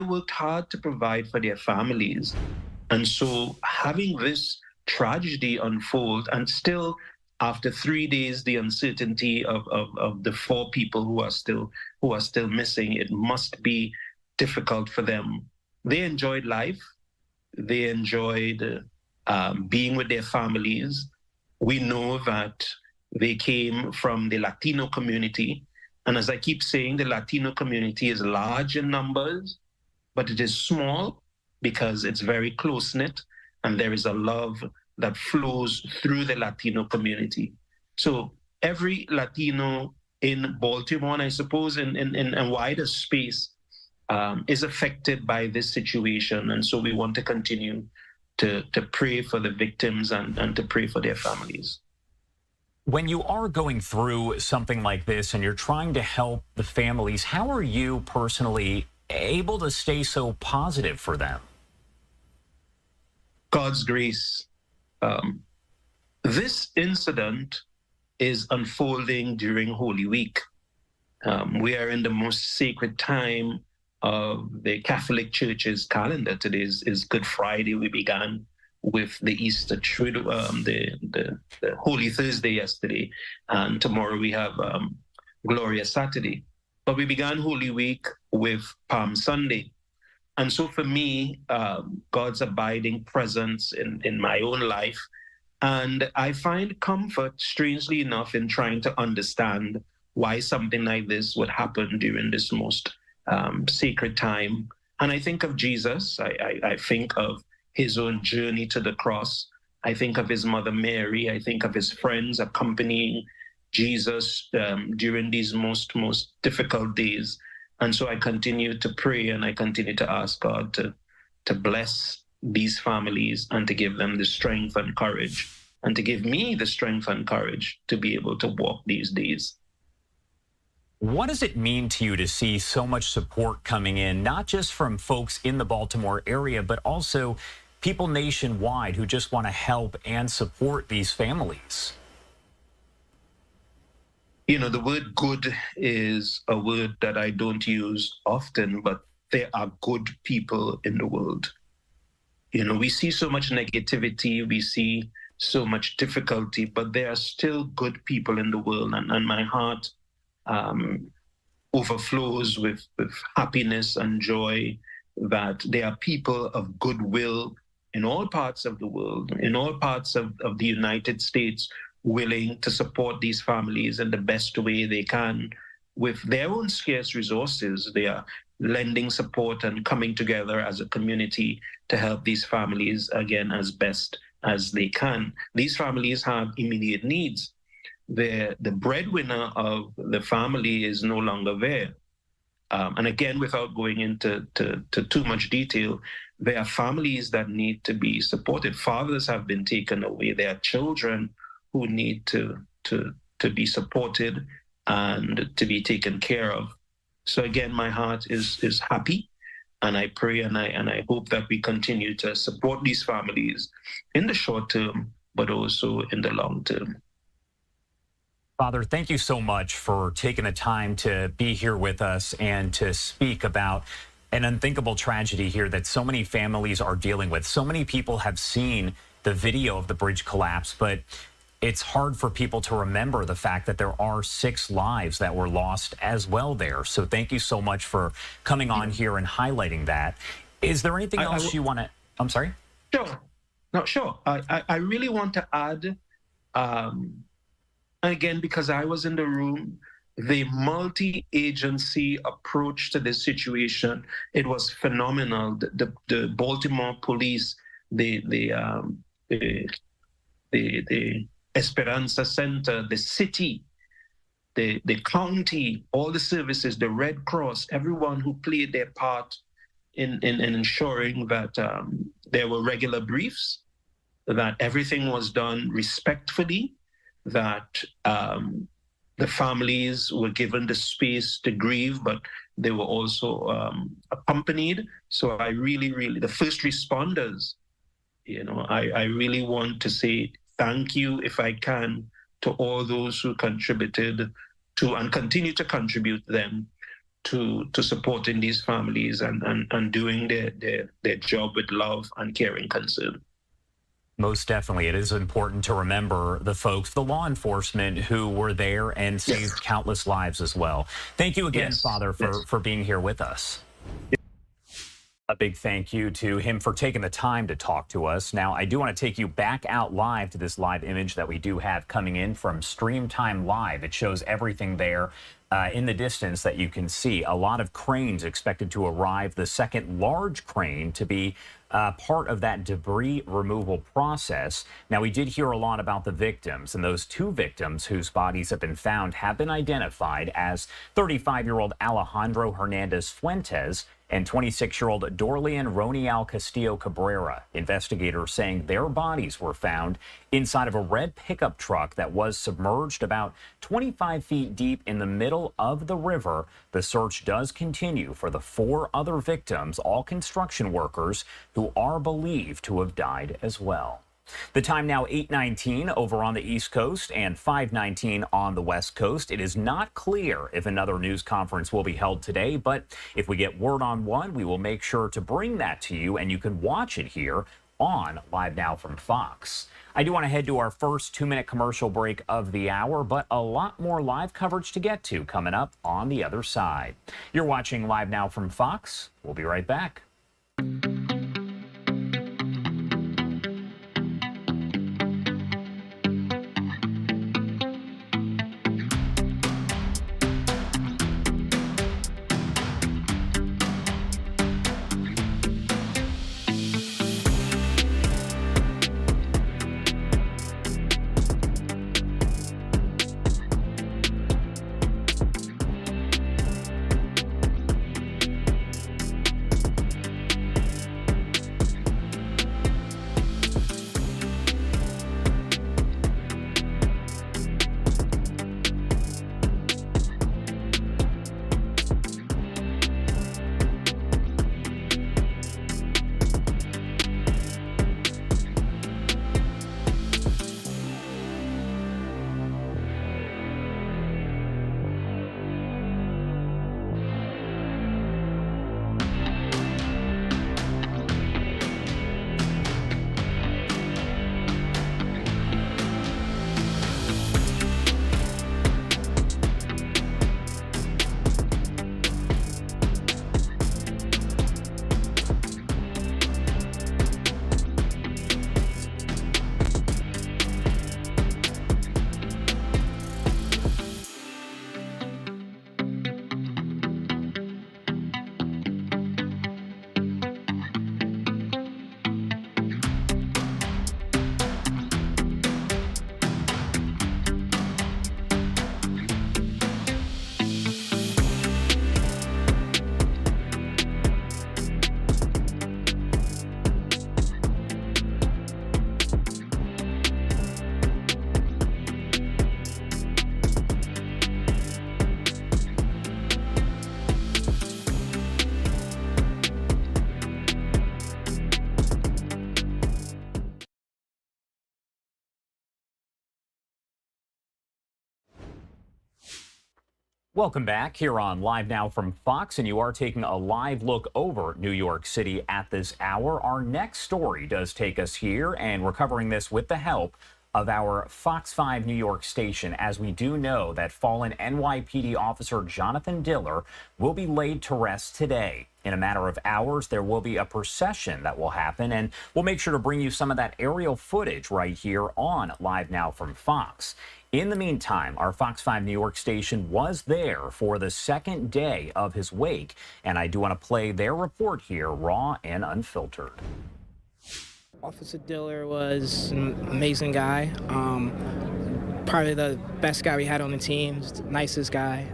worked hard to provide for their families. And so having this tragedy unfold, and still after 3 days, the uncertainty of the 4 people who are still missing, it must be difficult for them. They enjoyed life. They enjoyed being with their families. We know that they came from the Latino community. And as I keep saying, the Latino community is large in numbers, but it is small because it's very close-knit, and there is a love that flows through the Latino community. So every Latino in Baltimore, and I suppose in a wider space, is affected by this situation. And so we want to continue to pray for the victims and to pray for their families. When you are going through something like this and you're trying to help the families, how are you personally able to stay so positive for them? God's grace. This incident is unfolding during Holy Week. We are in the most sacred time of the Catholic Church's calendar. Today is Good Friday. We began with the Easter, the Holy Thursday yesterday, and tomorrow we have Gloria Saturday. But we began Holy Week with Palm Sunday. And so for me, God's abiding presence in my own life, and I find comfort, strangely enough, in trying to understand why something like this would happen during this most sacred time. And I think of Jesus. I think of his own journey to the cross. I think of his mother Mary. I think of his friends accompanying Jesus during these most difficult days. And so I continue to pray, and I continue to ask God to bless these families and to give them the strength and courage, and to give me the strength and courage to be able to walk these days. What does it mean to you to see so much support coming in, not just from folks in the Baltimore area, but also people nationwide who just want to help and support these families? You know, the word good is a word that I don't use often, but there are good people in the world. You know, we see so much negativity, we see so much difficulty, but there are still good people in the world, and my heart overflows with happiness and joy that there are people of goodwill in all parts of the world, in all parts of the United States, willing to support these families in the best way they can with their own scarce resources. They are lending support and coming together as a community to help these families, again, as best as they can. These families have immediate needs. The breadwinner of the family is no longer there. And again, without going into too much detail, there are families that need to be supported. Fathers have been taken away. There are children who need to be supported and to be taken care of. So again, my heart is happy, and I pray and I hope that we continue to support these families in the short term, but also in the long term. Father, thank you so much for taking the time to be here with us and to speak about an unthinkable tragedy here that so many families are dealing with. So many people have seen the video of the bridge collapse, but it's hard for people to remember the fact that there are 6 lives that were lost as well there. So thank you so much for coming on here and highlighting that. Is there anything else you want to... I'm sorry? Sure. No, sure. I really want to add, again, because I was in the room, the multi-agency approach to this situation, it was phenomenal. The Baltimore police, the Esperanza Center, the city, the county, all the services, the Red Cross, everyone who played their part in ensuring that there were regular briefs, that everything was done respectfully, that the families were given the space to grieve, but they were also accompanied. So I really, the first responders, you know, I really want to say thank you, if I can, to all those who contributed to and continue to contribute them to supporting these families and doing their job with love and care and concern. Most definitely. It is important to remember the folks, the law enforcement who were there and saved countless lives as well. Thank you again, Father, for being here with us. A big thank you to him for taking the time to talk to us. Now, I do want to take you back out live to this live image that we do have coming in from Stream Time Live. It shows everything there in the distance that you can see. A lot of cranes expected to arrive. The second large crane to be part of that debris removal process. Now, we did hear a lot about the victims, and those two victims whose bodies have been found have been identified as 35-year-old Alejandro Hernandez Fuentes and 26-year-old Dorlian Ronial Castillo Cabrera. Investigators saying their bodies were found inside of a red pickup truck that was submerged about 25 feet deep in the middle of the river. The search does continue for the 4 other victims, all construction workers who are believed to have died as well. The time now 8:19 over on the East Coast and 5:19 on the West Coast. It is not clear if another news conference will be held today, but if we get word on one, we will make sure to bring that to you, and you can watch it here on Live Now from Fox. I do want to head to our first 2-minute commercial break of the hour, but a lot more live coverage to get to coming up on the other side. You're watching Live Now from Fox. We'll be right back. Welcome back here on Live Now from Fox, and you are taking a live look over New York City at this hour. Our next story does take us here, and we're covering this with the help of our Fox 5 New York station, as we do know that fallen NYPD officer Jonathan Diller will be laid to rest today. In a matter of hours, there will be a procession that will happen, and we'll make sure to bring you some of that aerial footage right here on Live Now from Fox. In the meantime, our Fox 5 New York station was there for the second day of his wake, and I do want to play their report here, raw and unfiltered. Officer Diller was an amazing guy, probably the best guy we had on the team, just the nicest guy,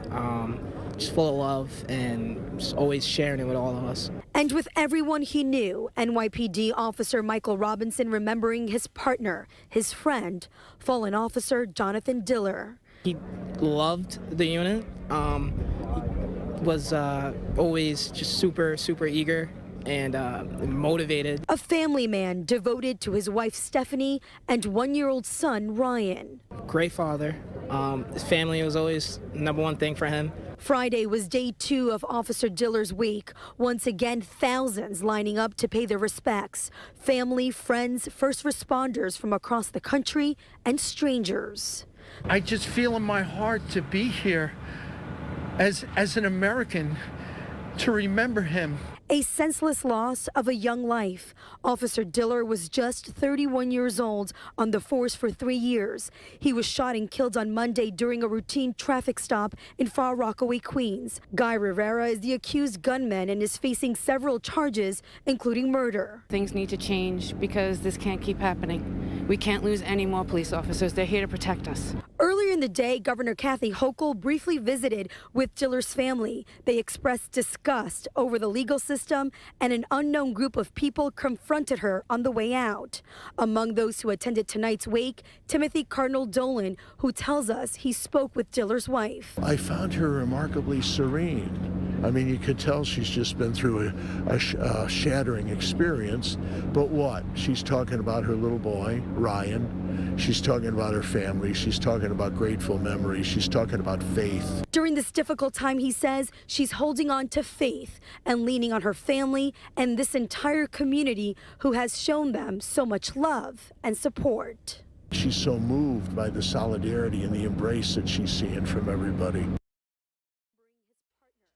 just full of love and just always sharing it with all of us. And with everyone he knew, NYPD officer Michael Robinson remembering his partner, his friend, fallen officer Jonathan Diller. He loved the unit. He was always just super eager and motivated. A family man devoted to his wife Stephanie and one-year-old son Ryan. Great father. His family was always the #1 thing for him. Friday was day 2 of Officer Diller's wake. Once again, thousands lining up to pay their respects. Family, friends, first responders from across the country, and strangers. I just feel in my heart to be here as an American, to remember him. A senseless loss of a young life. Officer Diller was just 31 years old, on the force for 3 years. He was shot and killed on Monday during a routine traffic stop in Far Rockaway, Queens. Guy Rivera is the accused gunman and is facing several charges, including murder. Things need to change because this can't keep happening. We can't lose any more police officers. They're here to protect us. Earlier in the day, Governor Kathy Hochul briefly visited with Diller's family. They expressed disgust over the legal system, and an unknown group of people confronted her on the way out. Among those who attended tonight's wake, Timothy Cardinal Dolan, who tells us he spoke with Diller's wife. I found her remarkably serene. I mean, you could tell she's just been through a shattering experience, but what? She's talking about her little boy, Ryan. She's talking about her family. She's talking about grateful memories. She's talking about faith. During this difficult time, he says, she's holding on to faith and leaning on her family and this entire community who has shown them so much love and support. She's so moved by the solidarity and the embrace that she's seeing from everybody.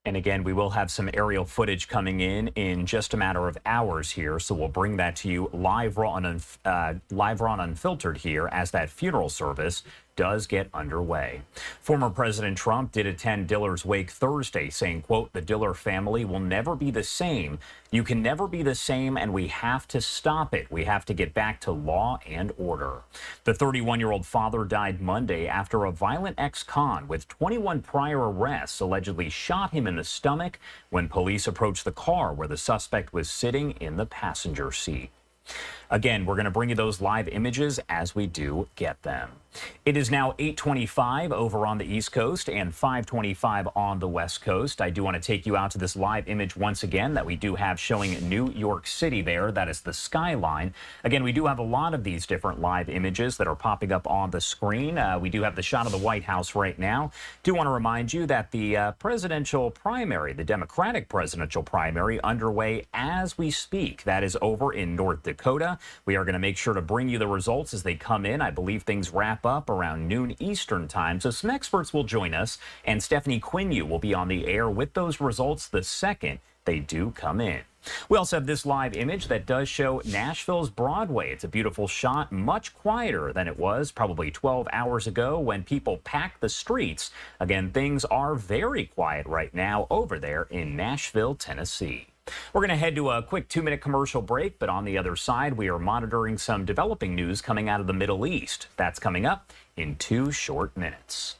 And again, we will have some aerial footage coming in just a matter of hours here, so we'll bring that to you live raw and unfiltered here as that funeral service does get underway. Former President Trump did attend Diller's wake Thursday, saying, quote, "The Diller family will never be the same. You can never be the same, and we have to stop it. We have to get back to law and order." The 31-year-old father died Monday after a violent ex-con with 21 prior arrests allegedly shot him in the stomach when police approached the car where the suspect was sitting in the passenger seat. Again, we're going to bring you those live images as we do get them. It is now 8:25 over on the East Coast and 5:25 on the West Coast. I do want to take you out to this live image once again that we do have showing New York City there. That is the skyline. Again, we do have a lot of these different live images that are popping up on the screen. We do have the shot of the White House right now. Do want to remind you that the presidential primary, the Democratic presidential primary, underway as we speak. That is over in North Dakota. We are going to make sure to bring you the results as they come in. I believe things wrap up around noon Eastern time. So some experts will join us, and Stephanie Quinu will be on the air with those results the second they do come in. We also have this live image that does show Nashville's Broadway. It's a beautiful shot, much quieter than it was probably 12 hours ago when people packed the streets. Again, things are very quiet right now over there in Nashville, Tennessee. We're going to head to a quick 2-minute commercial break, but on the other side, we are monitoring some developing news coming out of the Middle East. That's coming up in 2 short minutes.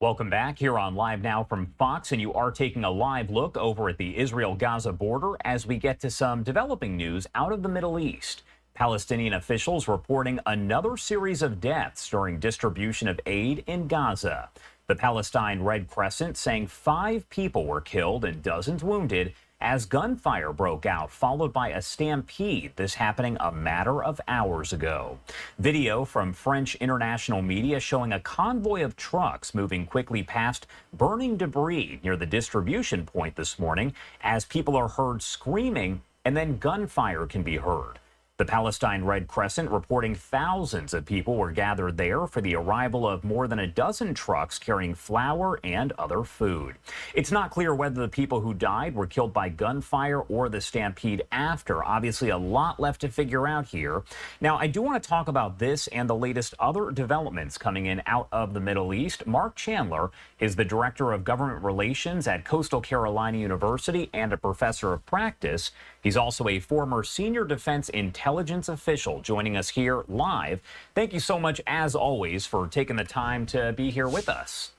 Welcome back here on Live Now from Fox, and you are taking a live look over at the Israel-Gaza border as we get to some developing news out of the Middle East. Palestinian officials reporting another series of deaths during distribution of aid in Gaza. The Palestine Red Crescent saying 5 people were killed and dozens wounded as gunfire broke out, followed by a stampede, this happening a matter of hours ago. Video from French international media showing a convoy of trucks moving quickly past burning debris near the distribution point this morning as people are heard screaming and then gunfire can be heard. The Palestine Red Crescent reporting thousands of people were gathered there for the arrival of more than a dozen trucks carrying flour and other food. It's not clear whether the people who died were killed by gunfire or the stampede after. Obviously, a lot left to figure out here. Now, I do want to talk about this and the latest other developments coming in out of the Middle East. Mark Chandler is the Director of Government Relations at Coastal Carolina University and a professor of practice. He's also a former senior defense intelligence official joining us here live. Thank you so much, as always, for taking the time to be here with us.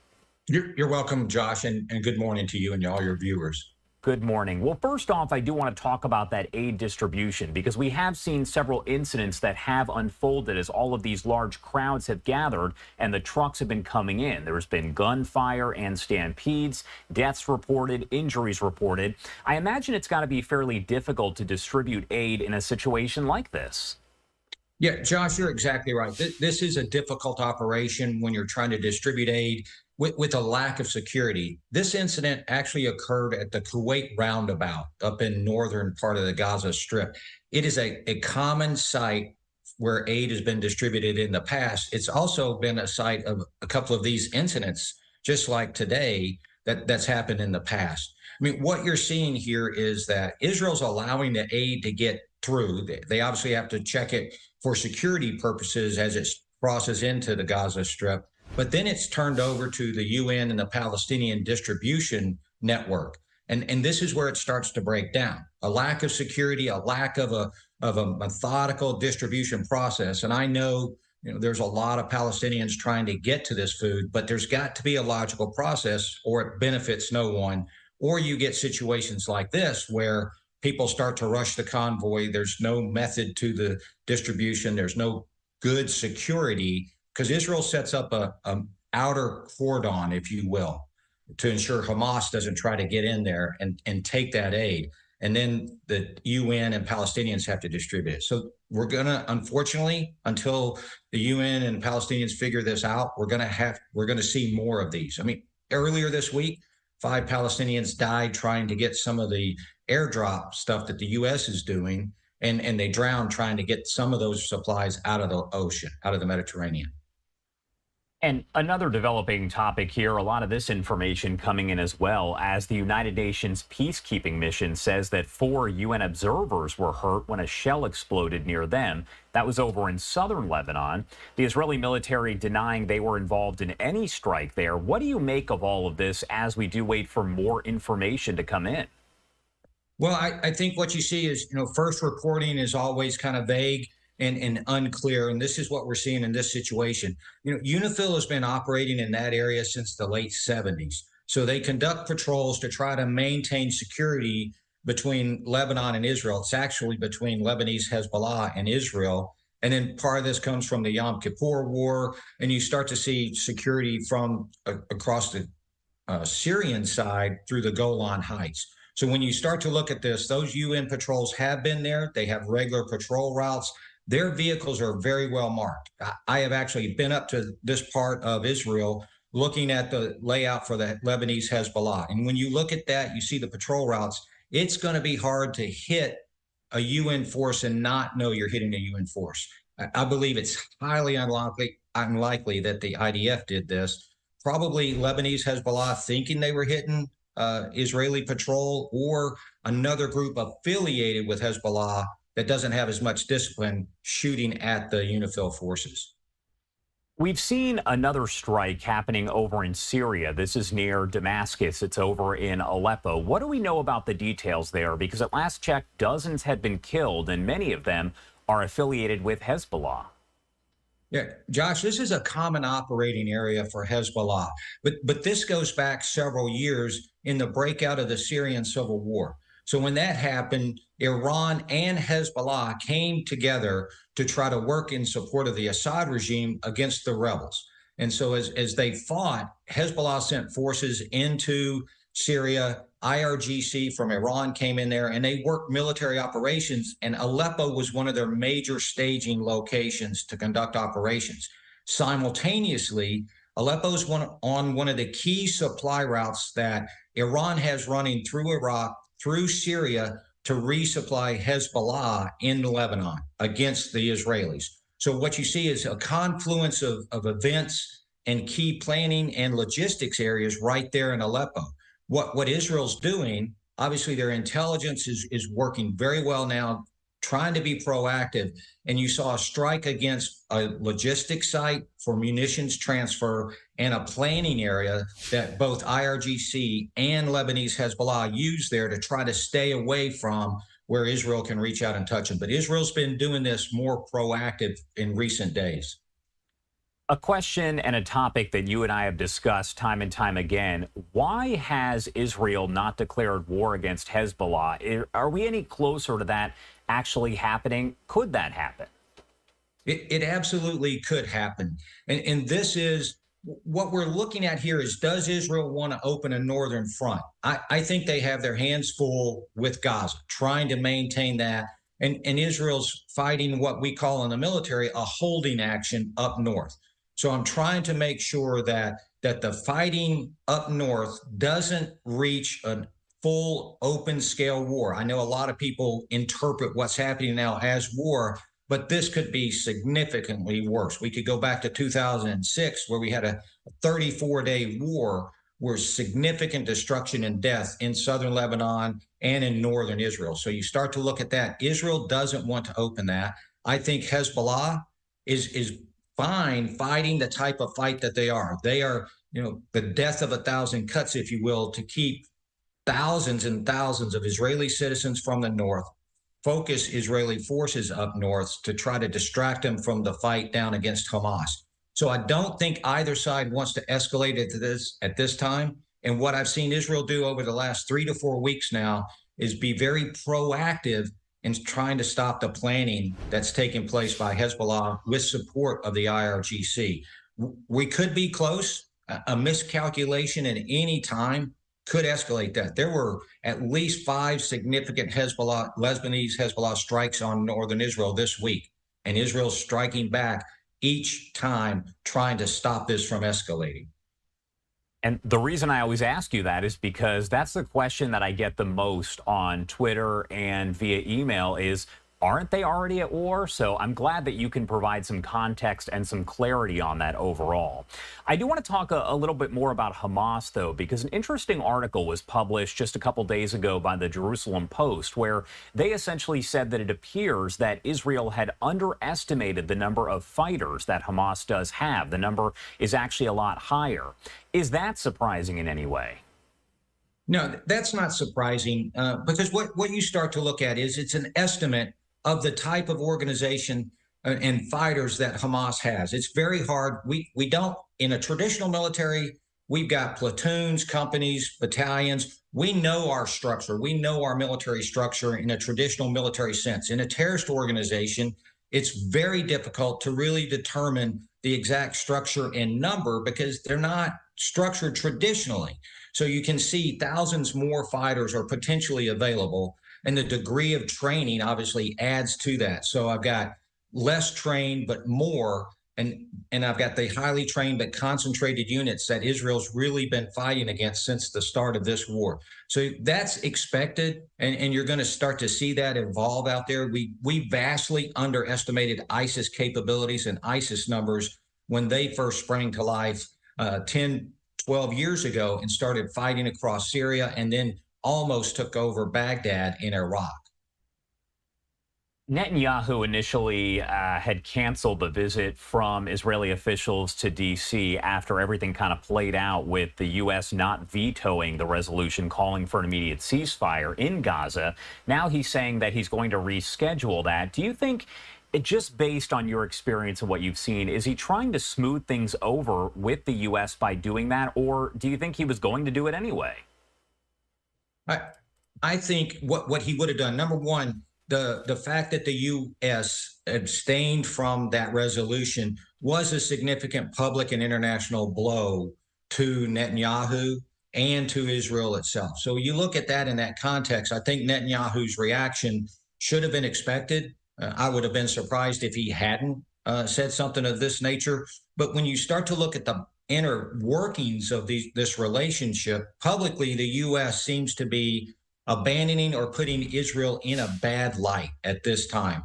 You're welcome, Josh, and good morning to you and all your viewers. Good morning. Well, first off, I do want to talk about that aid distribution because we have seen several incidents that have unfolded as all of these large crowds have gathered and the trucks have been coming in. There's been gunfire and stampedes, deaths reported, injuries reported. I imagine it's got to be fairly difficult to distribute aid in a situation like this. Yeah, Josh, you're exactly right. This is a difficult operation when you're trying to distribute aid with a lack of security. This incident actually occurred at the Kuwait roundabout up in northern part of the Gaza Strip. It is a common site where aid has been distributed in the past. It's also been a site of a couple of these incidents, just like today, that's happened in the past. I mean, what you're seeing here is that Israel's allowing the aid to get through. They obviously have to check it for security purposes as it crosses into the Gaza Strip. But then it's turned over to the UN and the Palestinian distribution network. And this is where it starts to break down. A lack of security, a lack of a methodical distribution process. And I know, there's a lot of Palestinians trying to get to this food, but there's got to be a logical process or it benefits no one. Or you get situations like this where people start to rush the convoy. There's no method to the distribution. There's no good security, because Israel sets up a outer cordon, if you will, to ensure Hamas doesn't try to get in there and take that aid. And then the UN and Palestinians have to distribute it. So we're going to, unfortunately, until the UN and Palestinians figure this out, we're going to see more of these. I mean, earlier this week, 5 Palestinians died trying to get some of the airdrop stuff that the U.S. is doing, and they drowned trying to get some of those supplies out of the ocean, out of the Mediterranean. And another developing topic here, a lot of this information coming in as well, as the United Nations peacekeeping mission says that 4 UN observers were hurt when a shell exploded near them. That was over in southern Lebanon. The Israeli military denying they were involved in any strike there. What do you make of all of this as we do wait for more information to come in? Well, I think what you see is, first reporting is always kind of vague and unclear. And this is what we're seeing in this situation. UNIFIL has been operating in that area since the late 70s. So they conduct patrols to try to maintain security between Lebanon and Israel. It's actually between Lebanese Hezbollah and Israel. And then part of this comes from the Yom Kippur War. And you start to see security from across the Syrian side through the Golan Heights. So when you start to look at this, those UN patrols have been there. They have regular patrol routes. Their vehicles are very well marked. I have actually been up to this part of Israel looking at the layout for the Lebanese Hezbollah. And when you look at that, you see the patrol routes. It's going to be hard to hit a UN force and not know you're hitting a UN force. I believe it's highly unlikely that the IDF did this. Probably Lebanese Hezbollah thinking they were hitting Israeli patrol or another group affiliated with Hezbollah that doesn't have as much discipline shooting at the UNIFIL forces. We've seen another strike happening over in Syria. This is near Damascus. It's over in Aleppo. What do we know about the details there? Because at last check, dozens had been killed, and many of them are affiliated with Hezbollah. Yeah, Josh, this is a common operating area for Hezbollah, but this goes back several years in the breakout of the Syrian civil war. So when that happened, Iran and Hezbollah came together to try to work in support of the Assad regime against the rebels. And so as they fought, Hezbollah sent forces into Syria. IRGC from Iran came in there and they worked military operations, and Aleppo was one of their major staging locations to conduct operations. Simultaneously, Aleppo's on one of the key supply routes that Iran has running through Iraq, through Syria, to resupply Hezbollah in Lebanon against the Israelis. So what you see is a confluence of events and key planning and logistics areas right there in Aleppo. What Israel's doing, obviously their intelligence is working very well now, trying to be proactive. And you saw a strike against a logistics site for munitions transfer and a planning area that both IRGC and Lebanese Hezbollah use there to try to stay away from where Israel can reach out and touch them. But Israel's been doing this more proactive in recent days. A question and a topic that you and I have discussed time and time again. Why has Israel not declared war against Hezbollah? Are we any closer to that actually happening? Could that happen? It absolutely could happen. And this is what we're looking at here is, does Israel want to open a northern front? I think they have their hands full with Gaza, trying to maintain that. And Israel's fighting what we call in the military a holding action up north. So I'm trying to make sure that the fighting up north doesn't reach a full open scale war. I know a lot of people interpret what's happening now as war, but this could be significantly worse. We could go back to 2006, where we had a 34-day war where significant destruction and death in southern Lebanon and in northern Israel. So you start to look at that. Israel doesn't want to open that. I think Hezbollah is fine fighting the type of fight that they are. They are, the death of 1,000 cuts, if you will, to keep thousands and thousands of Israeli citizens from the north, focus Israeli forces up north to try to distract them from the fight down against Hamas. So I don't think either side wants to escalate it to this at this time. And what I've seen Israel do over the last 3 to 4 weeks now is be very proactive in trying to stop the planning that's taking place by Hezbollah with support of the IRGC. We could be close. A miscalculation at any time could escalate that. There were at least 5 significant Lebanese Hezbollah strikes on northern Israel this week, and Israel's striking back each time, trying to stop this from escalating. And the reason I always ask you that is because that's the question that I get the most on Twitter and via email is, aren't they already at war? So I'm glad that you can provide some context and some clarity on that overall. I do want to talk a little bit more about Hamas, though, because an interesting article was published just a couple days ago by the Jerusalem Post, where they essentially said that it appears that Israel had underestimated the number of fighters that Hamas does have. The number is actually a lot higher. Is that surprising in any way? No, that's not surprising, because what you start to look at is it's an estimate of the type of organization and fighters that Hamas has. It's very hard. We don't, in a traditional military, we've got platoons, companies, battalions. We know our structure. We know our military structure in a traditional military sense. In a terrorist organization, it's very difficult to really determine the exact structure and number because they're not structured traditionally. So you can see thousands more fighters are potentially available, and the degree of training obviously adds to that. So I've got less trained, but more, and I've got the highly trained but concentrated units that Israel's really been fighting against since the start of this war. So that's expected, and you're going to start to see that evolve out there. We vastly underestimated ISIS capabilities and ISIS numbers when they first sprang to life 10, 12 years ago and started fighting across Syria and then almost took over Baghdad in Iraq. Netanyahu initially had canceled the visit from Israeli officials to D.C. after everything kind of played out with the U.S. not vetoing the resolution calling for an immediate ceasefire in Gaza. Now he's saying that he's going to reschedule that. Do you think just based on your experience and what you've seen, is he trying to smooth things over with the U.S. by doing that, or do you think he was going to do it anyway? I think what he would have done, number one, the fact that the U.S. abstained from that resolution was a significant public and international blow to Netanyahu and to Israel itself. So you look at that in that context, I think Netanyahu's reaction should have been expected. I would have been surprised if he hadn't said something of this nature. But when you start to look at the inner workings of this relationship, publicly, the U.S. seems to be abandoning or putting Israel in a bad light at this time,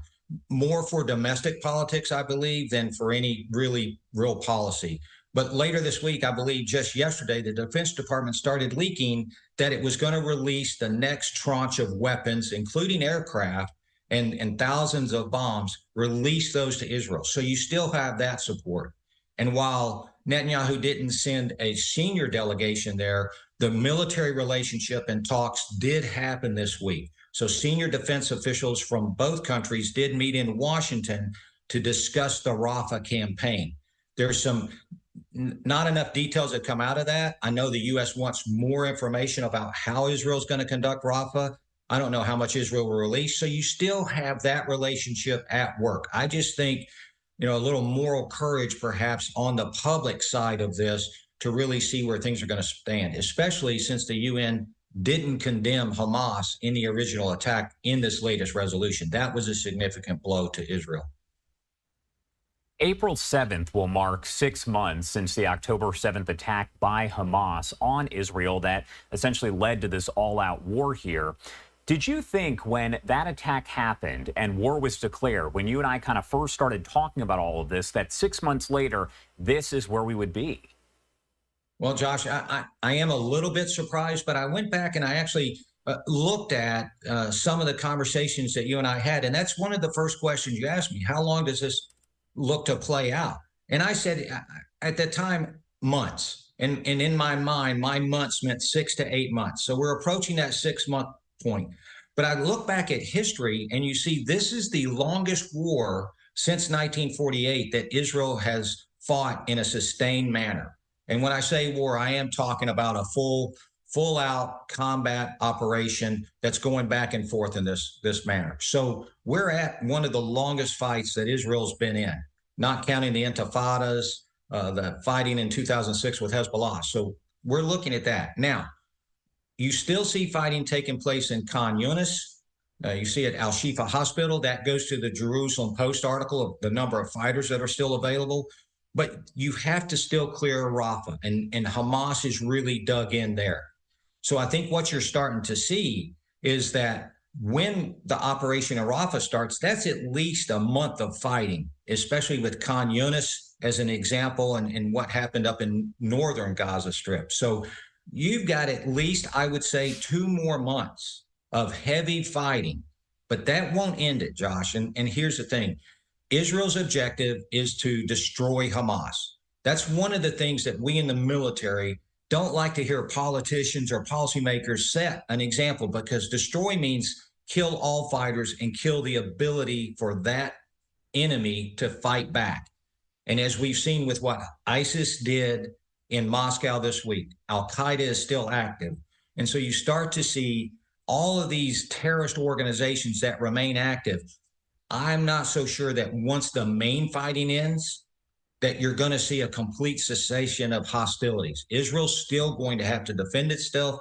more for domestic politics, I believe, than for any real policy. But later this week, I believe just yesterday, the Defense Department started leaking that it was going to release the next tranche of weapons, including aircraft and thousands of bombs, release those to Israel. So you still have that support. And while Netanyahu didn't send a senior delegation there, the military relationship and talks did happen this week. So senior defense officials from both countries did meet in Washington to discuss the Rafah campaign. There's not enough details that come out of that. I know the U.S. wants more information about how Israel's going to conduct Rafah. I don't know how much Israel will release. So you still have that relationship at work. I just think, a little moral courage perhaps on the public side of this to really see where things are going to stand, especially since the UN didn't condemn Hamas in the original attack in this latest resolution. That was a significant blow to Israel. April 7th will mark 6 months since the October 7th attack by Hamas on Israel that essentially led to this all-out war here. Did you think when that attack happened and war was declared, when you and I kind of first started talking about all of this, that 6 months later, this is where we would be? Well, Josh, I am a little bit surprised, but I went back and I actually looked at some of the conversations that you and I had. And that's one of the first questions you asked me. How long does this look to play out? And I said at that time, months. And in my mind, my months meant 6 to 8 months. So we're approaching that 6-month point. But I look back at history and you see this is the longest war since 1948 that Israel has fought in a sustained manner. And when I say war, I am talking about a full out combat operation that's going back and forth in this manner. So we're at one of the longest fights that Israel's been in, not counting the intifadas, the fighting in 2006 with Hezbollah. So we're looking at that. Now, you still see fighting taking place in Khan Yunis. You see at Al-Shifa Hospital. That goes to the Jerusalem Post article of the number of fighters that are still available. But you have to still clear Rafah, and Hamas is really dug in there. So I think what you're starting to see is that when the operation in Rafah starts, that's at least a month of fighting, especially with Khan Yunis as an example and what happened up in northern Gaza Strip. So you've got at least, I would say, 2 more months of heavy fighting, but that won't end it, Josh. And here's the thing. Israel's objective is to destroy Hamas. That's one of the things that we in the military don't like to hear politicians or policymakers set an example, because destroy means kill all fighters and kill the ability for that enemy to fight back. And as we've seen with what ISIS did in Moscow this week, Al-Qaeda is still active. And so you start to see all of these terrorist organizations that remain active. I'm not so sure that once the main fighting ends, that you're going to see a complete cessation of hostilities. Israel's still going to have to defend itself,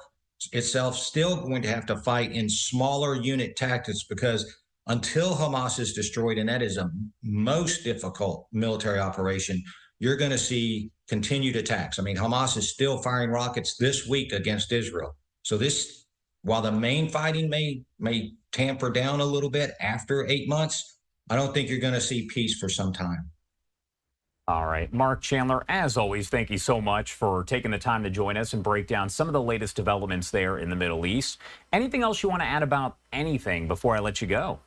still going to have to fight in smaller unit tactics, because until Hamas is destroyed, and that is a most difficult military operation, you're going to see continued attacks. I mean, Hamas is still firing rockets this week against Israel. So this, while the main fighting may tamper down a little bit after 8 months, I don't think you're going to see peace for some time. All right. Mark Chandler, as always, thank you so much for taking the time to join us and break down some of the latest developments there in the Middle East. Anything else you want to add about anything before I let you go?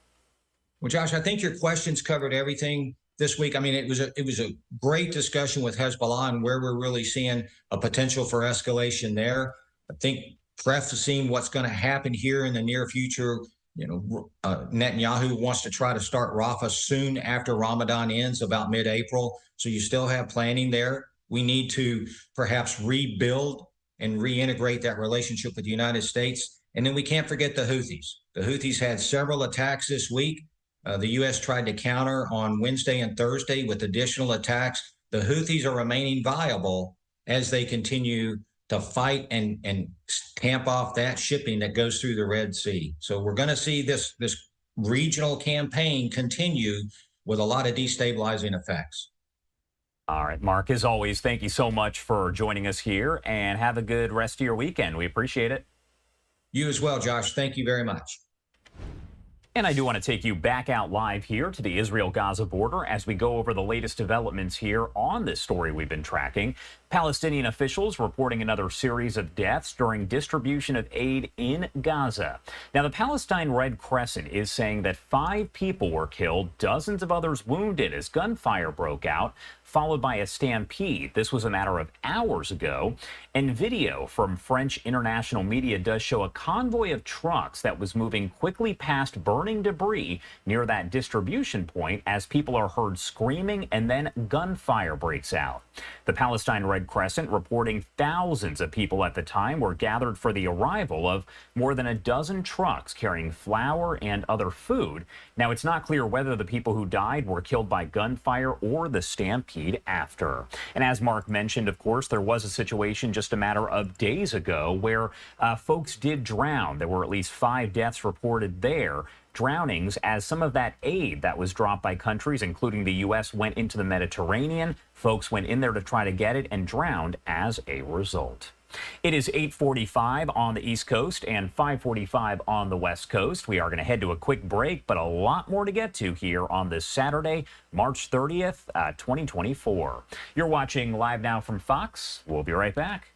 Well, Josh, I think your questions covered everything this week. I mean, it was a great discussion with Hezbollah and where we're really seeing a potential for escalation there. I think prefacing what's going to happen here in the near future, Netanyahu wants to try to start Rafah soon after Ramadan ends, about mid-April. So you still have planning there. We need to perhaps rebuild and reintegrate that relationship with the United States. And then we can't forget the Houthis. The Houthis had several attacks this week. The U.S. tried to counter on Wednesday and Thursday with additional attacks. The Houthis are remaining viable as they continue to fight and tamp off that shipping that goes through the Red Sea. So we're going to see this regional campaign continue with a lot of destabilizing effects. All right, Mark, as always, thank you so much for joining us here, and have a good rest of your weekend. We appreciate it. You as well, Josh. Thank you very much. And I do want to take you back out live here to the Israel-Gaza border as we go over the latest developments here on this story we've been tracking. Palestinian officials reporting another series of deaths during distribution of aid in Gaza. Now, the Palestine Red Crescent is saying that 5 people were killed, dozens of others wounded as gunfire broke out, followed by a stampede. This was a matter of hours ago. And video from French international media does show a convoy of trucks that was moving quickly past burning debris near that distribution point as people are heard screaming and then gunfire breaks out. The Palestine Red Crescent reporting thousands of people at the time were gathered for the arrival of more than a dozen trucks carrying flour and other food. Now, it's not clear whether the people who died were killed by gunfire or the stampede after. And as Mark mentioned, of course, there was a situation just a matter of days ago where folks did drown. There were at least 5 deaths reported there. Drownings as some of that aid that was dropped by countries, including the U.S., went into the Mediterranean. Folks went in there to try to get it and drowned as a result. It is 8:45 on the East Coast and 5:45 on the West Coast. We are going to head to a quick break, but a lot more to get to here on this Saturday, March 30th, 2024. You're watching Live Now from Fox. We'll be right back.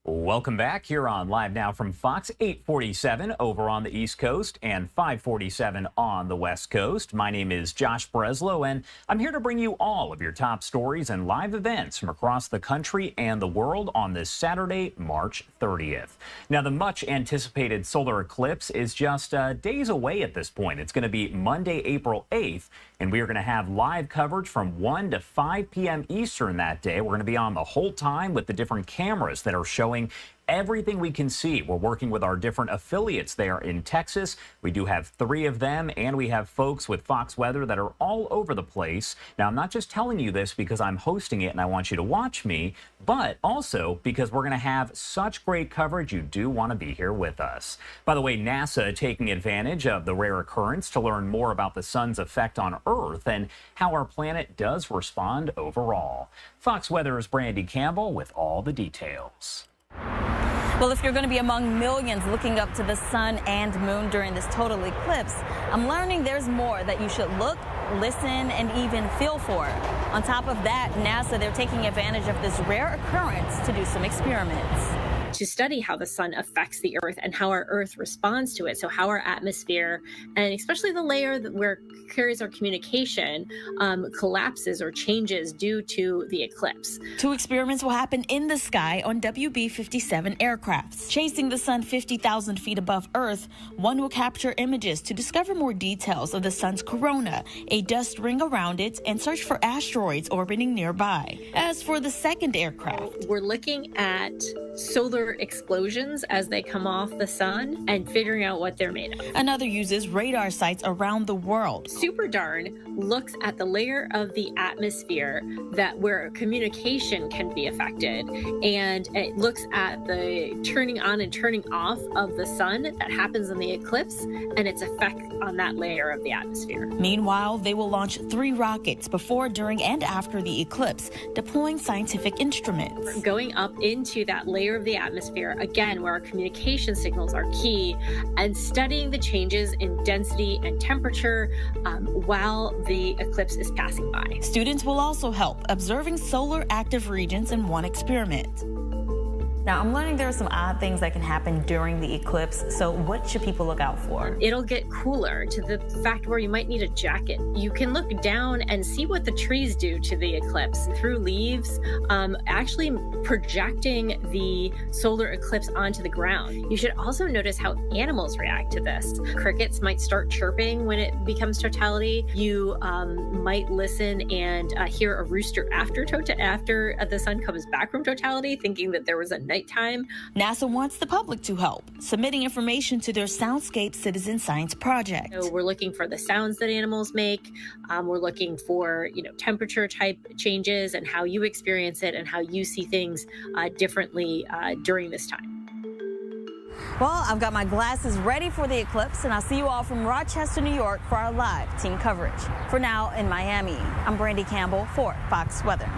Welcome back here on Live Now from Fox, 8:47 over on the East Coast and 5:47 on the West Coast. My name is Josh Breslow, and I'm here to bring you all of your top stories and live events from across the country and the world on this Saturday, March 30th. Now, the much anticipated solar eclipse is just days away at this point. It's going to be Monday, April 8th, and we are going to have live coverage from 1 to 5 p.m. Eastern that day. We're going to be on the whole time with the different cameras that are showing everything we can see. We're working with our different affiliates there in Texas. We do have 3 of them, and we have folks with Fox Weather that are all over the place. Now, I'm not just telling you this because I'm hosting it and I want you to watch me, but also because we're going to have such great coverage. You do want to be here with us. By the way, NASA taking advantage of the rare occurrence to learn more about the sun's effect on Earth and how our planet does respond overall. Fox Weather's Brandy Campbell with all the details. Well, if you're going to be among millions looking up to the sun and moon during this total eclipse, I'm learning there's more that you should look, listen, and even feel for. On top of that, NASA, they're taking advantage of this rare occurrence to do some experiments. To study how the sun affects the Earth and how our Earth responds to it. So how our atmosphere, and especially the layer where carries our communication, collapses or changes due to the eclipse. 2 experiments will happen in the sky on WB-57 aircrafts. Chasing the sun 50,000 feet above Earth, one will capture images to discover more details of the sun's corona, a dust ring around it, and search for asteroids orbiting nearby. As for the second aircraft, we're looking at solar explosions as they come off the sun and figuring out what they're made of. Another uses radar sites around the world. Super Darn looks at the layer of the atmosphere where communication can be affected, and it looks at the turning on and turning off of the sun that happens in the eclipse and its effect on that layer of the atmosphere. Meanwhile, they will launch 3 rockets before, during, and after the eclipse, deploying scientific instruments. Going up into that layer of the atmosphere, again, where our communication signals are key, and studying the changes in density and temperature while the eclipse is passing by. Students will also help observing solar active regions in one experiment. Now, I'm learning there are some odd things that can happen during the eclipse, so what should people look out for? It'll get cooler to the fact where you might need a jacket. You can look down and see what the trees do to the eclipse through leaves, actually projecting the solar eclipse onto the ground. You should also notice how animals react to this. Crickets might start chirping when it becomes totality. You might listen and hear a rooster after the sun comes back from totality, thinking that there was a nighttime. NASA wants the public to help, submitting information to their Soundscape Citizen Science Project. So we're looking for the sounds that animals make. We're looking for, temperature type changes and how you experience it and how you see things differently during this time. Well, I've got my glasses ready for the eclipse, and I'll see you all from Rochester, New York for our live team coverage. For now, in Miami, I'm Brandy Campbell for Fox Weather.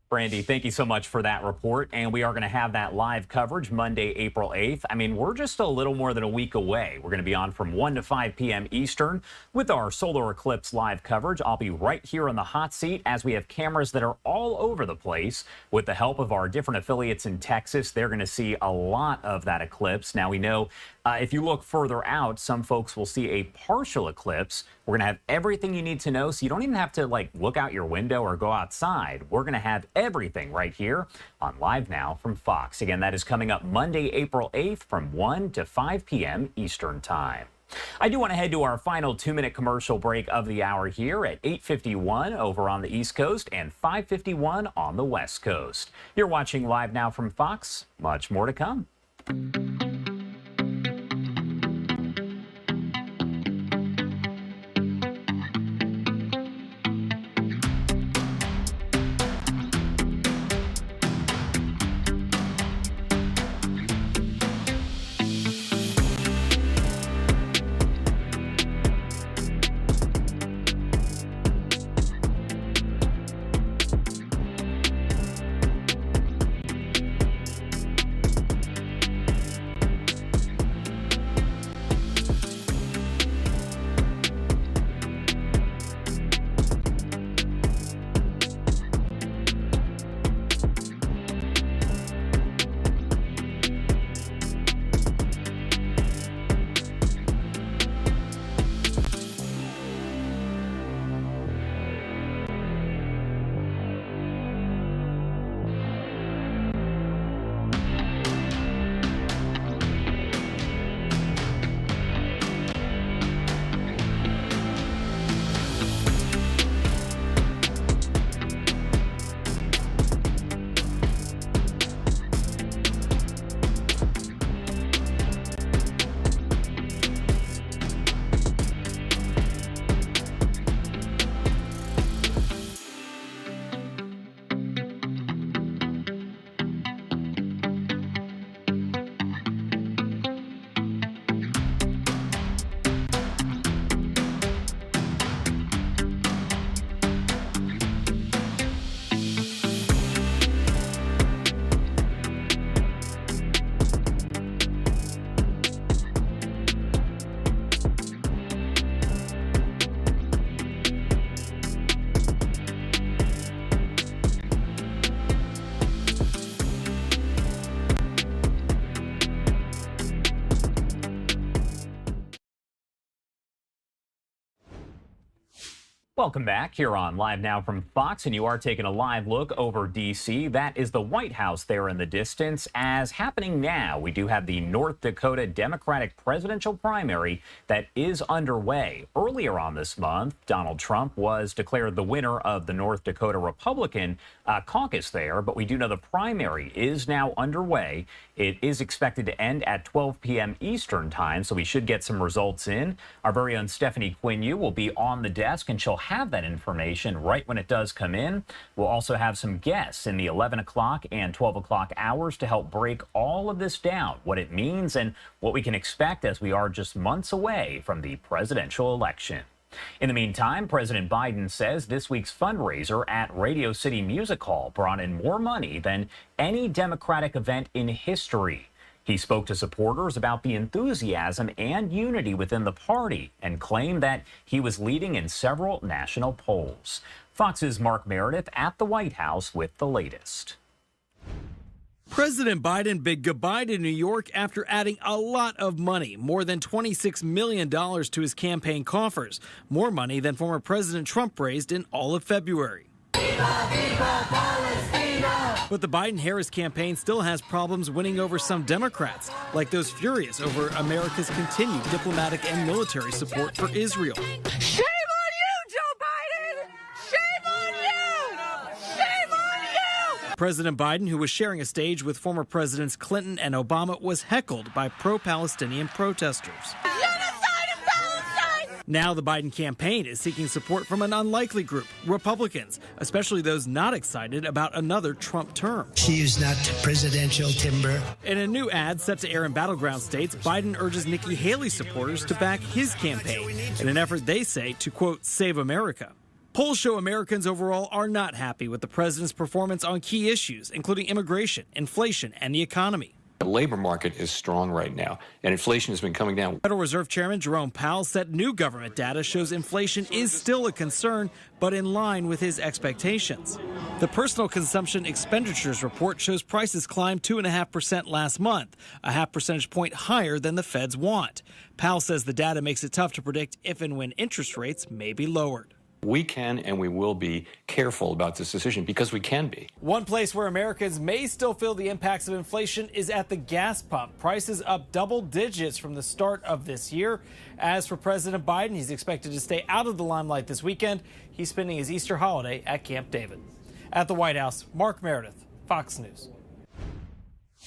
Brandy, thank you so much for that report. And we are going to have that live coverage Monday, April 8th. I mean, we're just a little more than a week away. We're going to be on from 1 to 5 p.m. Eastern with our solar eclipse live coverage. I'll be right here on the hot seat as we have cameras that are all over the place. With the help of our different affiliates in Texas, they're going to see a lot of that eclipse. Now, we know if you look further out, some folks will see a partial eclipse. We're going to have everything you need to know, so you don't even have to look out your window or go outside. We're going to have everything right here on Live Now from Fox. Again, that is coming up Monday, April 8th from 1 to 5 p.m. Eastern Time. I do want to head to our final 2-minute commercial break of the hour here at 8:51 over on the East Coast and 5:51 on the West Coast. You're watching Live Now from Fox. Much more to come. Welcome back here on Live Now from Fox, and you are taking a live look over D.C. That is the White House there in the distance. As happening now, we do have the North Dakota Democratic presidential primary that is underway. Earlier on this month, Donald Trump was declared the winner of the North Dakota Republican caucus there, but we do know the primary is now underway. It is expected to end at 12 p.m. Eastern time, so we should get some results in. Our very own Stephanie Quinn will be on the desk, and she'll have that information right when it does come in. We'll also have some guests in the 11 o'clock and 12 o'clock hours to help break all of this down, what it means and what we can expect as we are just months away from the presidential election. In the meantime, President Biden says this week's fundraiser at Radio City Music Hall brought in more money than any Democratic event in history. He spoke to supporters about the enthusiasm and unity within the party and claimed that he was leading in several national polls. Fox's Mark Meredith at the White House with the latest. President Biden bid goodbye to New York after adding a lot of money, more than $26 million to his campaign coffers, more money than former President Trump raised in all of February. But the Biden-Harris campaign still has problems winning over some Democrats, like those furious over America's continued diplomatic and military support for Israel. Shame on you, Joe Biden! Shame on you! Shame on you! President Biden, who was sharing a stage with former Presidents Clinton and Obama, was heckled by pro-Palestinian protesters. Now the Biden campaign is seeking support from an unlikely group, Republicans, especially those not excited about another Trump term. She is not presidential timber. In a new ad set to air in battleground states, Biden urges Nikki Haley supporters to back his campaign in an effort, they say, to, quote, save America. Polls show Americans overall are not happy with the president's performance on key issues, including immigration, inflation, and the economy. The labor market is strong right now, and inflation has been coming down. Federal Reserve Chairman Jerome Powell said new government data shows inflation is still a concern, but in line with his expectations. The Personal Consumption Expenditures report shows prices climbed 2.5% last month, a half percentage point higher than the Fed's want. Powell says the data makes it tough to predict if and when interest rates may be lowered. We can and we will be careful about this decision because we can be. One place where Americans may still feel the impacts of inflation is at the gas pump. Prices up double digits from the start of this year. As for President Biden, he's expected to stay out of the limelight this weekend. He's spending his Easter holiday at Camp David. At the White House, Mark Meredith, Fox News.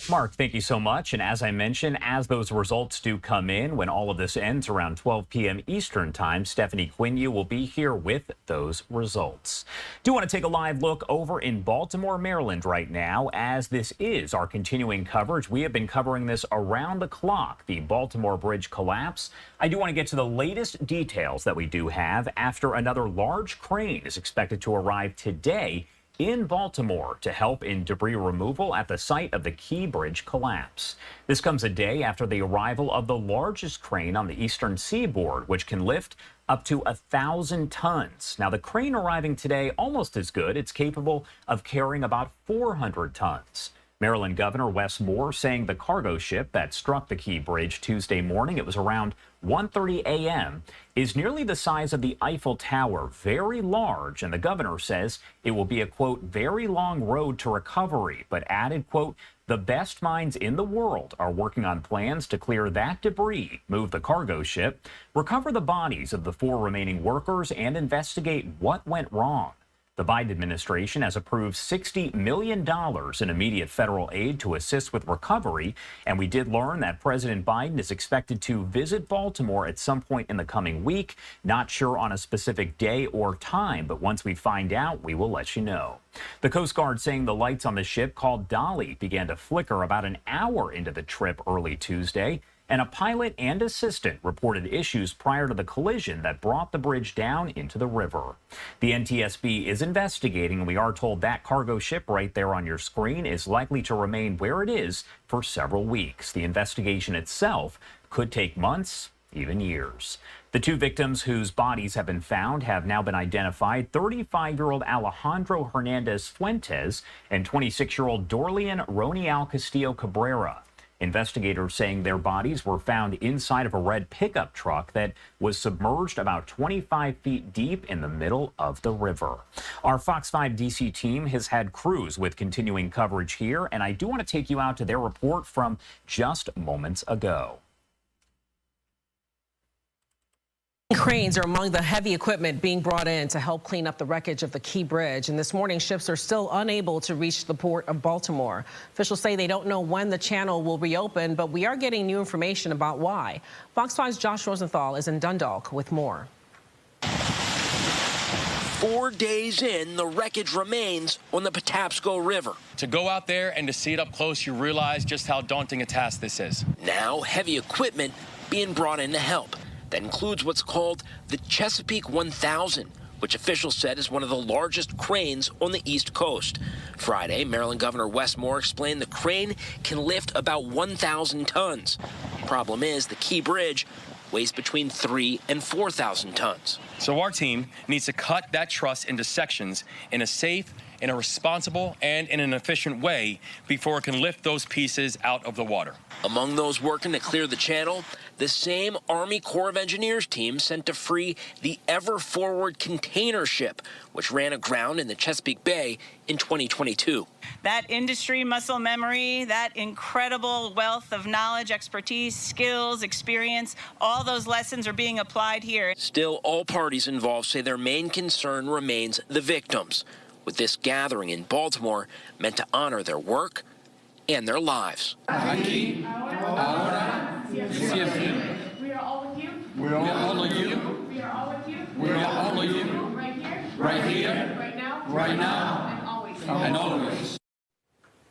Mark, thank you so much. And as I mentioned, as those results do come in, when all of this ends around 12 p.m. Eastern time, Stephanie Quinn will be here with those results. Do want to take a live look over in Baltimore, Maryland right now, as this is our continuing coverage. We have been covering this around the clock, the Baltimore Bridge collapse. I do want to get to the latest details that we do have after another large crane is expected to arrive today in Baltimore to help in debris removal at the site of the Key Bridge collapse. This comes a day after the arrival of the largest crane on the eastern seaboard, which can lift up to 1,000 tons. Now, the crane arriving today, almost as good. It's capable of carrying about 400 tons. Maryland Governor Wes Moore saying the cargo ship that struck the Key Bridge Tuesday morning, it was around 1:30 a.m., is nearly the size of the Eiffel Tower, very large, and the governor says it will be a, quote, very long road to recovery, but added, quote, the best minds in the world are working on plans to clear that debris, move the cargo ship, recover the bodies of the 4 remaining workers, and investigate what went wrong. The Biden administration has approved $60 million in immediate federal aid to assist with recovery, and we did learn that President Biden is expected to visit Baltimore at some point in the coming week. Not sure on a specific day or time, but once we find out, we will let you know. The Coast Guard saying the lights on the ship called Dolly began to flicker about an hour into the trip early Tuesday, and a pilot and assistant reported issues prior to the collision that brought the bridge down into the river. The NTSB is investigating, and we are told that cargo ship right there on your screen is likely to remain where it is for several weeks. The investigation itself could take months, even years. The 2 victims whose bodies have been found have now been identified: 35-year-old Alejandro Hernandez Fuentes and 26-year-old Dorlean Ronial Castillo Cabrera. Investigators saying their bodies were found inside of a red pickup truck that was submerged about 25 feet deep in the middle of the river. Our Fox 5 DC team has had crews with continuing coverage here, and I do want to take you out to their report from just moments ago. Cranes are among the heavy equipment being brought in to help clean up the wreckage of the Key Bridge. And this morning, ships are still unable to reach the port of Baltimore. Officials say they don't know when the channel will reopen, but we are getting new information about why. Fox 5's Josh Rosenthal is in Dundalk with more. 4 days in, the wreckage remains on the Patapsco River. To go out there and to see it up close, you realize just how daunting a task this is. Now, heavy equipment being brought in to help. That includes what's called the Chesapeake 1000, which officials said is one of the largest cranes on the East Coast. Friday, Maryland Governor Wes Moore explained the crane can lift about 1,000 tons. Problem is, the Key Bridge weighs between 3,000 and 4,000 tons. So our team needs to cut that truss into sections in a safe, in a responsible, and in an efficient way before it can lift those pieces out of the water. Among those working to clear the channel, the same Army Corps of Engineers team sent to free the Ever Forward container ship, which ran aground in the Chesapeake Bay in 2022. That industry muscle memory, that incredible wealth of knowledge, expertise, skills, experience, all those lessons are being applied here. Still, all parties involved say their main concern remains the victims, with this gathering in Baltimore meant to honor their work and their lives. Aquí, ahora, y siempre. We are all with you. We are all with you. We are all with you. We are all with you. Right here. Right here. Right now. Right now. And always. And always.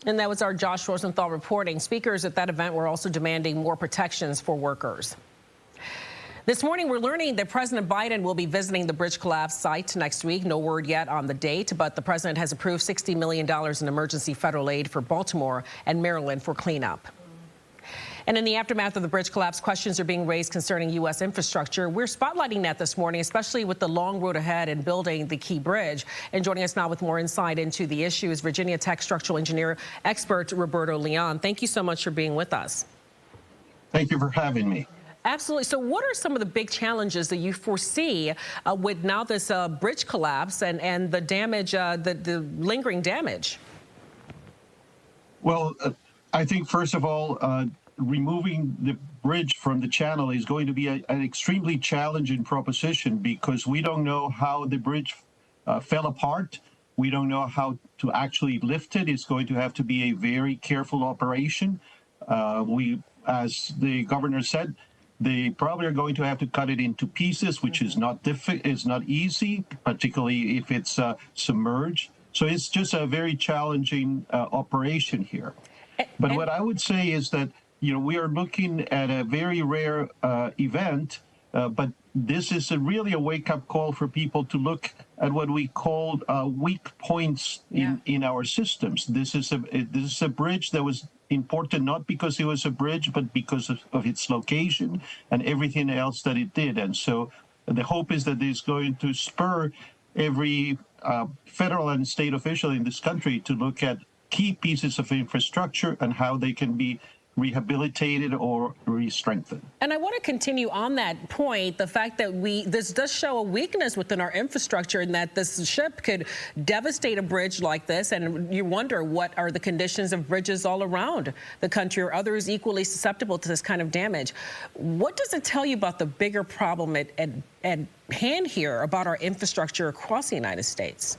And that was our Josh Rosenthal reporting. Speakers at that event were also demanding more protections for workers. This morning, we're learning that President Biden will be visiting the bridge collapse site next week. No word yet on the date, but the president has approved $60 million in emergency federal aid for Baltimore and Maryland for cleanup. And in the aftermath of the bridge collapse, questions are being raised concerning U.S. infrastructure. We're spotlighting that this morning, especially with the long road ahead in building the Key Bridge. And joining us now with more insight into the issue is Virginia Tech structural engineer expert Roberto Leon. Thank you so much for being with us. Thank you for having me. Absolutely. So what are some of the big challenges that you foresee with now this bridge collapse and the damage, the lingering damage? Well, I think, first of all, removing the bridge from the channel is going to be an extremely challenging proposition because we don't know how the bridge fell apart. We don't know how to actually lift it. It's going to have to be a very careful operation. As the governor said, they probably are going to have to cut it into pieces, which is not easy, particularly if it's submerged. So it's just a very challenging operation here. But what I would say is that, you know, we are looking at a very rare event, but this is really a wake-up call for people to look at what we call weak points in our systems. This is a bridge that was important not because it was a bridge, but because of its location and everything else that it did. And so the hope is that it's going to spur every federal and state official in this country to look at key pieces of infrastructure and how they can be rehabilitated or re-strengthened. And I want to continue on that point, the fact that this does show a weakness within our infrastructure and that this ship could devastate a bridge like this. And you wonder, what are the conditions of bridges all around the country or others equally susceptible to this kind of damage? What does it tell you about the bigger problem at hand here about our infrastructure across the United States?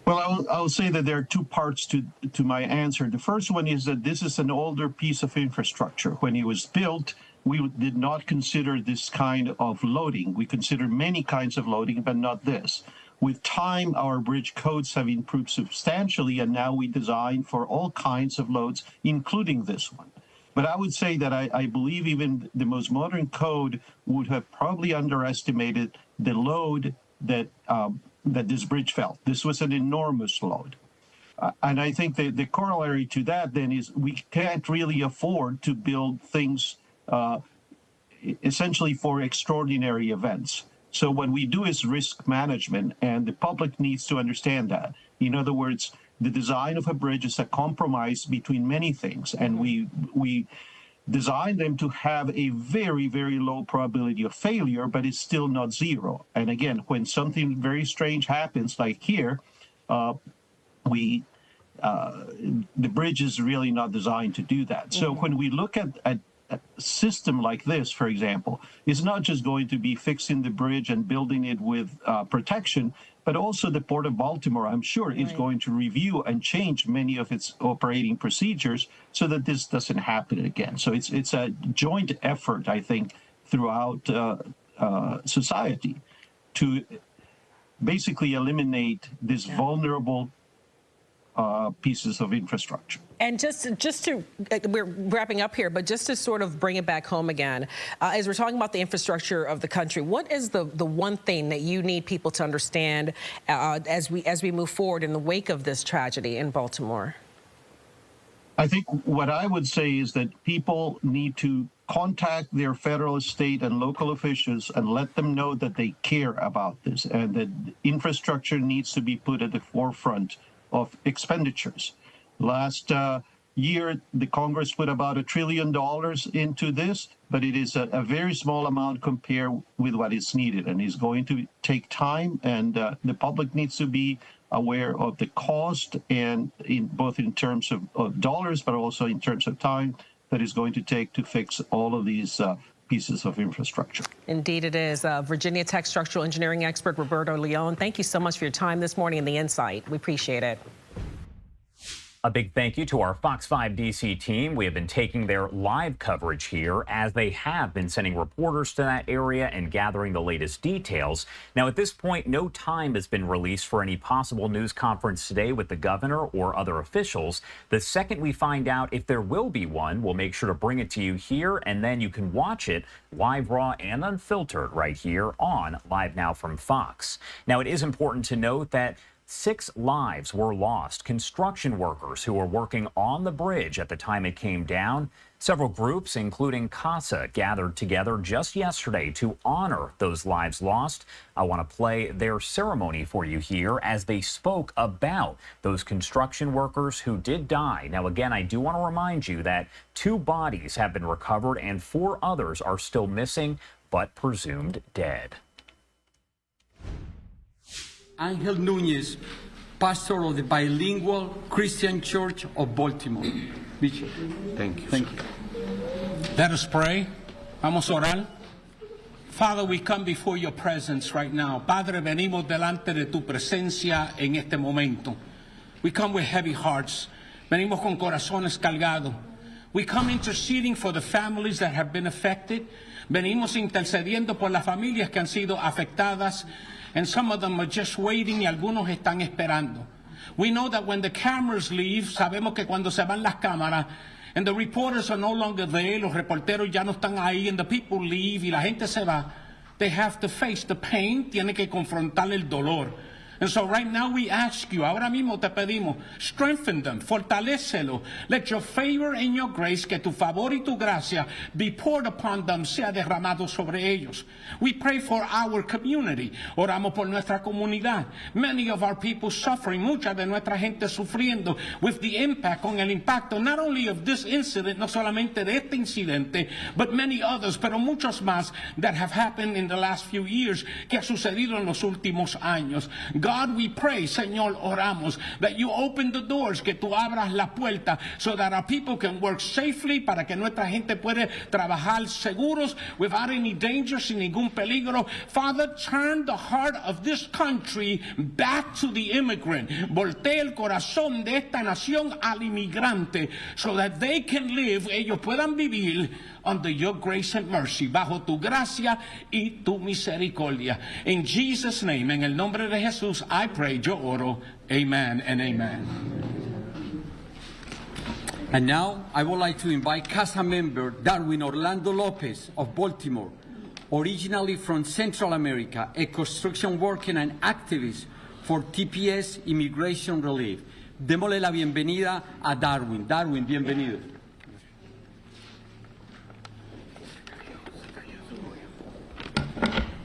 Well, I'll say that there are two parts to my answer. The first one is that this is an older piece of infrastructure. When it was built, we did not consider this kind of loading. We considered many kinds of loading, but not this. With time, our bridge codes have improved substantially, and now we design for all kinds of loads, including this one. But I would say that I believe even the most modern code would have probably underestimated the load that this bridge felt. This was an enormous load. And I think the corollary to that then is we can't really afford to build things essentially for extraordinary events. So what we do is risk management, and the public needs to understand that. In other words, the design of a bridge is a compromise between many things, and we design them to have a very, very low probability of failure, but it's still not zero. And again, when something very strange happens, like here, the bridge is really not designed to do that. So when we look at a system like this, for example, it's not just going to be fixing the bridge and building it with protection, but also the Port of Baltimore, I'm sure, is going to review and change many of its operating procedures so that this doesn't happen again. So it's a joint effort, I think, throughout society to basically eliminate this vulnerable pieces of infrastructure. And just to, we're wrapping up here, but just to sort of bring it back home again, as we're talking about the infrastructure of the country, what is the one thing that you need people to understand as we move forward in the wake of this tragedy in Baltimore? I think what I would say is that people need to contact their federal, state, and local officials and let them know that they care about this and that infrastructure needs to be put at the forefront of expenditures. Last year, the Congress put about $1 trillion into this, but it is a very small amount compared with what is needed, and it's going to take time, and the public needs to be aware of the cost, and both in terms of dollars, but also in terms of time that is going to take to fix all of these pieces of infrastructure. Indeed it is. Virginia Tech structural engineering expert Roberto Leon, thank you so much for your time this morning and the insight. We appreciate it. A big thank you to our Fox 5 DC team. We have been taking their live coverage here as they have been sending reporters to that area and gathering the latest details. Now, at this point, no time has been released for any possible news conference today with the governor or other officials. The second we find out if there will be one, we'll make sure to bring it to you here, and then you can watch it live, raw, and unfiltered right here on Live Now from Fox. Now, it is important to note that 6 lives were lost. Construction workers who were working on the bridge at the time it came down. Several groups, including CASA, gathered together just yesterday to honor those lives lost. I want to play their ceremony for you here as they spoke about those construction workers who did die. Now, again, I do want to remind you that 2 bodies have been recovered and 4 others are still missing, but presumed dead. Angel Núñez, pastor of the Bilingual Christian Church of Baltimore. Bishop. Thank you. Thank you. Let us pray. Vamos a orar. Father, we come before your presence right now. Padre, venimos delante de tu presencia en este momento. We come with heavy hearts. Venimos con corazones cargados. We come interceding for the families that have been affected. Venimos intercediendo por las familias que han sido afectadas. And some of them are just waiting y algunos están esperando. We know that when the cameras leave, sabemos que cuando se van las cámaras, and the reporters are no longer there, los reporteros ya no están ahí, and the people leave y la gente se va, they have to face the pain, tienen que confrontar el dolor. And so right now we ask you, ahora mismo te pedimos, strengthen them, fortalécelo. Let your favor and your grace, que tu favor y tu gracia be poured upon them, sea derramado sobre ellos. We pray for our community. Oramos por nuestra comunidad. Many of our people suffering, mucha de nuestra gente sufriendo with the impact, con el impacto, not only of this incident, no solamente de este incidente, but many others, pero muchos más that have happened in the last few years, que ha sucedido en los últimos años. God, we pray, Señor, oramos, that you open the doors, que tú abras la puerta, so that our people can work safely, para que nuestra gente puede trabajar seguros, without any danger, sin ningún peligro. Father, turn the heart of this country back to the immigrant. Voltea el corazón de esta nación al inmigrante, so that they can live, ellos puedan vivir under your grace and mercy, bajo tu gracia y tu misericordia. In Jesus' name, en el nombre de Jesús, I pray, yo oro, amen and amen. And now, I would like to invite CASA member Darwin Orlando Lopez of Baltimore, originally from Central America, a construction worker and activist for TPS Immigration Relief. Démosle la bienvenida a Darwin. Darwin, bienvenido.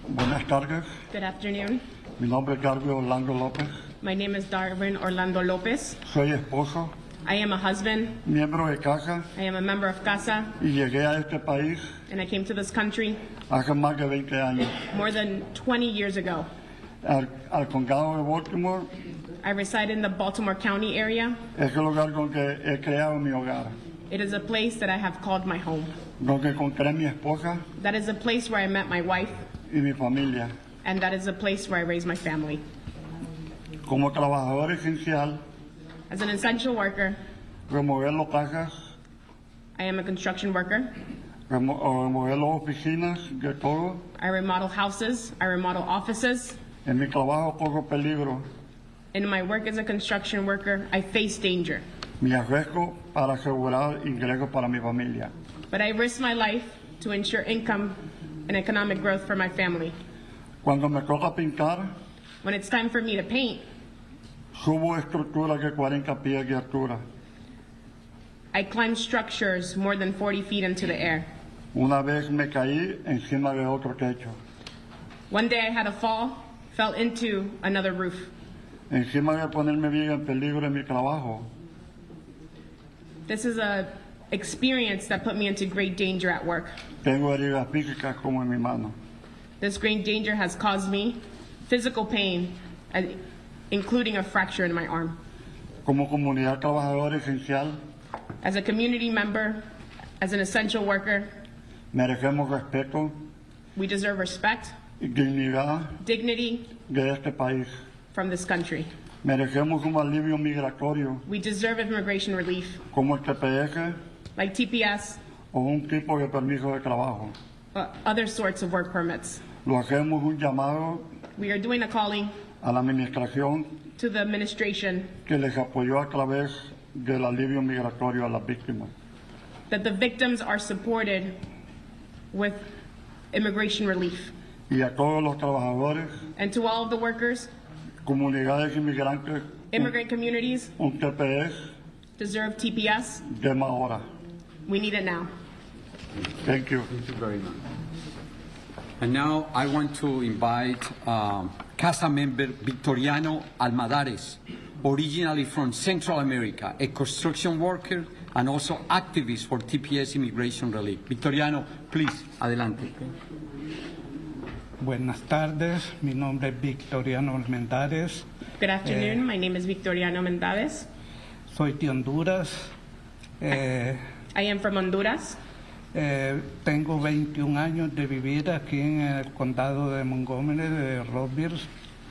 Buenas tardes. Good afternoon. Mi nombre es Darwin Orlando López. My name is Darwin Orlando Lopez. Soy esposo, I am a husband. miembro de CASA, I am a member of CASA, y llegué a este país and I came to this country hace más de 20 años. more than 20 years ago. Al condado de Baltimore I reside in the Baltimore County area. es el lugar con que he creado mi hogar, It is a place that I have called my home. donde encontré mi esposa That is a place where I met my wife, y mi familia. and that is a place where I raised my family. Como trabajador esencial, As an essential worker, remodelo casas, I am a construction worker. remodelo oficinas, de todo. I remodel houses, I remodel offices. En mi trabajo corro peligro. In my work as a construction worker, I face danger. Me arriesgo para asegurar ingresos para mi familia. But I risk my life to ensure income and economic growth for my family. Cuando me toca pintar, When it's time for me to paint, subo estructuras de 40 pies de altura. I climb structures more than 40 feet into the air. Una vez me caí encima de otro techo. One day I had a fall, fell into another roof. Encima de poner mi vida en peligro en mi trabajo, This is a experience that put me into great danger at work. tengo heridas físicas como en mi mano. This great danger has caused me physical pain, including a fracture in my arm. Como comunidad trabajadora esencial, As a community member, as an essential worker, merecemos respeto we deserve respect, y dignidad dignity de este país. from this country. Merecemos un alivio migratorio We deserve immigration relief, como el TPS like TPS, o un tipo de permiso de trabajo. Other sorts of work permits. Lo hacemos un llamado We are doing a calling a la administración to the administration que les apoyó a través del alivio migratorio a las víctimas. that the victims are supported with immigration relief. Y a todos los trabajadores, And to all of the workers, comunidades inmigrantes, immigrant communities un TPS deserve TPS. de más hora. We need it now. Thank you. Thank you very much. And now I want to invite CASA member Victoriano Almadares, originally from Central America, a construction worker and also activist for TPS immigration relief. Victoriano, please, adelante. Buenas tardes, mi nombre es Victoriano Almadares. Good afternoon. My name is Victoriano Mendades. Soy de Honduras. I am from Honduras. Tengo 21 años de vivir aquí en el condado de Montgomery, de Rockville.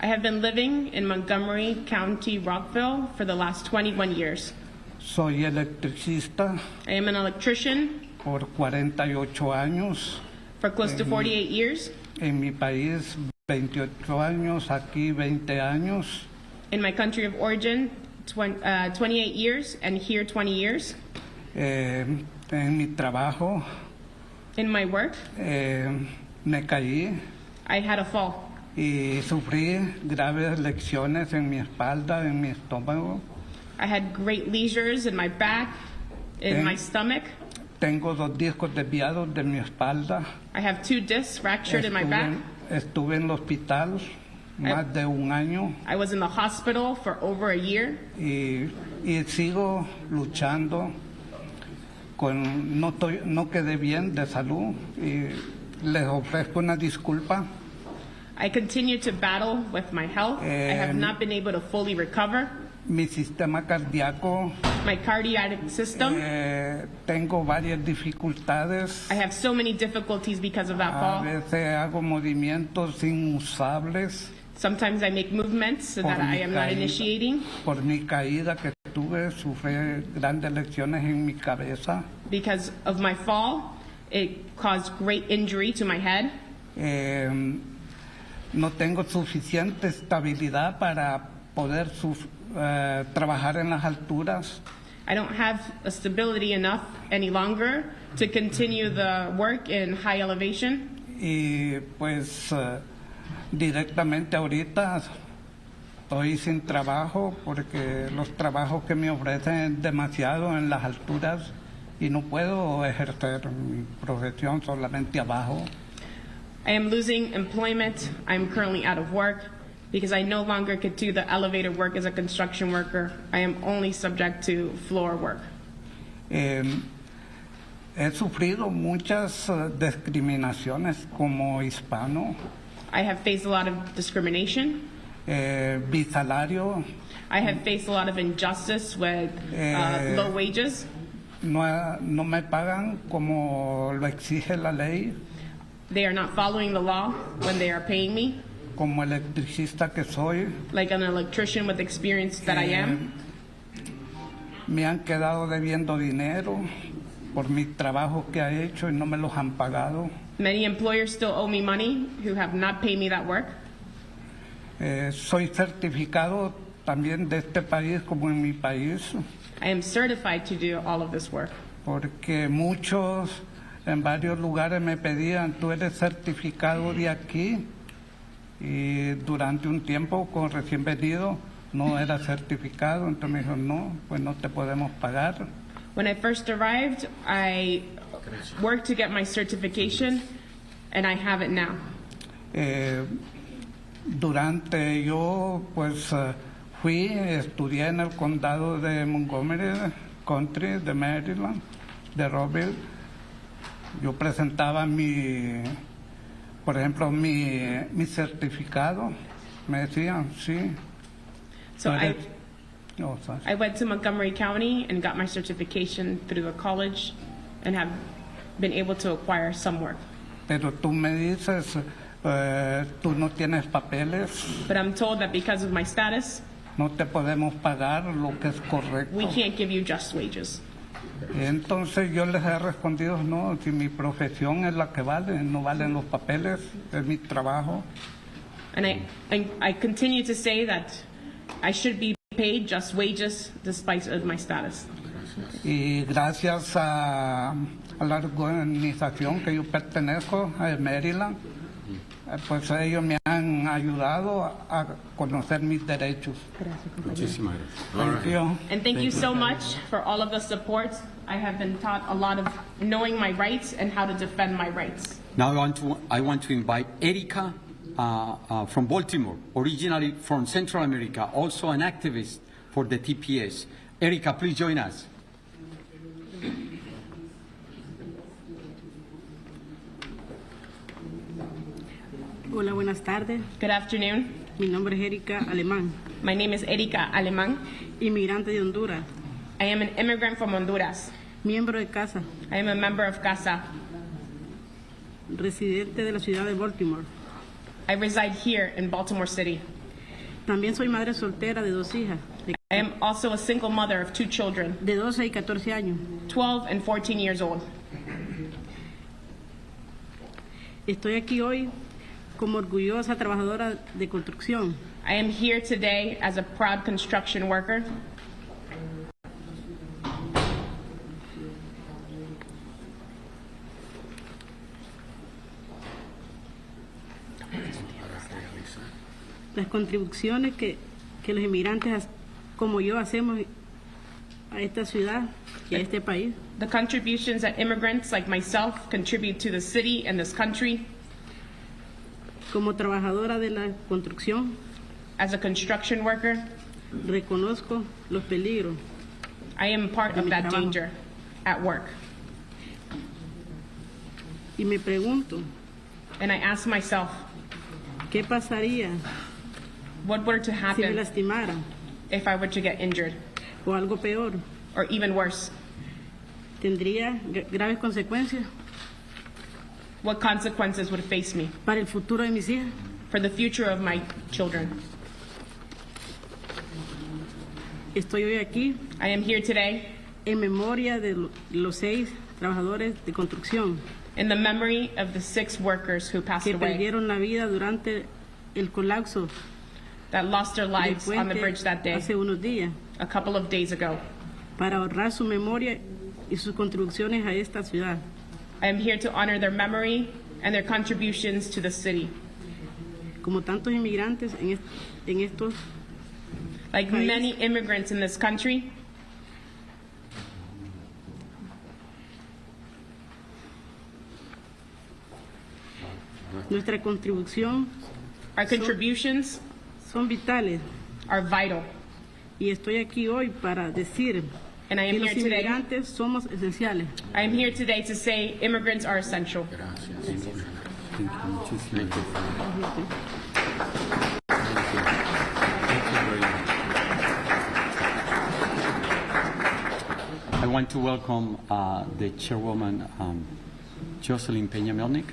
I have been living in Montgomery County, Rockville, for the last 21 years. Soy electricista. I am an electrician por 48 años. For close to 48 years. En mi país, 28 años, aquí 20 años. In my country of origin, 28 years, and here 20 years. En mi trabajo. In my work. Me caí. I had a fall. Y sufrí graves lesiones en mi espalda, en mi estómago. I had great lesions in my back, in my stomach. Tengo 2 discos desviados de mi espalda. I have 2 discs fractured in my back. Estuve en el hospital más de un año. I was in the hospital for over a year. Y sigo luchando. No quedé bien de salud y les ofrezco una disculpa. I continue to battle with my health. I have not been able to fully recover. Mi sistema cardíaco. My cardiac system. Tengo varias dificultades. I have so many difficulties because of that fall. A veces hago movimientos inusables. Sometimes I make movements that I am not initiating. Por mi caída que tuve, sufrí grandes lesiones en mi cabeza. Because of my fall, it caused great injury to my head. No tengo suficiente estabilidad para poder trabajar en las alturas. I don't have a stability enough any longer to continue the work in high elevation. Y pues directamente ahorita estoy sin trabajo porque los trabajos que me ofrecen demasiado en las alturas y no puedo ejercer mi profesión solamente abajo. I am losing employment. I'm currently out of work Because I no longer could do the elevator work as a construction worker. I am only subject to floor work. He sufrido muchas discriminaciones como hispano. I have faced a lot of discrimination. Mi salario. I have faced a lot of injustice with low wages. No me pagan como lo exige la ley. They are not following the law when they are paying me. Como electricista que soy. Like an electrician with experience that I am. Me han quedado debiendo dinero por mi trabajo que ha hecho y no me los han pagado. Many employers still owe me money who have not paid me that work. Soy certificado también de este país como en mi país. I am certified to do all of this work. Porque muchos en varios lugares me pedían, tú eres certificado de aquí. Y durante un tiempo, con recién venido, no era certificado. Entonces me dijo, no, pues no te podemos pagar. When I first arrived, I worked to get my certification, and I have it now. Durante yo, pues, estudié en el condado de Montgomery County, de Maryland, de Rockville. Yo presentaba por ejemplo, mi certificado. Me decían, sí. So I went to Montgomery County and got my certification through the college and have been able to acquire some work. Pero tú me dices, tú no tienes papeles. But I'm told that because of my status, no te podemos pagar lo que es correcto. We can't give you just wages. Entonces yo les he respondido, no, si mi profesión es la que vale, no valen los papeles, es mi trabajo. And I continue to say that I should be paid just wages despite of my status. Y gracias a la organización que yo pertenezco, a Maryland, pues ellos me han ayudado a conocer mis derechos. Muchísimas gracias. Thank you. And thank you so much for all of the support. I have been taught a lot of knowing my rights and how to defend my rights. Now I want to invite Erica from Baltimore, originally from Central America, also an activist for the TPS. Erica, please join us. Hola, buenas tardes. Good afternoon. Mi nombre es Erika Alemán. My name is Erika Alemán. Inmigrante de Honduras. I am an immigrant from Honduras. Miembro de CASA. I am a member of CASA. Residente de la ciudad de Baltimore. I reside here in Baltimore City. También soy madre soltera de 2 hijas. I am also a single mother of 2 children. De 12 y 14 años. 12 and 14 years old. Estoy aquí hoy como orgullosa trabajadora de construcción. I am here today as a proud construction worker. Las contribuciones que los inmigrantes como yo hacemos a esta ciudad y a este país. The contributions that immigrants like myself contribute to the city and this country. Como trabajadora de la construcción, as a construction worker, reconozco los peligros. I am part of that danger at work. Y me pregunto, and I ask myself, ¿qué pasaría what were to happen si me lastimara, if I were to get injured, o algo peor, or even worse? ¿Tendría graves consecuencias? What consequences would face me? Para el futuro de mis hijas. For the future of my children. Estoy hoy aquí. I am here today. En memoria de los 6 trabajadores de construcción. In the memory of the 6 workers who passed que away. Perdieron la vida durante el colapso. That lost their lives on the bridge that day. Hace unos días. A couple of days ago. Para honrar su memoria y sus contribuciones a esta ciudad. I am here to honor their memory and their contributions to the city. Como tantos inmigrantes en estos like países, many immigrants in this country, nuestra contribución our contributions son vitales. Are vital. Y estoy aquí hoy para decir And I am que los here today. inmigrantes somos esenciales. I am here today to say immigrants are essential. I want to welcome the chairwoman, Jocelyn Peña-Melnick,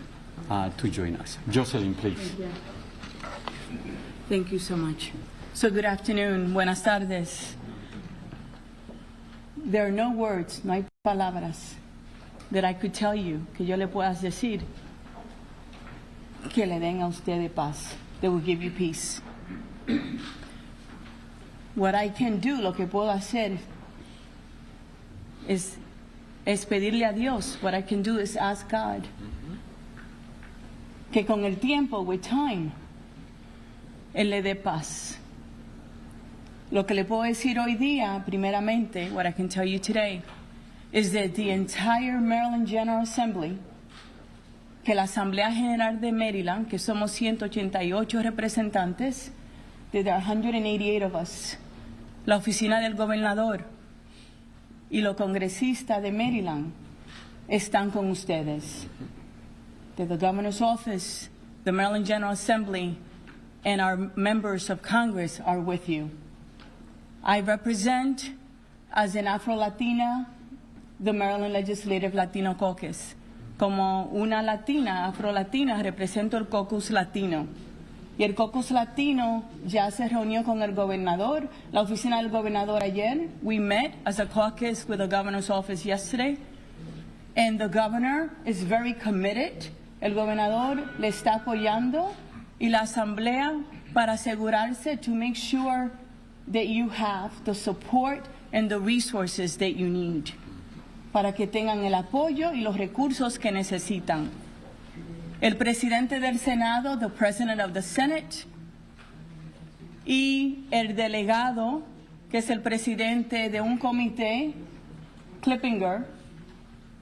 to join us. Jocelyn, please. Thank you so much. So good afternoon. Buenas tardes. There are no words, no hay palabras that I could tell you, que yo le pueda decir, que le den a usted paz. They will give you peace. What I can do, lo que puedo hacer, es pedirle a Dios. What I can do is ask God que con el tiempo, with time, Él le dé paz. Lo que le puedo decir hoy día, primeramente, what I can tell you today, is that the entire Maryland General Assembly, que la Asamblea General de Maryland, que somos 188 representantes, that there are 188 of us, la oficina del gobernador y los congresistas de Maryland están con ustedes. That the governor's office, the Maryland General Assembly, and our members of Congress are with you. I represent, as an Afro-Latina, the Maryland Legislative Latino Caucus. Como una latina, afro-latina, represento el caucus latino. Y el caucus latino ya se reunió con el gobernador, la oficina del gobernador ayer. We met as a caucus with the governor's office yesterday. And the governor is very committed. El gobernador le está apoyando y la asamblea para asegurarse to make sure that you have the support and the resources that you need, para que tengan el apoyo y los recursos que necesitan. El presidente del Senado, the president of the Senate, y el delegado, que es el presidente de un comité, Clippinger,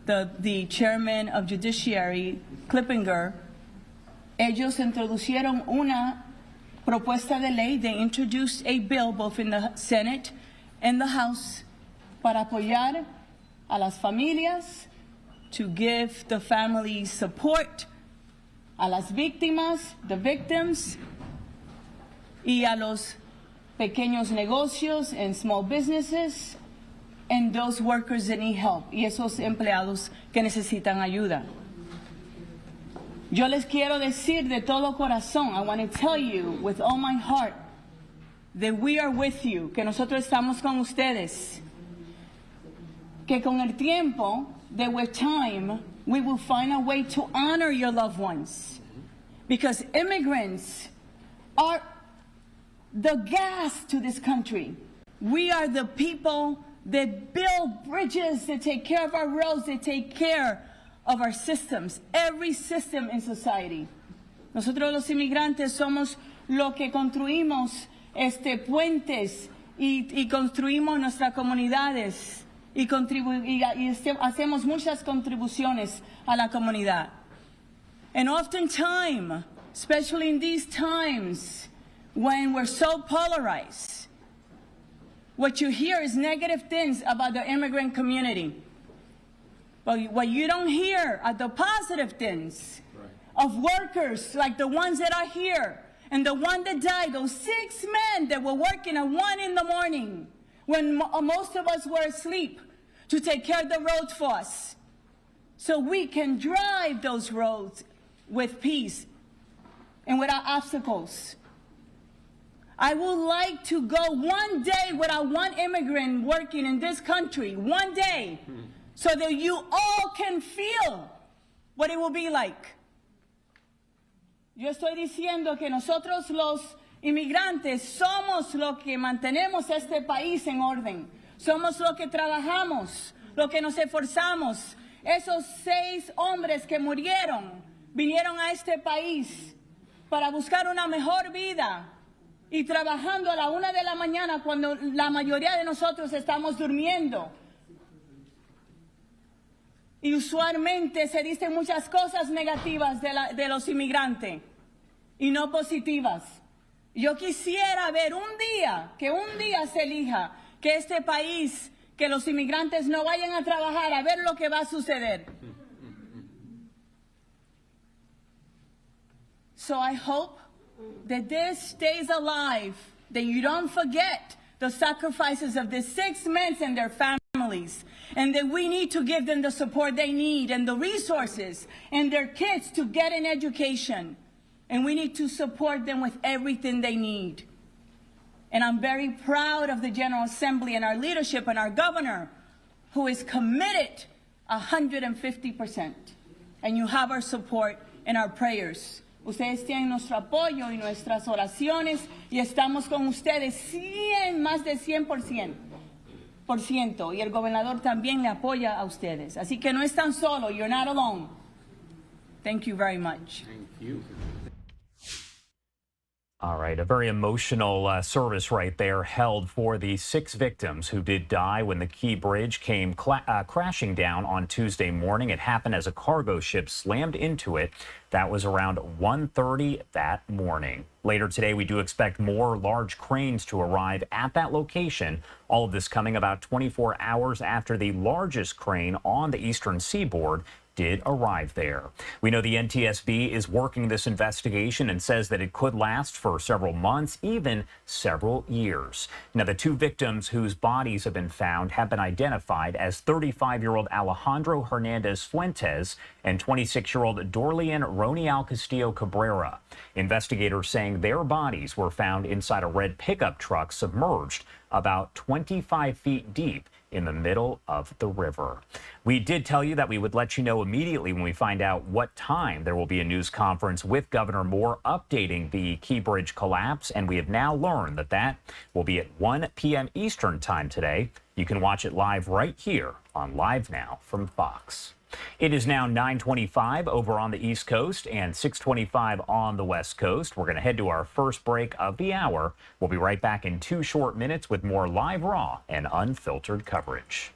the chairman of Judiciary, Clippinger, ellos introducieron una propuesta de ley. They introduced a bill both in the Senate and the House para apoyar a las familias, to give the families support, a las víctimas, the victims, y a los pequeños negocios and small businesses, and those workers that need help, y esos empleados que necesitan ayuda. Yo les quiero decir de todo corazón, I want to tell you with all my heart, that we are with you, que nosotros estamos con ustedes, que con el tiempo, that with time, we will find a way to honor your loved ones, because immigrants are the gas to this country. We are the people that build bridges, that take care of our roads, that take care of our systems, every system in society. Nosotros los inmigrantes somos lo que construimos puentes y construimos nuestras comunidades y hacemos muchas contribuciones a la comunidad. And oftentimes, especially in these times when we're so polarized, what you hear is negative things about the immigrant community. But what you don't hear are the positive things of workers like the ones that are here and the one that died, those 6 men that were working at 1 in the morning when most of us were asleep to take care of the roads for us, so we can drive those roads with peace and without obstacles. I would like to go one day without one immigrant working in this country, one day, so that you all can feel what it will be like. Yo estoy diciendo que nosotros los inmigrantes somos los que mantenemos este país en orden. Somos los que trabajamos, los que nos esforzamos. Esos 6 hombres que murieron vinieron a este país para buscar una mejor vida y trabajando a la 1 de la mañana cuando la mayoría de nosotros estamos durmiendo. Y usualmente se dicen muchas cosas negativas de los inmigrantes y no positivas. Yo quisiera ver un día se elija que este país, que los inmigrantes no vayan a trabajar, a ver lo que va a suceder. So I hope that this stays alive, that you don't forget the sacrifices of the 6 men and their families, and that we need to give them the support they need and the resources and their kids to get an education. And we need to support them with everything they need. And I'm very proud of the General Assembly and our leadership and our governor, who is committed 150%. And you have our support and our prayers. Ustedes tienen nuestro apoyo y nuestras oraciones y estamos con ustedes más de 100%. Y el gobernador también le apoya a ustedes. Así que no están solos. You're not alone. Thank you very much. Thank you. All right, a very emotional service right there held for the 6 victims who did die when the Key Bridge came crashing down on Tuesday morning. It happened as a cargo ship slammed into it. That was around 1:30 that morning. Later today, we do expect more large cranes to arrive at that location. All of this coming about 24 hours after the largest crane on the eastern seaboard did arrive there. We know the NTSB is working this investigation and says that it could last for several months, even several years. Now, the 2 victims whose bodies have been found have been identified as 35-year-old Alejandro Hernandez Fuentes and 26-year-old Dorlian Ronial Castillo Cabrera. Investigators saying their bodies were found inside a red pickup truck submerged about 25 feet deep in the middle of the river. We did tell you that we would let you know immediately when we find out what time there will be a news conference with Governor Moore updating the Key Bridge collapse, and we have now learned that that will be at 1 p.m. Eastern time today. You can watch it live right here on LiveNOW from Fox. It is now 9:25 over on the East Coast and 6:25 on the West Coast. We're going to head to our first break of the hour. We'll be right back in 2 short minutes with more live, raw, and unfiltered coverage.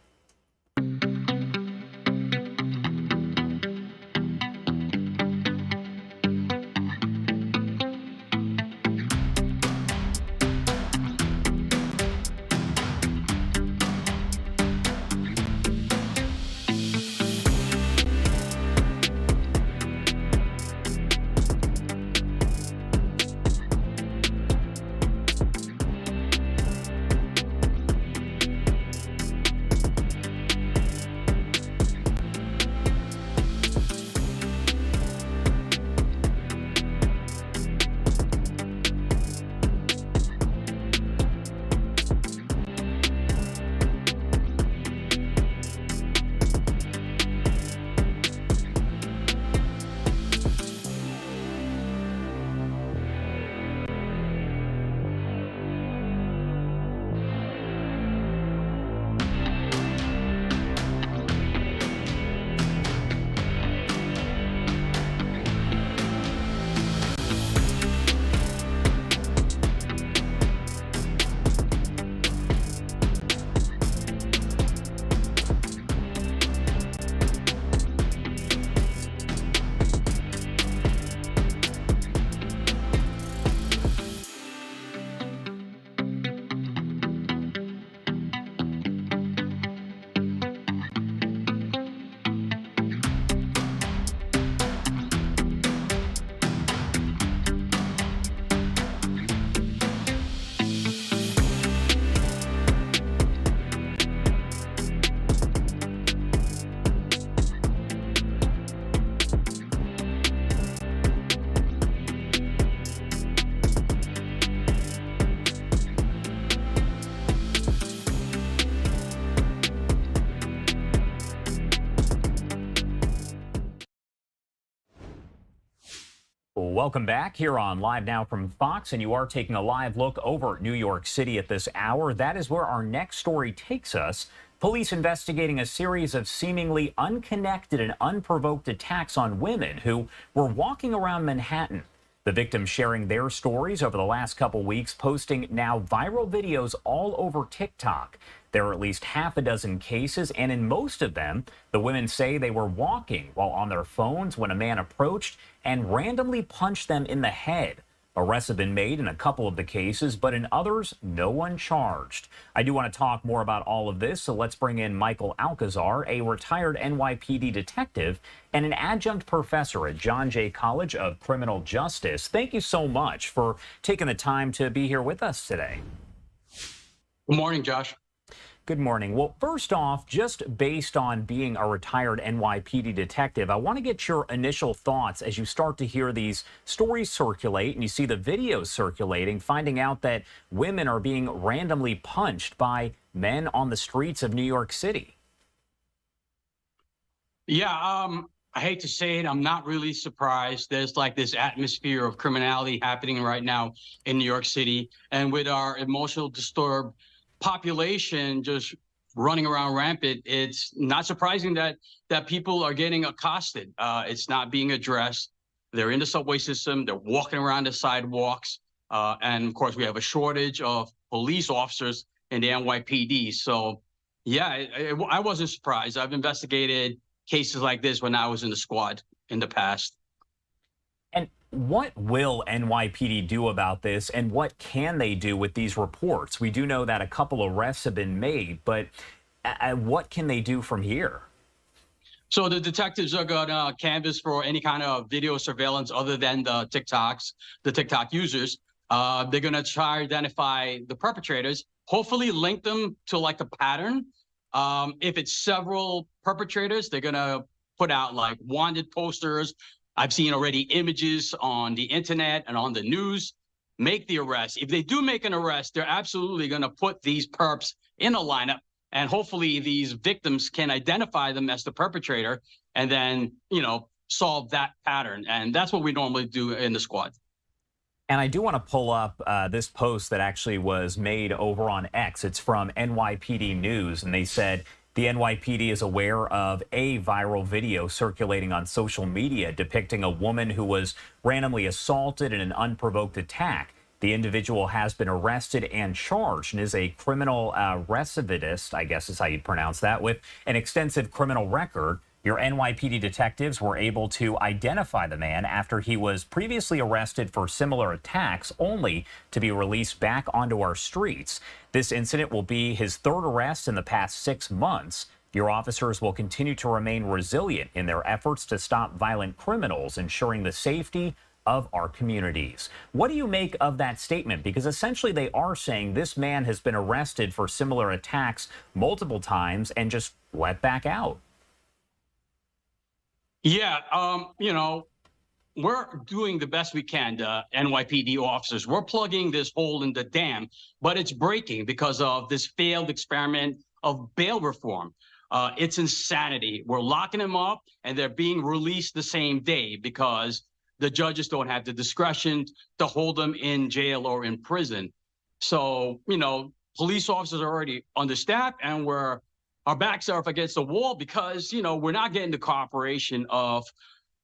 Welcome back here on Live Now from Fox, and you are taking a live look over New York City at this hour. That is where our next story takes us. Police investigating a series of seemingly unconnected and unprovoked attacks on women who were walking around Manhattan. The victims sharing their stories over the last couple weeks, posting now viral videos all over TikTok. There are at least half a dozen cases, and in most of them, the women say they were walking while on their phones when a man approached and randomly punched them in the head. Arrests have been made in a couple of the cases, but in others, no one charged. I do want to talk more about all of this, so let's bring in Michael Alcazar, a retired NYPD detective and an adjunct professor at John Jay College of Criminal Justice. Thank you so much for taking the time to be here with us today. Good morning, Josh. Good morning. Well, first off, just based on being a retired NYPD detective, I want to get your initial thoughts as you start to hear these stories circulate and you see the videos circulating, finding out that women are being randomly punched by men on the streets of New York City. Yeah, I hate to say it, I'm not really surprised. There's like this atmosphere of criminality happening right now in New York City. And with our emotional disturbed population just running around rampant, it's not surprising that people are getting accosted. It's not being addressed. They're in the subway system. They're walking around the sidewalks. And of course, we have a shortage of police officers in the NYPD. So yeah, I wasn't surprised. I've investigated cases like this when I was in the squad in the past. And what will NYPD do about this, and what can they do with these reports? We do know that a couple arrests have been made, but what can they do from here? So the detectives are going to canvass for any kind of video surveillance other than the TikTok users. They're going to try to identify the perpetrators, hopefully link them to like a pattern. If it's several perpetrators, they're going to put out like wanted posters. I've seen already images on the internet and on the news. Make the arrest. If they do make an arrest, they're absolutely going to put these perps in a lineup, and hopefully these victims can identify them as the perpetrator and then, solve that pattern. And that's what we normally do in the squad. And I do want to pull up this post that actually was made over on X. It's from NYPD News, and they said, the NYPD is aware of a viral video circulating on social media depicting a woman who was randomly assaulted in an unprovoked attack. The individual has been arrested and charged and is a criminal recidivist, I guess is how you'd pronounce that, with an extensive criminal record. Your NYPD detectives were able to identify the man after he was previously arrested for similar attacks, only to be released back onto our streets. This incident will be his third arrest in the past 6 months. Your officers will continue to remain resilient in their efforts to stop violent criminals, ensuring the safety of our communities. What do you make of that statement? Because essentially they are saying this man has been arrested for similar attacks multiple times and just let back out. Yeah, we're doing the best we can, the NYPD officers. We're plugging this hole in the dam, but it's breaking because of this failed experiment of bail reform. It's insanity. We're locking them up and they're being released the same day because the judges don't have the discretion to hold them in jail or in prison. So, police officers are already understaffed, and our backs are up against the wall because, we're not getting the cooperation of,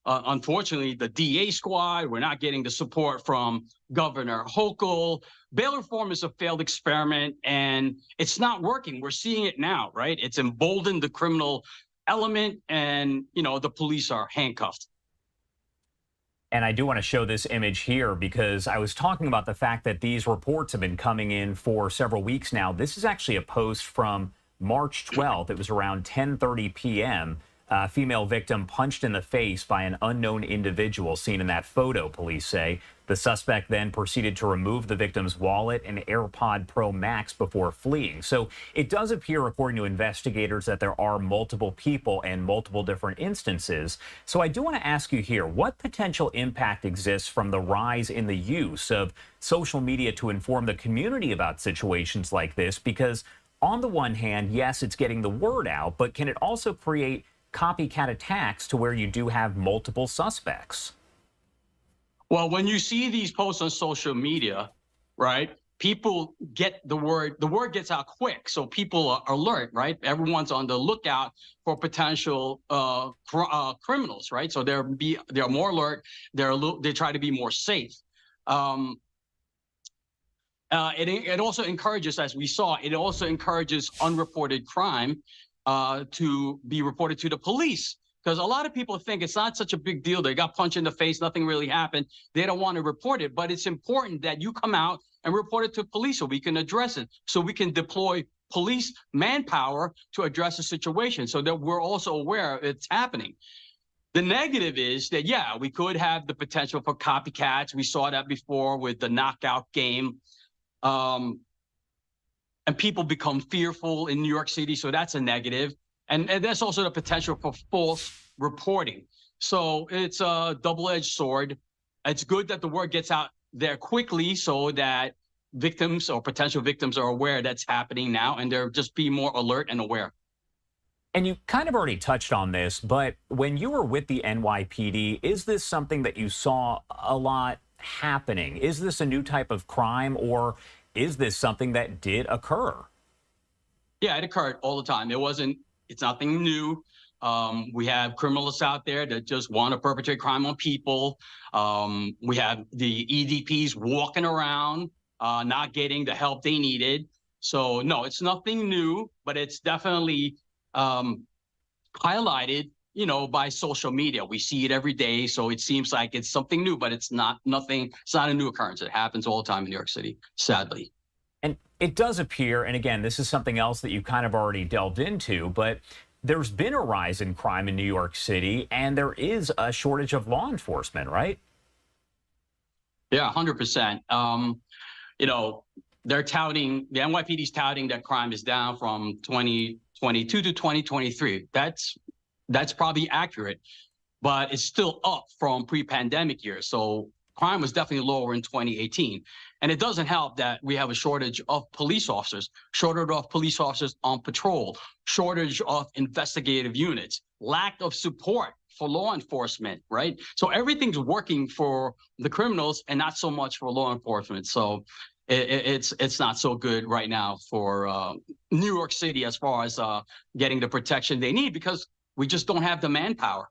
unfortunately, the DA squad. We're not getting the support from Governor Hochul. Bail reform is a failed experiment, and it's not working. We're seeing it now, right? It's emboldened the criminal element, and, the police are handcuffed. And I do want to show this image here because I was talking about the fact that these reports have been coming in for several weeks now. This is actually a post from March 12th. It was around 10:30 p.m. A female victim punched in the face by an unknown individual seen in that photo, police say. The suspect then proceeded to remove the victim's wallet and AirPod Pro Max before fleeing. So it does appear, according to investigators, that there are multiple people and multiple different instances. So I do want to ask you here, what potential impact exists from the rise in the use of social media to inform the community about situations like this? Because on the one hand, yes, it's getting the word out, but can it also create copycat attacks to where you do have multiple suspects? Well, when you see these posts on social media, right, people get the word gets out quick. So people are alert, right? Everyone's on the lookout for potential criminals, right? So they're more alert. They try to be more safe. It also encourages, as we saw, it also encourages unreported crime to be reported to the police. Because a lot of people think it's not such a big deal. They got punched in the face, nothing really happened. They don't want to report it, but it's important that you come out and report it to police so we can address it, so we can deploy police manpower to address the situation so that we're also aware it's happening. The negative is that, yeah, we could have the potential for copycats. We saw that before with the knockout game. And people become fearful in New York City, so that's a negative. And there's also the potential for false reporting. So it's a double-edged sword. It's good that the word gets out there quickly so that victims or potential victims are aware that's happening now, and they're just be more alert and aware. And you kind of already touched on this, but when you were with the NYPD, is this something that you saw a lot happening? Is this a new type of crime, or is this something that did occur? Yeah, it occurred all the time. It's nothing new. We have criminals out there that just want to perpetrate crime on people. We have the EDPs walking around, not getting the help they needed. So no, it's nothing new, but it's definitely highlighted, by social media. We see it every day. So it seems like it's something new, but it's not a new occurrence. It happens all the time in New York City, sadly. And it does appear, and again, this is something else that you kind of already delved into, but there's been a rise in crime in New York City, and there is a shortage of law enforcement, right? Yeah, 100%. They're touting, the NYPD's touting that crime is down from 2022 to 2023. That's probably accurate, but it's still up from pre-pandemic years. So crime was definitely lower in 2018. And it doesn't help that we have a shortage of police officers, shortage of police officers on patrol, shortage of investigative units, lack of support for law enforcement, right? So everything's working for the criminals and not so much for law enforcement. So it's not so good right now for New York City as far as getting the protection they need, because we just don't have the manpower.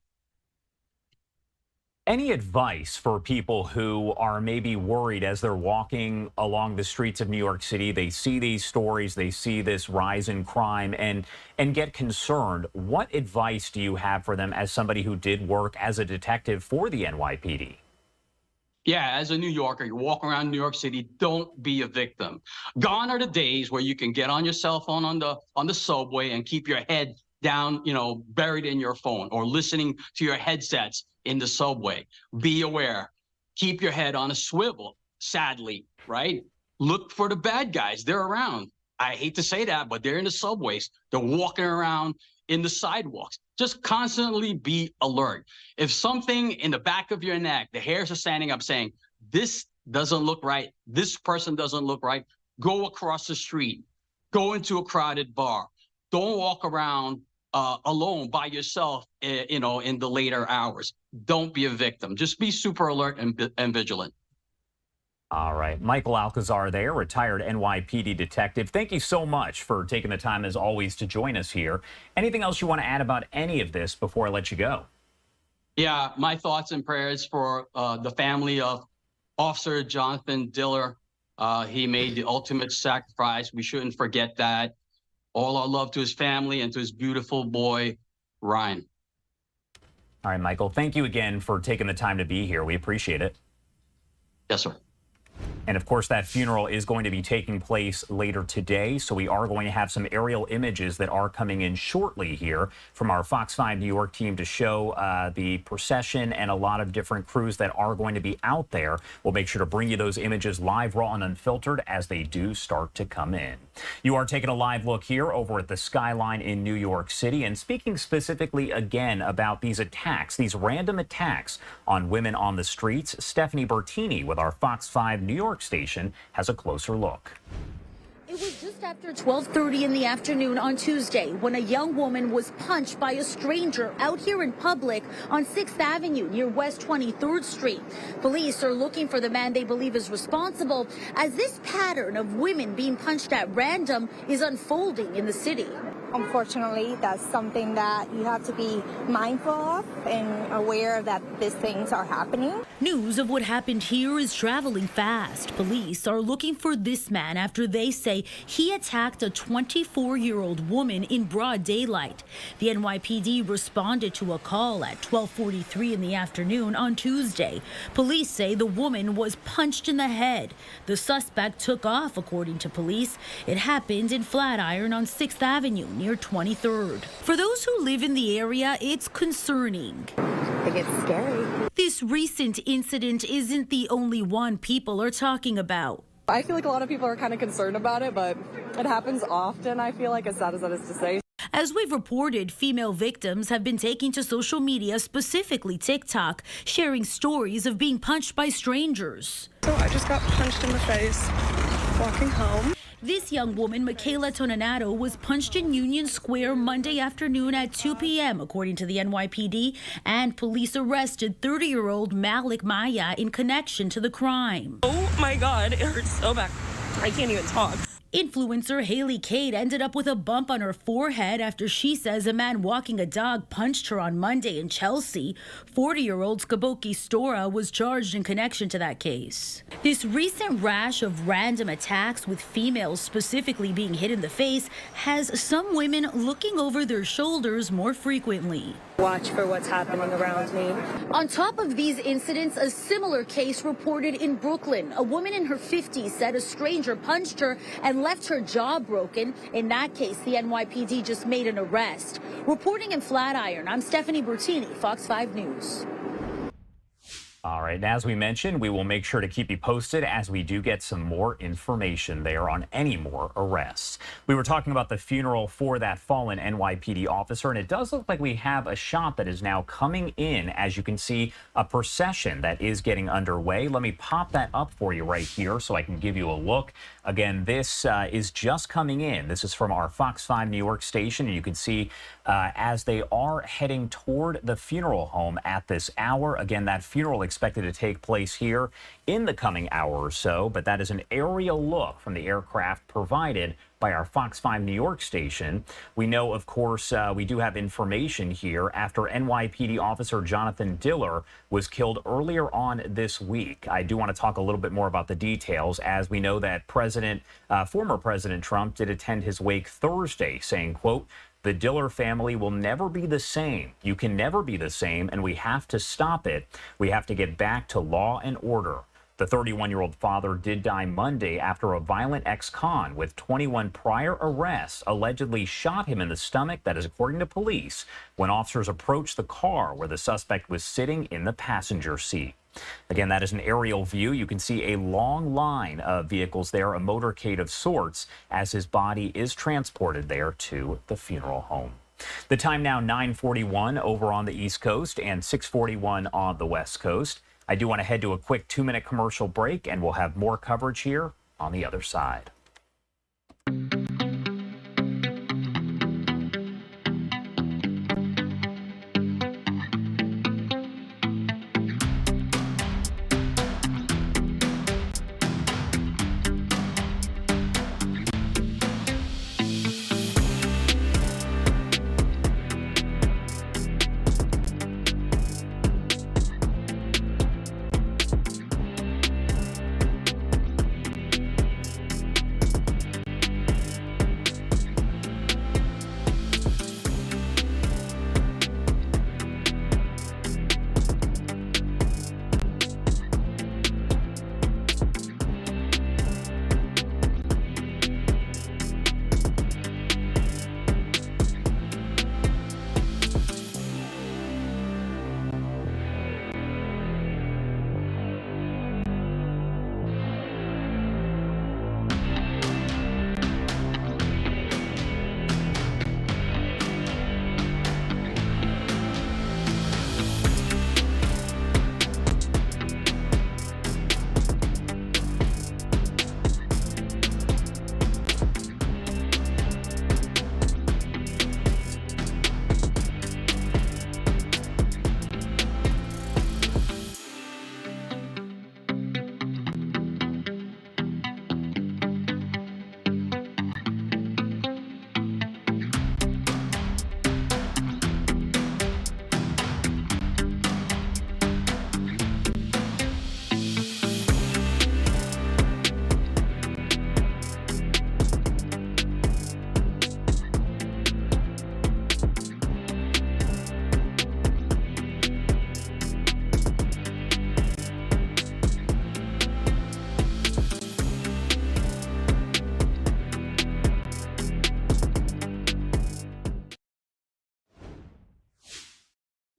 Any advice for people who are maybe worried as they're walking along the streets of New York City? They see these stories, they see this rise in crime and get concerned. What advice do you have for them as somebody who did work as a detective for the NYPD? Yeah, as a New Yorker, you walk around New York City, don't be a victim. Gone are the days where you can get on your cell phone on the subway and keep your head down, buried in your phone, or listening to your headsets in the subway. Be aware. Keep your head on a swivel, sadly, right? Look for the bad guys. They're around. I hate to say that, but they're in the subways. They're walking around in the sidewalks. Just constantly be alert. If something in the back of your neck, the hairs are standing up saying, this doesn't look right, this person doesn't look right, go across the street, go into a crowded bar. Don't walk around alone by yourself, in the later hours. Don't be a victim. Just be super alert and vigilant. All right. Michael Alcazar there, retired NYPD detective. Thank you so much for taking the time, as always, to join us here. Anything else you want to add about any of this before I let you go? Yeah, my thoughts and prayers for the family of Officer Jonathan Diller. He made the ultimate sacrifice. We shouldn't forget that. All our love to his family and to his beautiful boy, Ryan. All right, Michael, thank you again for taking the time to be here. We appreciate it. Yes, sir. And of course, that funeral is going to be taking place later today. So we are going to have some aerial images that are coming in shortly here from our Fox 5 New York team to show the procession and a lot of different crews that are going to be out there. We'll make sure to bring you those images live, raw, and unfiltered as they do start to come in. You are taking a live look here over at the skyline in New York City, and speaking specifically again about these attacks, these random attacks on women on the streets. Stephanie Bertini with our Fox 5 New York station has a closer look. It was just after 12:30 in the afternoon on Tuesday when a young woman was punched by a stranger out here in public on 6th Avenue near West 23rd Street. Police are looking for the man they believe is responsible, as this pattern of women being punched at random is unfolding in the city. Unfortunately, that's something that you have to be mindful of and aware that these things are happening. News of what happened here is traveling fast. Police are looking for this man after they say he attacked a 24-year-old woman in broad daylight. The NYPD responded to a call at 12:43 in the afternoon on Tuesday. Police say the woman was punched in the head. The suspect took off, according to police. It happened in Flatiron on 6th Avenue near 23rd. For those who live in the area, it's concerning. It gets scary. This recent incident isn't the only one people are talking about. I feel like a lot of people are kind of concerned about it, but it happens often, I feel like, as sad as that is to say. As we've reported, female victims have been taking to social media, specifically TikTok, sharing stories of being punched by strangers. So I just got punched in the face walking home. This young woman, Michaela Toninato, was punched in Union Square Monday afternoon at 2 p.m., according to the NYPD, and police arrested 30-year-old Malik Maya in connection to the crime. Oh my God, it hurts so bad. I can't even talk. Influencer Haley Cade ended up with a bump on her forehead after she says a man walking a dog punched her on Monday in Chelsea. 40-year-old Skaboki Stora was charged in connection to that case. This recent rash of random attacks with females specifically being hit in the face has some women looking over their shoulders more frequently. Watch for what's happening around me. On top of these incidents, a similar case reported in Brooklyn. A woman in her 50s said a stranger punched her and left her jaw broken. In that case, the NYPD just made an arrest. Reporting in Flatiron, I'm Stephanie Bertini, Fox 5 News. All right, and as we mentioned, we will make sure to keep you posted as we do get some more information there on any more arrests. We were talking about the funeral for that fallen NYPD officer, and it does look like we have a shot that is now coming in. As you can see, a procession that is getting underway. Let me pop that up for you right here so I can give you a look. Again, this is just coming in. This is from our Fox 5 New York station, and you can see as they are heading toward the funeral home at this hour. Again, that funeral expected to take place here in the coming hour or so, but that is an aerial look from the aircraft provided by our Fox 5 New York station. We know, of course, we do have information here after NYPD officer Jonathan Diller was killed earlier on this week. I do want to talk a little bit more about the details, as we know that former President Trump did attend his wake Thursday, saying, quote, "The Diller family will never be the same. You can never be the same, and we have to stop it. We have to get back to law and order." The 31-year-old father did die Monday after a violent ex-con with 21 prior arrests allegedly shot him in the stomach. That is according to police, when officers approached the car where the suspect was sitting in the passenger seat. Again, that is an aerial view. You can see a long line of vehicles there, a motorcade of sorts, as his body is transported there to the funeral home. The time now 9:41 over on the East Coast and 6:41 on the West Coast. I do want to head to a quick 2-minute commercial break, and we'll have more coverage here on the other side.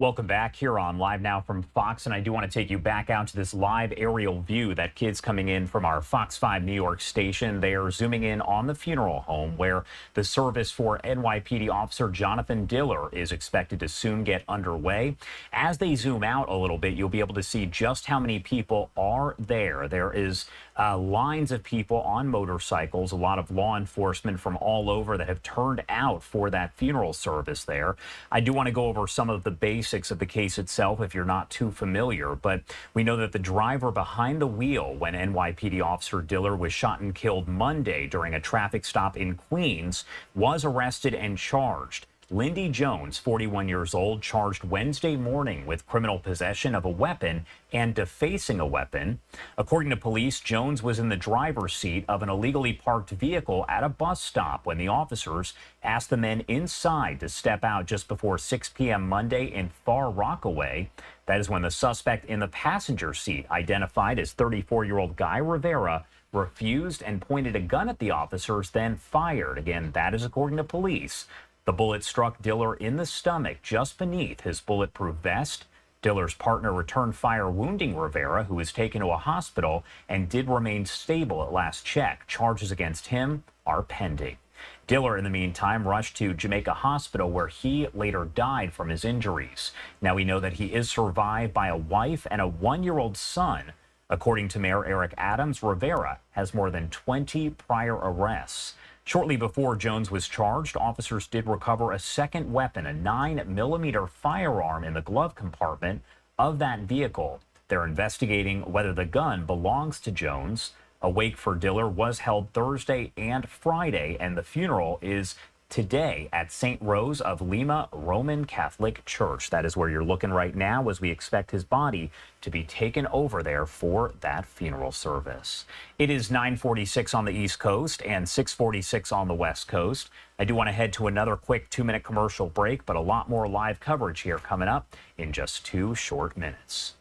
Welcome back here on Live Now from Fox, and I do want to take you back out to this live aerial view that kids coming in from our Fox 5 New York station. They are zooming in on the funeral home where the service for NYPD officer Jonathan Diller is expected to soon get underway. As they zoom out a little bit, you'll be able to see just how many people are there. There is lines of people on motorcycles, a lot of law enforcement from all over that have turned out for that funeral service there. I do want to go over some of the basics of the case itself if you're not too familiar, but we know that the driver behind the wheel when NYPD officer Diller was shot and killed Monday during a traffic stop in Queens was arrested and charged. Lindy Jones, 41 years old, charged Wednesday morning with criminal possession of a weapon and defacing a weapon. According to police, Jones was in the driver's seat of an illegally parked vehicle at a bus stop when the officers asked the men inside to step out just before 6 p.m. Monday in Far Rockaway. That is when the suspect in the passenger seat, identified as 34-year-old Guy Rivera, refused and pointed a gun at the officers, then fired. Again, that is according to police. The bullet struck Diller in the stomach just beneath his bulletproof vest. Diller's partner returned fire, wounding Rivera, who was taken to a hospital and did remain stable at last check. Charges against him are pending. Diller, in the meantime, rushed to Jamaica Hospital, where he later died from his injuries. Now we know that he is survived by a wife and a 1-year-old son. According to Mayor Eric Adams, Rivera has more than 20 prior arrests. Shortly before Jones was charged, officers did recover a second weapon, a 9mm firearm in the glove compartment of that vehicle. They're investigating whether the gun belongs to Jones. A wake for Diller was held Thursday and Friday, and the funeral is today at St. Rose of Lima Roman Catholic Church. That is where you're looking right now as we expect his body to be taken over there for that funeral service. It is 9:46 on the East Coast and 6:46 on the West Coast. I do want to head to another quick 2-minute commercial break, but a lot more live coverage here coming up in just 2 short minutes.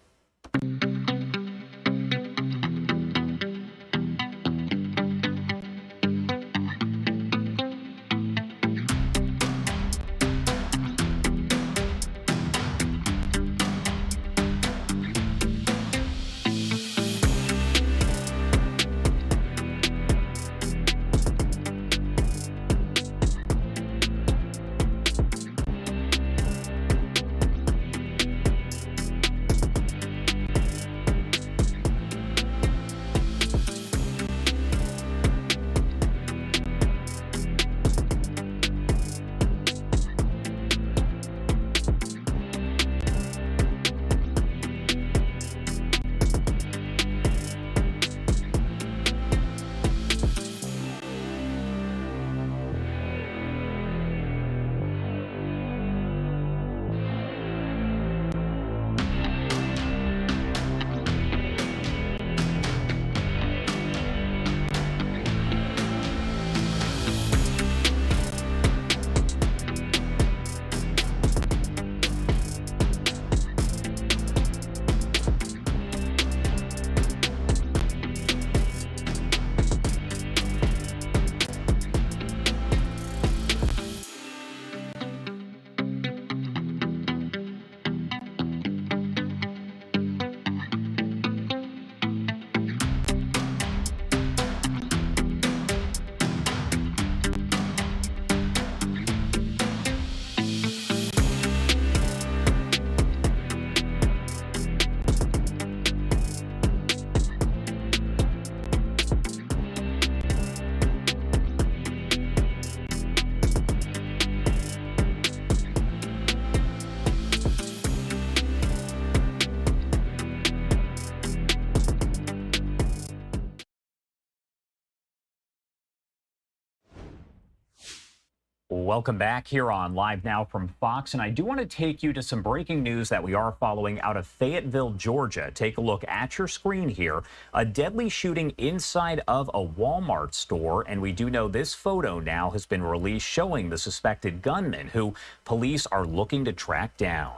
Welcome back here on Live Now from Fox, and I do want to take you to some breaking news that we are following out of Fayetteville, Georgia. Take a look at your screen here. A deadly shooting inside of a Walmart store, and we do know this photo now has been released showing the suspected gunman who police are looking to track down.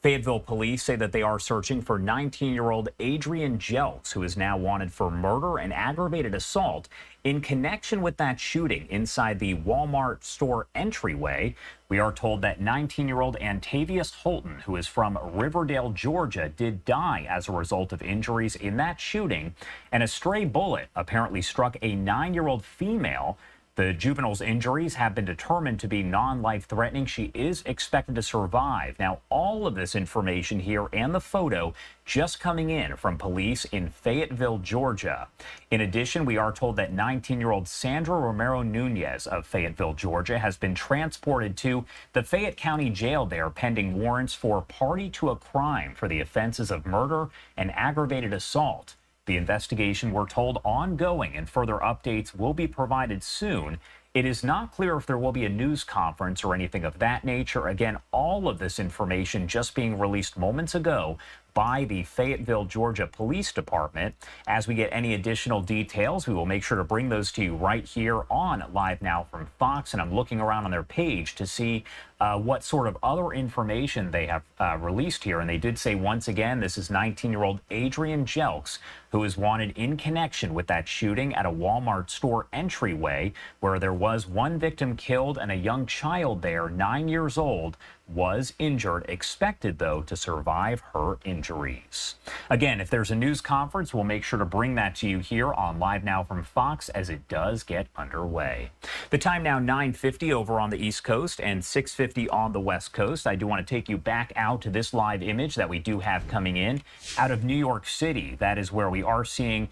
Fayetteville police say that they are searching for 19-year-old Adrian Jelks, who is now wanted for murder and aggravated assault in connection with that shooting inside the Walmart store entryway. We are told that 19-year-old Antavius Holton, who is from Riverdale, Georgia, did die as a result of injuries in that shooting, and a stray bullet apparently struck a 9-year-old female. The juvenile's injuries have been determined to be non-life-threatening. She is expected to survive. Now, all of this information here and the photo just coming in from police in Fayetteville, Georgia. In addition, we are told that 19-year-old Sandra Romero Nunez of Fayetteville, Georgia, has been transported to the Fayette County Jail there pending warrants for party to a crime for the offenses of murder and aggravated assault. The investigation, we're told, ongoing, and further updates will be provided soon. It is not clear if there will be a news conference or anything of that nature. Again, all of this information just being released moments ago by the Fayetteville, Georgia Police Department. As we get any additional details, we will make sure to bring those to you right here on Live Now from Fox. And I'm looking around on their page to see what sort of other information they have released here. And they did say, once again, this is 19-year-old Adrian Jelks, who is wanted in connection with that shooting at a Walmart store entryway where there was one victim killed and a young child there, 9 years old, was injured, expected, though, to survive her injuries. Again, if there's a news conference, we'll make sure to bring that to you here on Live Now from Fox as it does get underway. The time now 9:50 over on the East Coast and 6:50 on the West Coast. I do want to take you back out to this live image that we do have coming in out of New York City. That is where we are seeing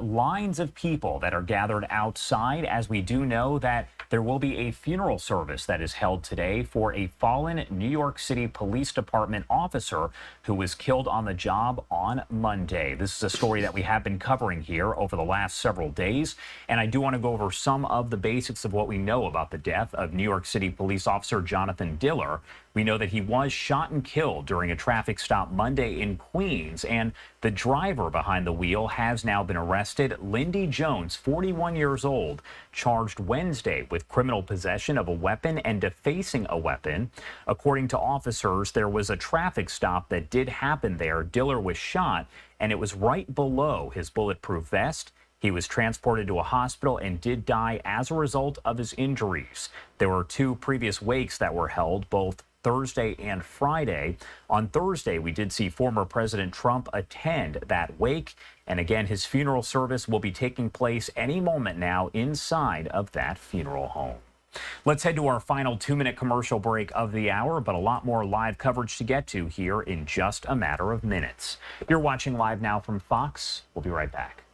lines of people that are gathered outside, as we do know that there will be a funeral service that is held today for a fallen New York City Police Department officer who was killed on the job on Monday. This is a story that we have been covering here over the last several days, and I do want to go over some of the basics of what we know about the death of New York City police officer Jonathan Diller. We know that he was shot and killed during a traffic stop Monday in Queens, and the driver behind the wheel has now been arrested. Lindy Jones, 41 years old, charged Wednesday with criminal possession of a weapon and defacing a weapon. According to officers, there was a traffic stop that did happen there. Diller was shot, and it was right below his bulletproof vest. He was transported to a hospital and did die as a result of his injuries. There were two previous wakes that were held, both Thursday and Friday. On Thursday, we did see former President Trump attend that wake. And again, his funeral service will be taking place any moment now inside of that funeral home. Let's head to our final 2-minute commercial break of the hour, but a lot more live coverage to get to here in just a matter of minutes. You're watching Live Now from Fox. We'll be right back.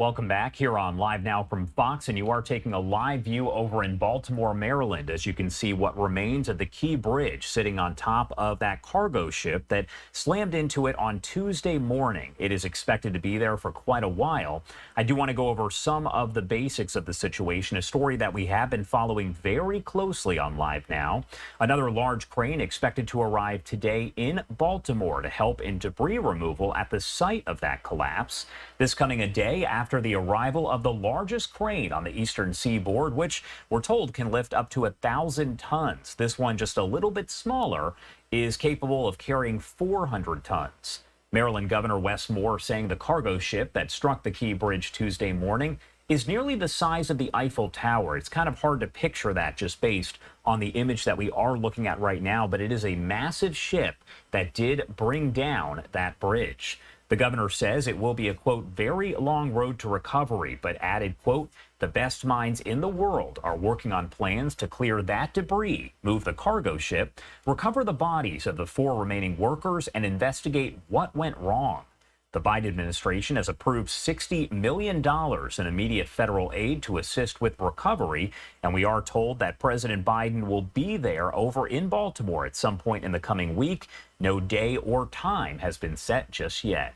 Welcome back here on Live Now from Fox, and you are taking a live view over in Baltimore, Maryland, as you can see what remains of the Key Bridge sitting on top of that cargo ship that slammed into it on Tuesday morning. It is expected to be there for quite a while. I do want to go over some of the basics of the situation, a story that we have been following very closely on Live Now. Another large crane expected to arrive today in Baltimore to help in debris removal at the site of that collapse. This coming a day after the arrival of the largest crane on the eastern seaboard, which we're told can lift up to 1,000 tons. This one, just a little bit smaller, is capable of carrying 400 tons. Maryland Governor Wes Moore saying the cargo ship that struck the Key Bridge Tuesday morning is nearly the size of the Eiffel Tower. It's kind of hard to picture that just based on the image that we are looking at right now, but it is a massive ship that did bring down that bridge. The governor says it will be a, quote, very long road to recovery, but added, quote, the best minds in the world are working on plans to clear that debris, move the cargo ship, recover the bodies of the 4 remaining workers, and investigate what went wrong. The Biden administration has approved $60 million in immediate federal aid to assist with recovery, and we are told that President Biden will be there over in Baltimore at some point in the coming week. No day or time has been set just yet.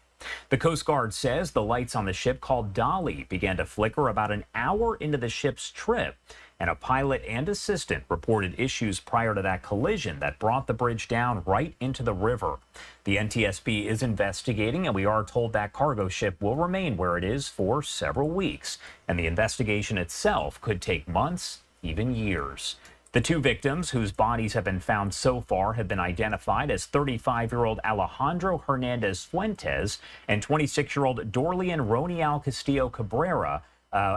The Coast Guard says the lights on the ship called Dolly began to flicker about an hour into the ship's trip, and a pilot and assistant reported issues prior to that collision that brought the bridge down right into the river. The NTSB is investigating, and we are told that cargo ship will remain where it is for several weeks, and the investigation itself could take months, even years. The 2 victims whose bodies have been found so far have been identified as 35-year-old Alejandro Hernandez Fuentes and 26-year-old Dorlian Ronial Castillo Cabrera.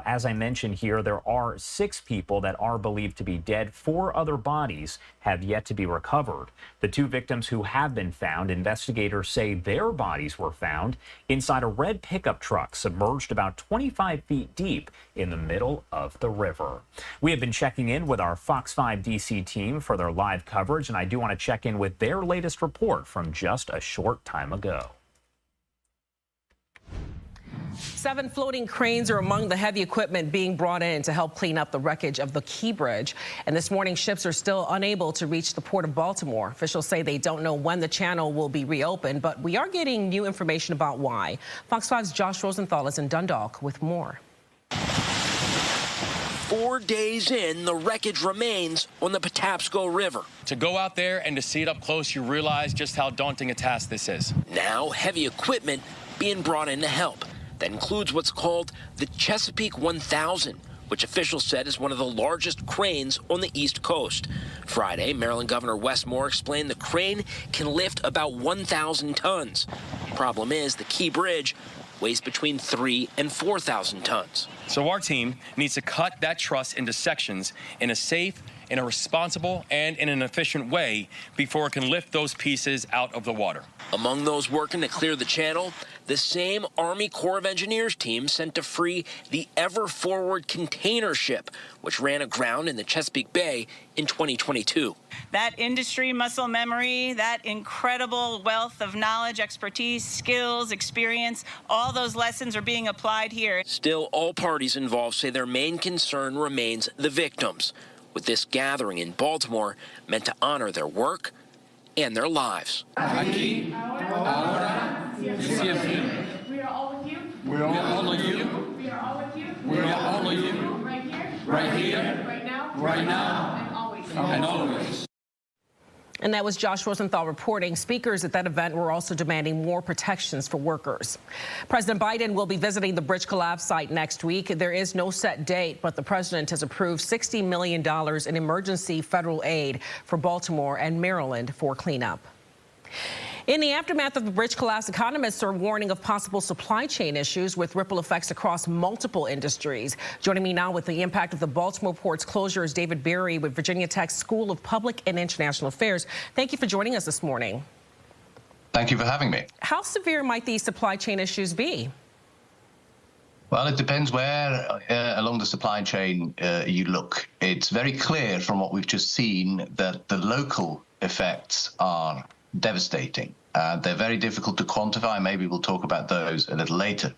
As I mentioned here, there are 6 people that are believed to be dead. 4 other bodies have yet to be recovered. The 2 victims who have been found, investigators say their bodies were found inside a red pickup truck submerged about 25 feet deep in the middle of the river. We have been checking in with our Fox 5 DC team for their live coverage, and I do want to check in with their latest report from just a short time ago. 7 floating cranes are among the heavy equipment being brought in to help clean up the wreckage of the Key Bridge. And this morning, ships are still unable to reach the port of Baltimore. Officials say they don't know when the channel will be reopened, but we are getting new information about why. Fox 5's Josh Rosenthal is in Dundalk with more. 4 days in, the wreckage remains on the Patapsco River. To go out there and to see it up close, you realize just how daunting a task this is. Now, heavy equipment being brought in to help. That includes what's called the Chesapeake 1000, which officials said is one of the largest cranes on the East Coast. Friday, Maryland Governor Wes Moore explained the crane can lift about 1,000 tons. Problem is, the Key Bridge weighs between 3,000 and 4,000 tons. So our team needs to cut that truss into sections in a safe, in a responsible, and in an efficient way before it can lift those pieces out of the water. Among those working to clear the channel, the same Army Corps of Engineers team sent to free the Ever Forward container ship, which ran aground in the Chesapeake Bay in 2022. That industry muscle memory, that incredible wealth of knowledge, expertise, skills, experience, all those lessons are being applied here. Still, all parties involved say their main concern remains the victims, with this gathering in Baltimore meant to honor their work and their lives. Aquí, ahora, siempre. We are all with you. We are all of you. We are all with you. We are all of you. Right here. Right here. Right now. Right now. And always. And always. And that was Josh Rosenthal reporting. Speakers at that event were also demanding more protections for workers. President Biden will be visiting the bridge collapse site next week. There is no set date, but the president has approved $60 million in emergency federal aid for Baltimore and Maryland for cleanup. In the aftermath of the bridge collapse, economists are warning of possible supply chain issues with ripple effects across multiple industries. Joining me now with the impact of the Baltimore port's closure is David Berry with Virginia Tech's School of Public and International Affairs. Thank you for joining us this morning. Thank you for having me. How severe might these supply chain issues be? Well, it depends where along the supply chain you look. It's very clear from what we've just seen that the local effects are devastating. They're very difficult to quantify. Maybe we'll talk about those a little later.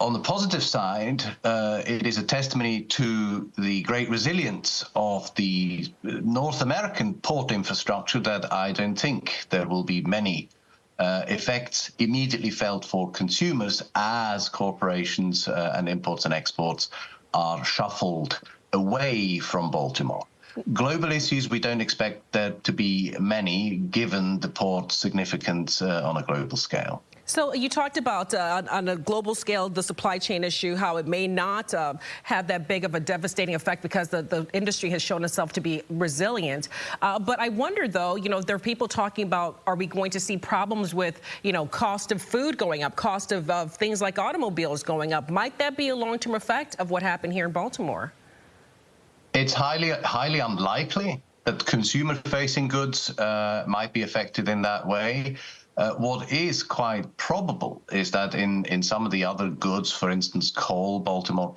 On the positive side, it is a testimony to the great resilience of the North American port infrastructure that I don't think there will be many effects immediately felt for consumers as corporations and imports and exports are shuffled away from Baltimore. Global issues, we don't expect there to be many, given the port's significance on a global scale. So you talked about on a global scale, the supply chain issue, how it may not have that big of a devastating effect because the industry has shown itself to be resilient. But I wonder, though, there are people talking about, are we going to see problems with, cost of food going up, cost of things like automobiles going up? Might that be a long-term effect of what happened here in Baltimore? It's highly unlikely that consumer-facing goods might be affected in that way. What is quite probable is that in some of the other goods, for instance, coal, Baltimore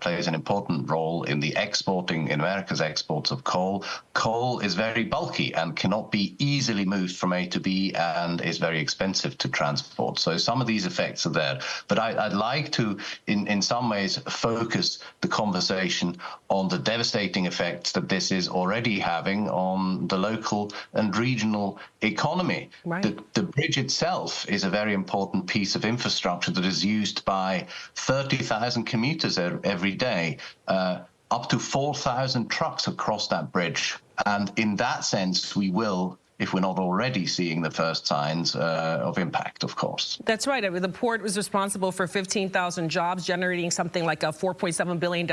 plays an important role in the exporting, in America's exports of coal. Coal is very bulky and cannot be easily moved from A to B and is very expensive to transport. So some of these effects are there. But I'd like to, in some ways, focus the conversation on the devastating effects that this is already having on the local and regional economy. Right. The bridge itself is a very important piece of infrastructure that is used by 30,000 commuters every day. Up to 4,000 trucks across that bridge. And in that sense, we will, if we're not already seeing the first signs of impact, of course. That's right. I mean, the port was responsible for 15,000 jobs, generating something like $4.7 billion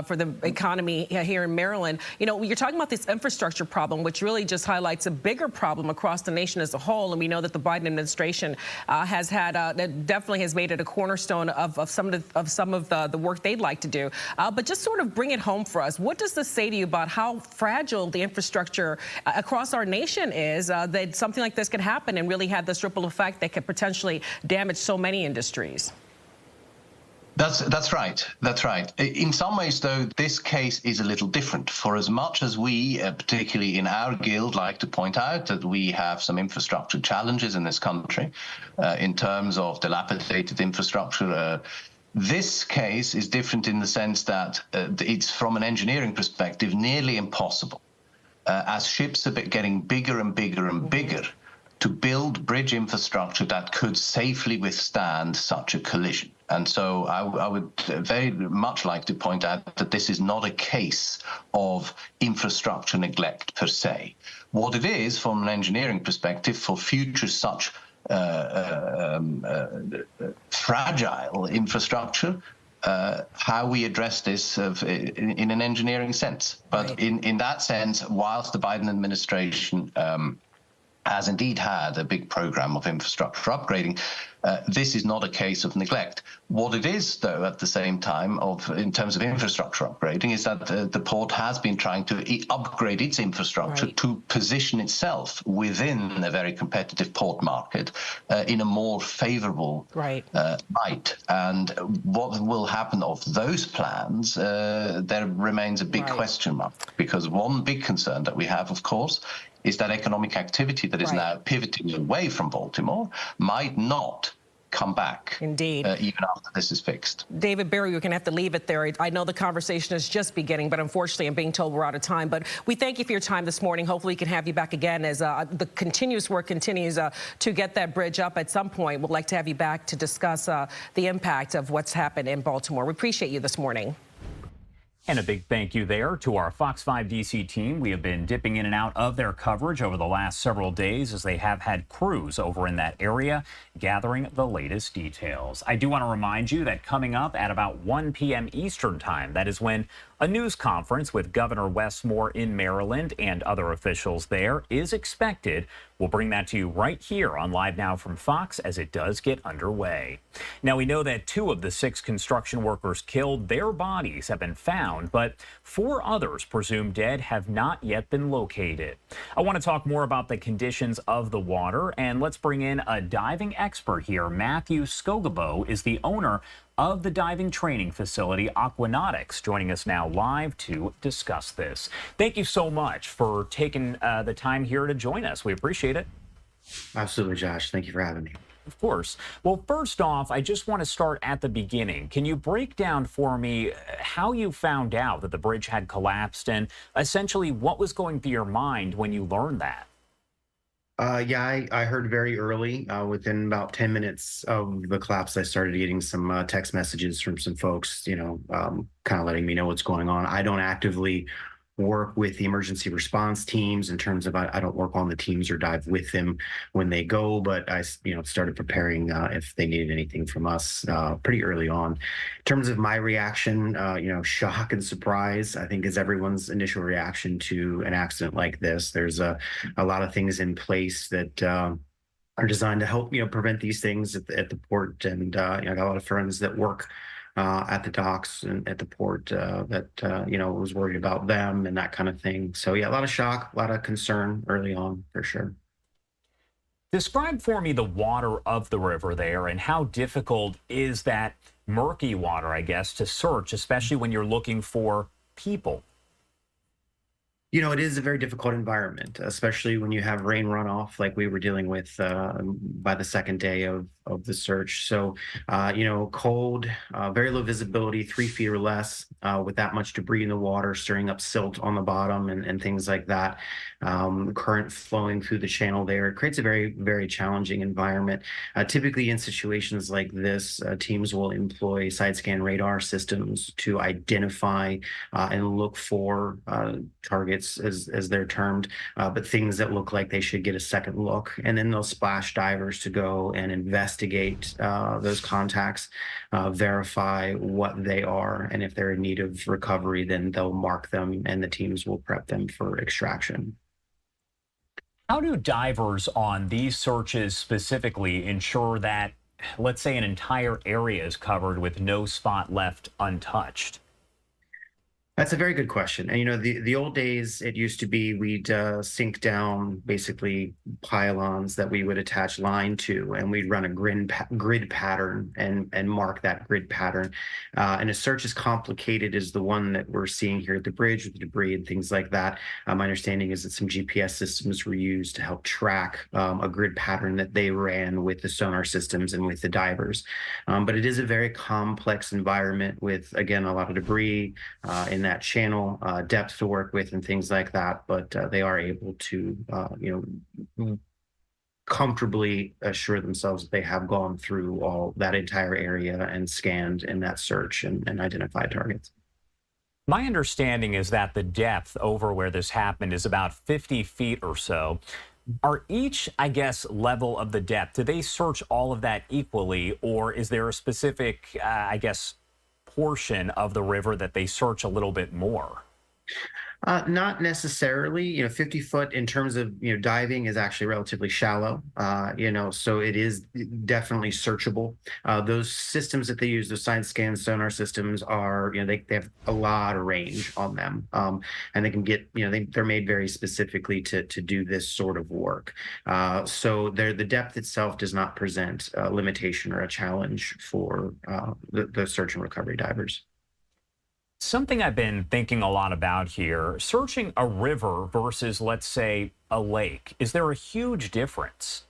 for the economy here in Maryland. You're talking about this infrastructure problem, which really just highlights a bigger problem across the nation as a whole. And we know that the Biden administration has had, definitely has made it a cornerstone of some of the work they'd like to do. But just sort of bring it home for us. What does this say to you about how fragile the infrastructure across our nation is, that something like this could happen and really have this ripple effect that could potentially damage so many industries? That's right. That's right. In some ways, though, this case is a little different. For as much as we, particularly in our guild, like to point out that we have some infrastructure challenges in this country in terms of dilapidated infrastructure, this case is different in the sense that it's, from an engineering perspective, nearly impossible. As ships are getting bigger and bigger and bigger, to build bridge infrastructure that could safely withstand such a collision. And so I would very much like to point out that this is not a case of infrastructure neglect per se. What it is, from an engineering perspective, for future such fragile infrastructure, how we address this in an engineering sense. But in that sense, whilst the Biden administration has indeed had a big program of infrastructure upgrading, this is not a case of neglect. What it is, though, at the same time, in terms of infrastructure upgrading, is that the port has been trying to upgrade its infrastructure to position itself within a very competitive port market in a more favorable light. And what will happen of those plans, there remains a big question mark, because one big concern that we have, of course, is that economic activity that is now pivoting away from Baltimore might not come back. Indeed. Even after this is fixed. David Berry, we're going to have to leave it there. I know the conversation is just beginning, but unfortunately I'm being told we're out of time. But we thank you for your time this morning. Hopefully we can have you back again as the continuous work continues to get that bridge up at some point. We'd like to have you back to discuss the impact of what's happened in Baltimore. We appreciate you this morning. And a big thank you there to our Fox 5 DC team. We have been dipping in and out of their coverage over the last several days as they have had crews over in that area gathering the latest details. I do want to remind you that coming up at about 1 p.m. Eastern time, that is when a news conference with Governor Wes Moore in Maryland and other officials there is expected. We'll bring that to you right here on Live Now from Fox as it does get underway. Now, we know that 2 of the 6 construction workers killed, their bodies have been found, but 4 others presumed dead have not yet been located. I want to talk more about the conditions of the water, and let's bring in a diving expert here. Matthew Skogabo is the owner of the diving training facility Aquanautics, joining us now live to discuss this. Thank you so much for taking the time here to join us. We appreciate it. Absolutely, Josh. Thank you for having me. Of course. Well, first off, I just want to start at the beginning. Can you break down for me how you found out that the bridge had collapsed and essentially what was going through your mind when you learned that? Yeah, I heard very early. Within about 10 minutes of the collapse, I started getting some text messages from some folks, kind of letting me know what's going on. I don't actively work with the emergency response teams in terms of I don't work on the teams or dive with them when they go, but I started preparing if they needed anything from us pretty early on. In terms of my reaction, shock and surprise, I think is everyone's initial reaction to an accident like this. There's a lot of things in place that are designed to help prevent these things at the port, and I got a lot of friends that work at the docks and at the port that was worried about them and that kind of thing. So yeah, a lot of shock, a lot of concern early on for sure. Describe for me the water of the river there and how difficult is that murky water, I guess, to search, especially when you're looking for people. It is a very difficult environment, especially when you have rain runoff like we were dealing with by the second day of the search. So, cold, very low visibility, 3 feet or less, with that much debris in the water, stirring up silt on the bottom and things like that. Current flowing through the channel there. It creates a very, very challenging environment. Typically in situations like this, teams will employ side scan radar systems to identify and look for targets as they're termed, but things that look like they should get a second look. And then they'll splash divers to go and investigate those contacts, verify what they are, and if they're in need of recovery, then they'll mark them and the teams will prep them for extraction. How do divers on these searches specifically ensure that, let's say, an entire area is covered with no spot left untouched? That's a very good question. And, the old days, it used to be we'd sink down basically pylons that we would attach line to, and we'd run a grid pattern and mark that grid pattern. And a search as complicated as the one that we're seeing here at the bridge with the debris and things like that. My understanding is that some GPS systems were used to help track a grid pattern that they ran with the sonar systems and with the divers. But it is a very complex environment with, again, a lot of debris in that channel, depth to work with and things like that, but they are able to comfortably assure themselves that they have gone through all that entire area and scanned in that search and identified targets. My understanding is that the depth over where this happened is about 50 feet or so. Are each, I guess, level of the depth, do they search all of that equally, or is there a specific, portion of the river that they search a little bit more? Not necessarily. 50 foot in terms of, diving is actually relatively shallow, so it is definitely searchable. Those systems that they use, those side scan sonar systems are, they have a lot of range on them. And they can get, they're made very specifically to do this sort of work. So the depth itself does not present a limitation or a challenge for the search and recovery divers. Something I've been thinking a lot about here, searching a river versus, let's say, a lake. Is there a huge difference?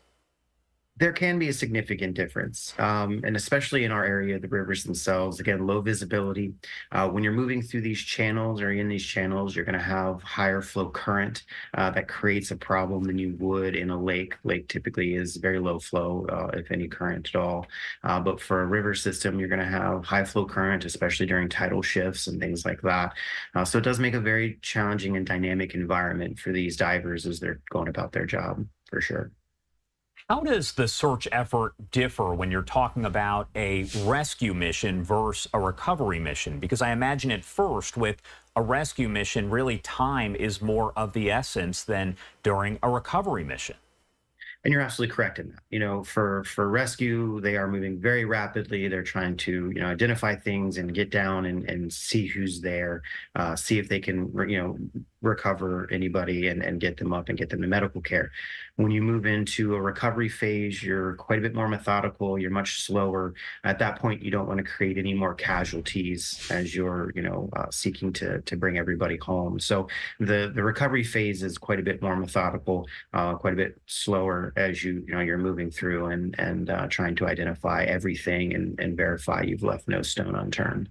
There can be a significant difference, and especially in our area, the rivers themselves, again, low visibility. When you're moving through these channels or in these channels, you're going to have higher flow current that creates a problem than you would in a lake. Lake typically is very low flow, if any current at all. But for a river system, you're going to have high flow current, especially during tidal shifts and things like that. So it does make a very challenging and dynamic environment for these divers as they're going about their job, for sure. How does the search effort differ when you're talking about a rescue mission versus a recovery mission? Because I imagine at first with a rescue mission, really time is more of the essence than during a recovery mission. And you're absolutely correct in that. For rescue, they are moving very rapidly. They're trying to, identify things and get down and see who's there, see if they can, recover anybody and get them up and get them to medical care. When you move into a recovery phase, you're quite a bit more methodical. You're much slower. At that point, you don't want to create any more casualties as you're, seeking to bring everybody home. So the recovery phase is quite a bit more methodical, quite a bit slower there as you're moving through and trying to identify everything and verify you've left no stone unturned.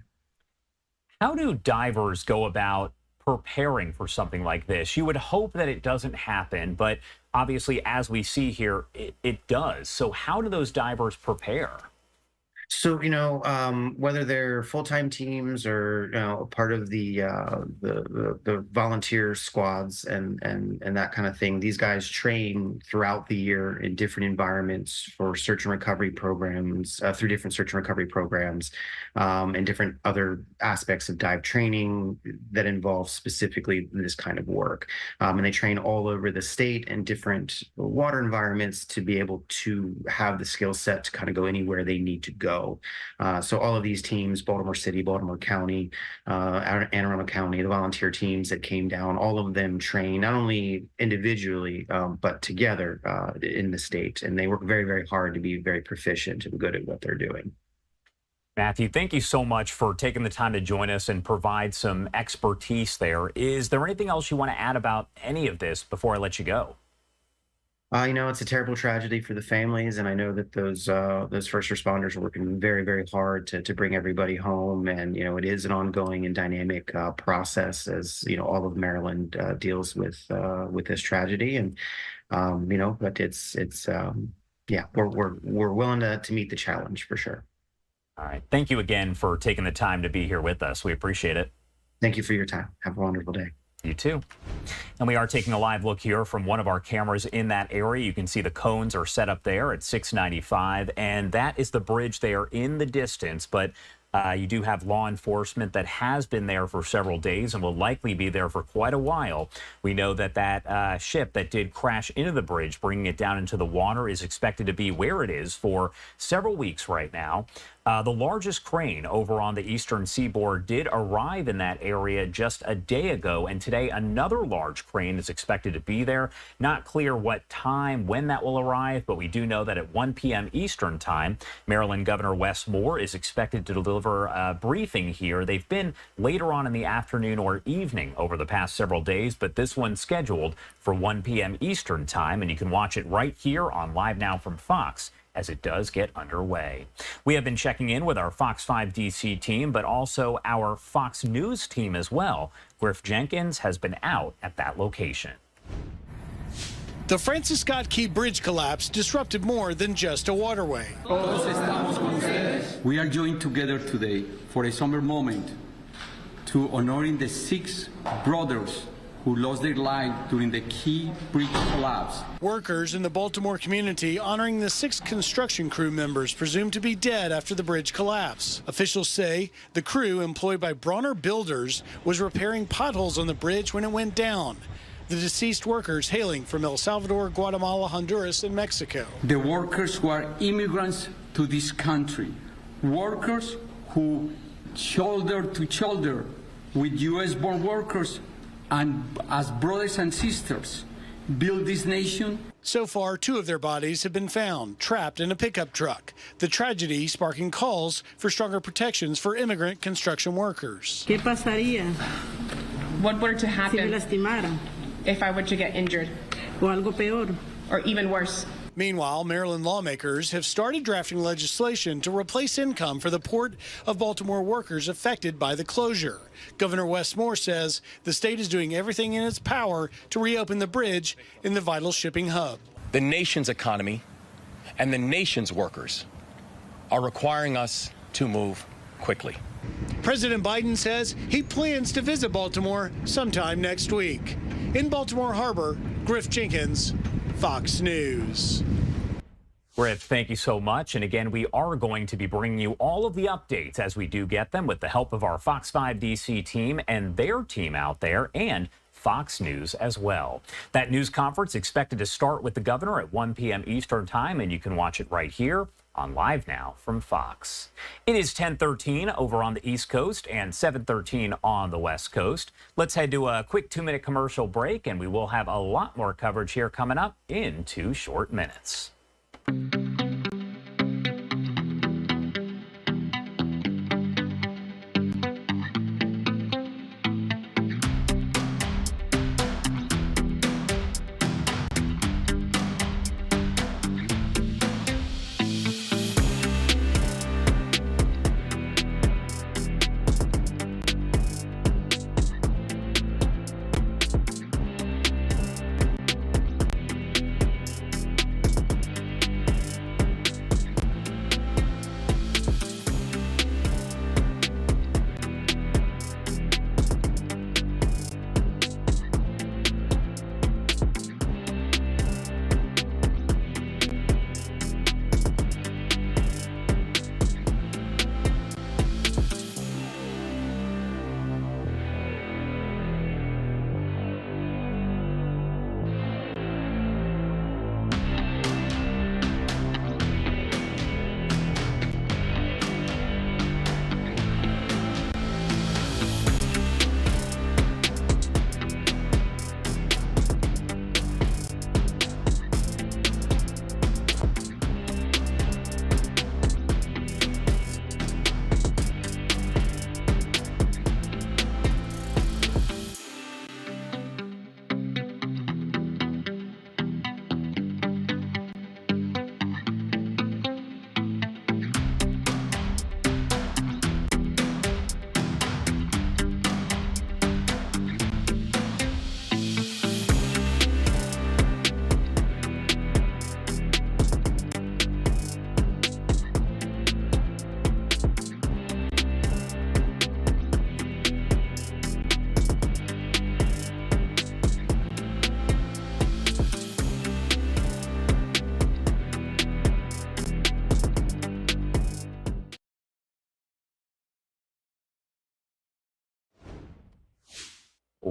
How do divers go about preparing for something like this? You would hope that it doesn't happen, but obviously, as we see here, it does. So how do those divers prepare? So, whether they're full-time teams or, part of the volunteer squads and that kind of thing, these guys train throughout the year in different environments for search and recovery programs, through different search and recovery programs, and different other aspects of dive training that involve specifically this kind of work. And they train all over the state and different water environments to be able to have the skill set to kind of go anywhere they need to go. So all of these teams, Baltimore City, Baltimore County, Anne Arundel County, the volunteer teams that came down, all of them train not only individually, but together in the state. And they work very, very hard to be very proficient and good at what they're doing. Matthew, thank you so much for taking the time to join us and provide some expertise there. Is there anything else you want to add about any of this before I let you go? It's a terrible tragedy for the families, and I know that those first responders are working very, very hard to bring everybody home. And it is an ongoing and dynamic process as all of Maryland deals with this tragedy. And but we're willing to meet the challenge for sure. All right, thank you again for taking the time to be here with us. We appreciate it. Thank you for your time. Have a wonderful day. You too. And we are taking a live look here from one of our cameras in that area. You can see the cones are set up there at 695, and that is the bridge there in the distance. But you do have law enforcement that has been there for several days and will likely be there for quite a while. We know that that ship that did crash into the bridge, bringing it down into the water, is expected to be where it is for several weeks right now. The largest crane over on the eastern seaboard did arrive in that area just a day ago, and today another large crane is expected to be there. Not clear what time, when that will arrive, but we do know that at 1 p.m. Eastern time, Maryland Governor Wes Moore is expected to deliver a briefing here. They've been later on in the afternoon or evening over the past several days, but this one's scheduled for 1 p.m. Eastern time, and you can watch it right here on Live Now from Fox as it does get underway. We have been checking in with our Fox 5 DC team, but also our Fox News team as well. Griff Jenkins has been out at that location. The Francis Scott Key Bridge collapse disrupted more than just a waterway. We are joined together today for a somber moment to honoring the 6 brothers who lost their lives during the Key Bridge collapse. Workers in the Baltimore community honoring the 6 construction crew members presumed to be dead after the bridge collapse. Officials say the crew employed by Bronner Builders was repairing potholes on the bridge when it went down. The deceased workers hailing from El Salvador, Guatemala, Honduras, and Mexico. The workers who are immigrants to this country, workers who shoulder to shoulder with U.S.-born workers and as brothers and sisters build this nation. So far, 2 of their bodies have been found, trapped in a pickup truck. The tragedy sparking calls for stronger protections for immigrant construction workers. ¿Qué pasaría? What were to happen si me lastimara? If I were to get injured? O algo peor. Or even worse. Meanwhile, Maryland lawmakers have started drafting legislation to replace income for the Port of Baltimore workers affected by the closure. Governor Wes Moore says the state is doing everything in its power to reopen the bridge in the vital shipping hub. The nation's economy and the nation's workers are requiring us to move quickly. President Biden says he plans to visit Baltimore sometime next week. In Baltimore Harbor, Griff Jenkins, Fox News. Griff, thank you so much. And again, we are going to be bringing you all of the updates as we do get them with the help of our Fox 5 DC team and their team out there, and Fox News as well. That news conference expected to start with the governor at 1 p.m. Eastern time, and you can watch it right here on Live Now from Fox. It is 10:13 over on the East Coast and 7:13 on the West Coast. Let's head to a quick 2-minute commercial break, and we will have a lot more coverage here coming up in 2 short minutes.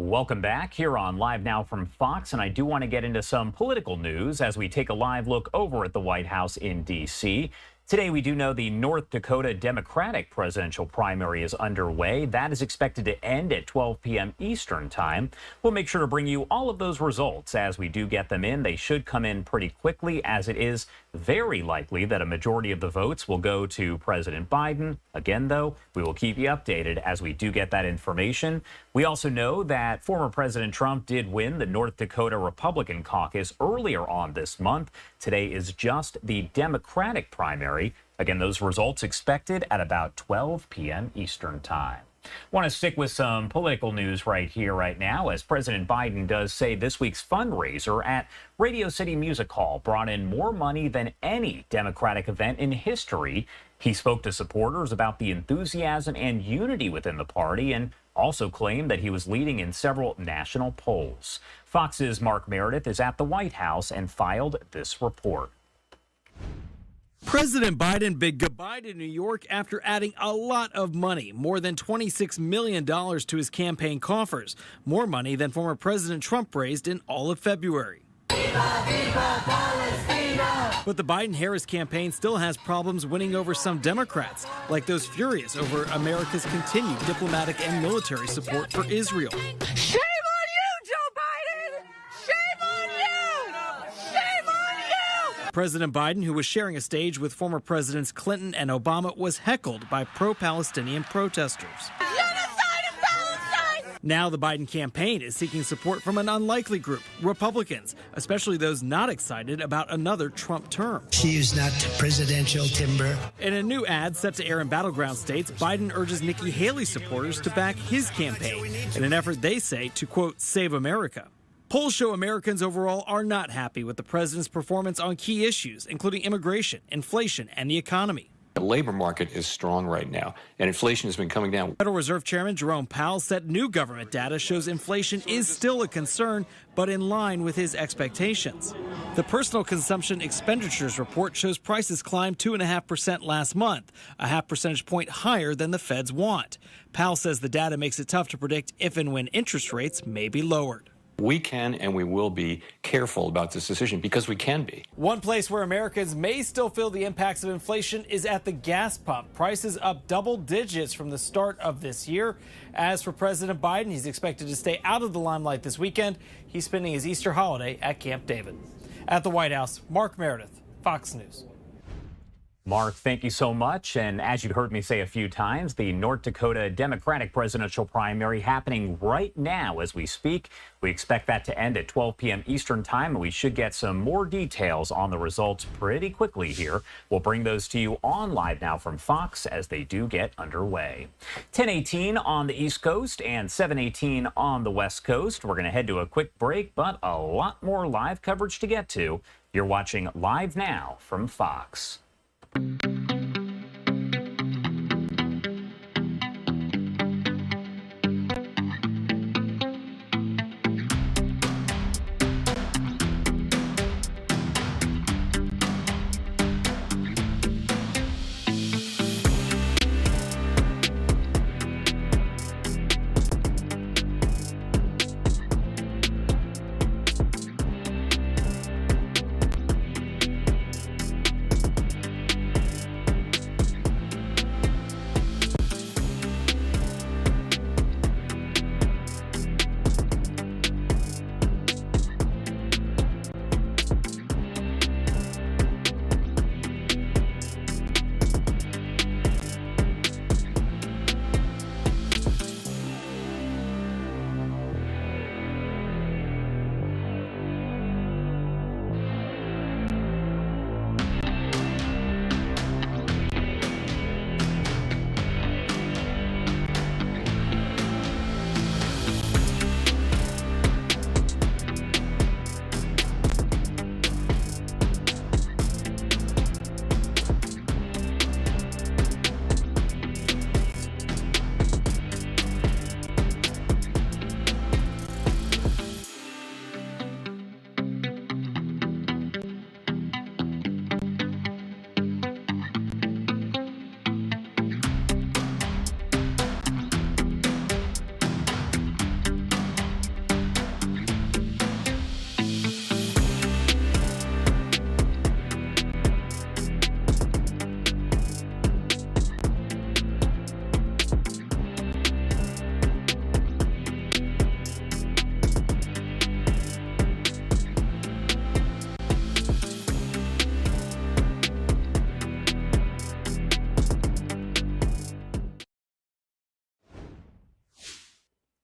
Welcome back here on Live Now from Fox, and I do want to get into some political news as we take a live look over at the White House in D.C. Today, we do know the North Dakota Democratic presidential primary is underway. That is expected to end at 12 p.m. Eastern time. We'll make sure to bring you all of those results as we do get them in. They should come in pretty quickly, as it is very likely that a majority of the votes will go to President Biden. Again, though, we will keep you updated as we do get that information. We also know that former President Trump did win the North Dakota Republican caucus earlier on this month. Today is just the Democratic primary. Again, those results expected at about 12 p.m. Eastern time. Want to stick with some political news right here, right now, as President Biden does say this week's fundraiser at Radio City Music Hall brought in more money than any Democratic event in history. He spoke to supporters about the enthusiasm and unity within the party and also claimed that he was leading in several national polls. Fox's Mark Meredith is at the White House and filed this report. President Biden bid goodbye to New York after adding a lot of money, more than $26 million to his campaign coffers, more money than former President Trump raised in all of February. Viva, viva Palestina! But the Biden-Harris campaign still has problems winning over some Democrats, like those furious over America's continued diplomatic and military support for Israel. Shame on you, Joe Biden! Shame on you! Shame on you! President Biden, who was sharing a stage with former Presidents Clinton and Obama, was heckled by pro-Palestinian protesters. Now the Biden campaign is seeking support from an unlikely group, Republicans, especially those not excited about another Trump term. She is not presidential timber. In a new ad set to air in battleground states, Biden urges Nikki Haley supporters to back his campaign in an effort, they say, to, quote, save America. Polls show Americans overall are not happy with the president's performance on key issues, including immigration, inflation, and the economy. The labor market is strong right now, and inflation has been coming down. Federal Reserve Chairman Jerome Powell said new government data shows inflation is still a concern, but in line with his expectations. The Personal Consumption Expenditures report shows prices climbed 2.5% last month, a half percentage point higher than the Feds want. Powell says the data makes it tough to predict if and when interest rates may be lowered. We can and we will be careful about this decision because we can be. One place where Americans may still feel the impacts of inflation is at the gas pump. Prices up double digits from the start of this year. As for President Biden, he's expected to stay out of the limelight this weekend. He's spending his Easter holiday at Camp David. At the White House, Mark Meredith, Fox News. Mark, thank you so much. And as you heard me say a few times, the North Dakota Democratic presidential primary happening right now as we speak. We expect that to end at 12 p.m. Eastern time, and we should get some more details on the results pretty quickly here. We'll bring those to you on Live Now from Fox as they do get underway. 10:18 on the East Coast and 7:18 on the West Coast. We're going to head to a quick break, but a lot more live coverage to get to. You're watching Live Now from Fox.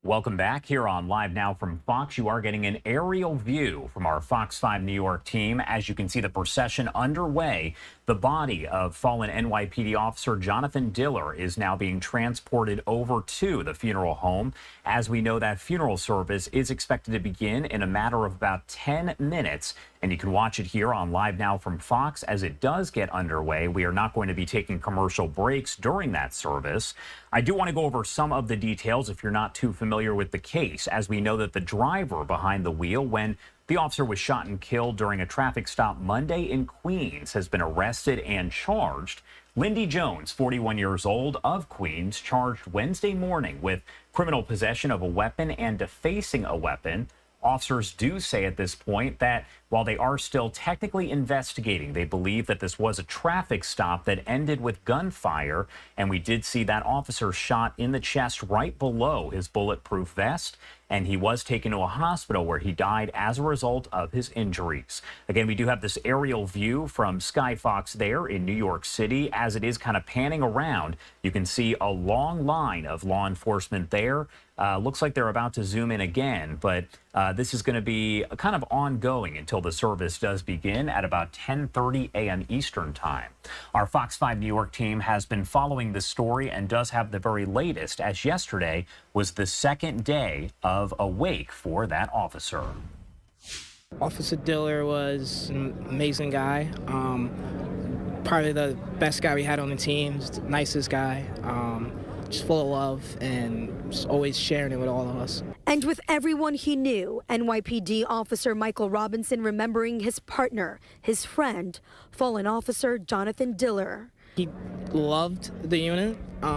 Welcome back here on Live Now from Fox. You are getting an aerial view from our Fox 5 New York team. As you can see the procession underway, the body of fallen NYPD officer Jonathan Diller is now being transported over to the funeral home. As we know, that funeral service is expected to begin in a matter of about 10 minutes. And you can watch it here on Live Now from Fox as it does get underway. We are not going to be taking commercial breaks during that service. I do want to go over some of the details if you're not too familiar with the case, as we know that the driver behind the wheel when the officer was shot and killed during a traffic stop Monday in Queens has been arrested and charged. Lindy Jones, 41 years old, of Queens, charged Wednesday morning with criminal possession of a weapon and defacing a weapon. Officers do say at this point that while they are still technically investigating, they believe that this was a traffic stop that ended with gunfire. And we did see that officer shot in the chest right below his bulletproof vest. And he was taken to a hospital where he died as a result of his injuries. Again, we do have this aerial view from Sky Fox there in New York City. As it is kind of panning around, you can see a long line of law enforcement there. Looks like they're about to zoom in again, but this is going to be kind of ongoing until the service does begin at about 10:30 a.m. Eastern time. Our Fox 5 New York team has been following this story and does have the very latest, as yesterday was the second day of a wake for that officer. Officer Diller was an amazing guy. Probably the best guy we had on the team, just the nicest guy. Just full of love and just always sharing it with all of us. And with everyone he knew, NYPD officer Michael Robinson remembering his partner, his friend, fallen officer Jonathan Diller. He loved the unit. He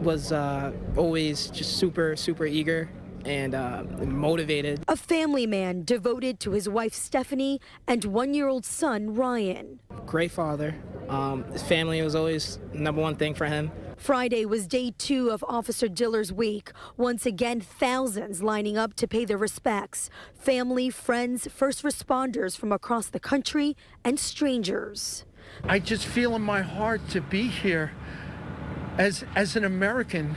was always just super eager and motivated. A family man devoted to his wife Stephanie and one-year-old son Ryan. Great father. His family was always #1 thing for him. Friday was day 2 of Officer Diller's wake. Once again, thousands lining up to pay their respects. Family, friends, first responders from across the country, and strangers. I just feel in my heart to be here as an American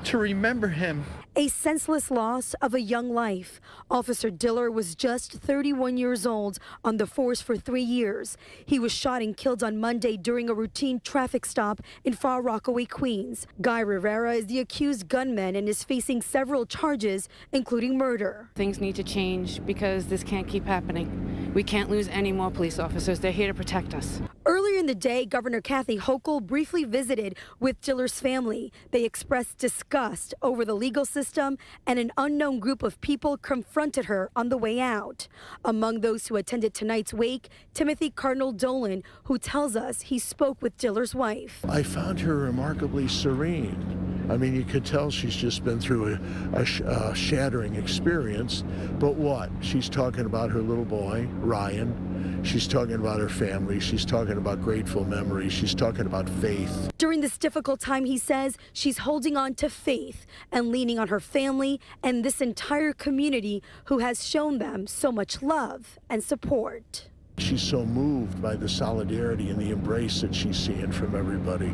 to remember him. A senseless loss of a young life. Officer Diller was just 31 years old, on the force for 3 years. He was shot and killed on Monday during a routine traffic stop in Far Rockaway, Queens. Guy Rivera is the accused gunman and is facing several charges, including murder. Things need to change because this can't keep happening. We can't lose any more police officers. They're here to protect us. Earlier in the day, Governor Kathy Hochul briefly visited with Diller's family. They expressed disgust over the legal system, and an unknown group of people confronted her on the way out. Among those who attended tonight's wake, Timothy Cardinal Dolan, who tells us he spoke with Diller's wife. I found her remarkably serene. I mean, you could tell she's just been through a shattering experience, but what? She's talking about her little boy, Ryan. She's talking about her family. She's talking about grateful memories. She's talking about faith. During this difficult time, he says, she's holding on to faith and leaning on her family and this entire community who has shown them so much love and support. She's so moved by the solidarity and the embrace that she's seeing from everybody.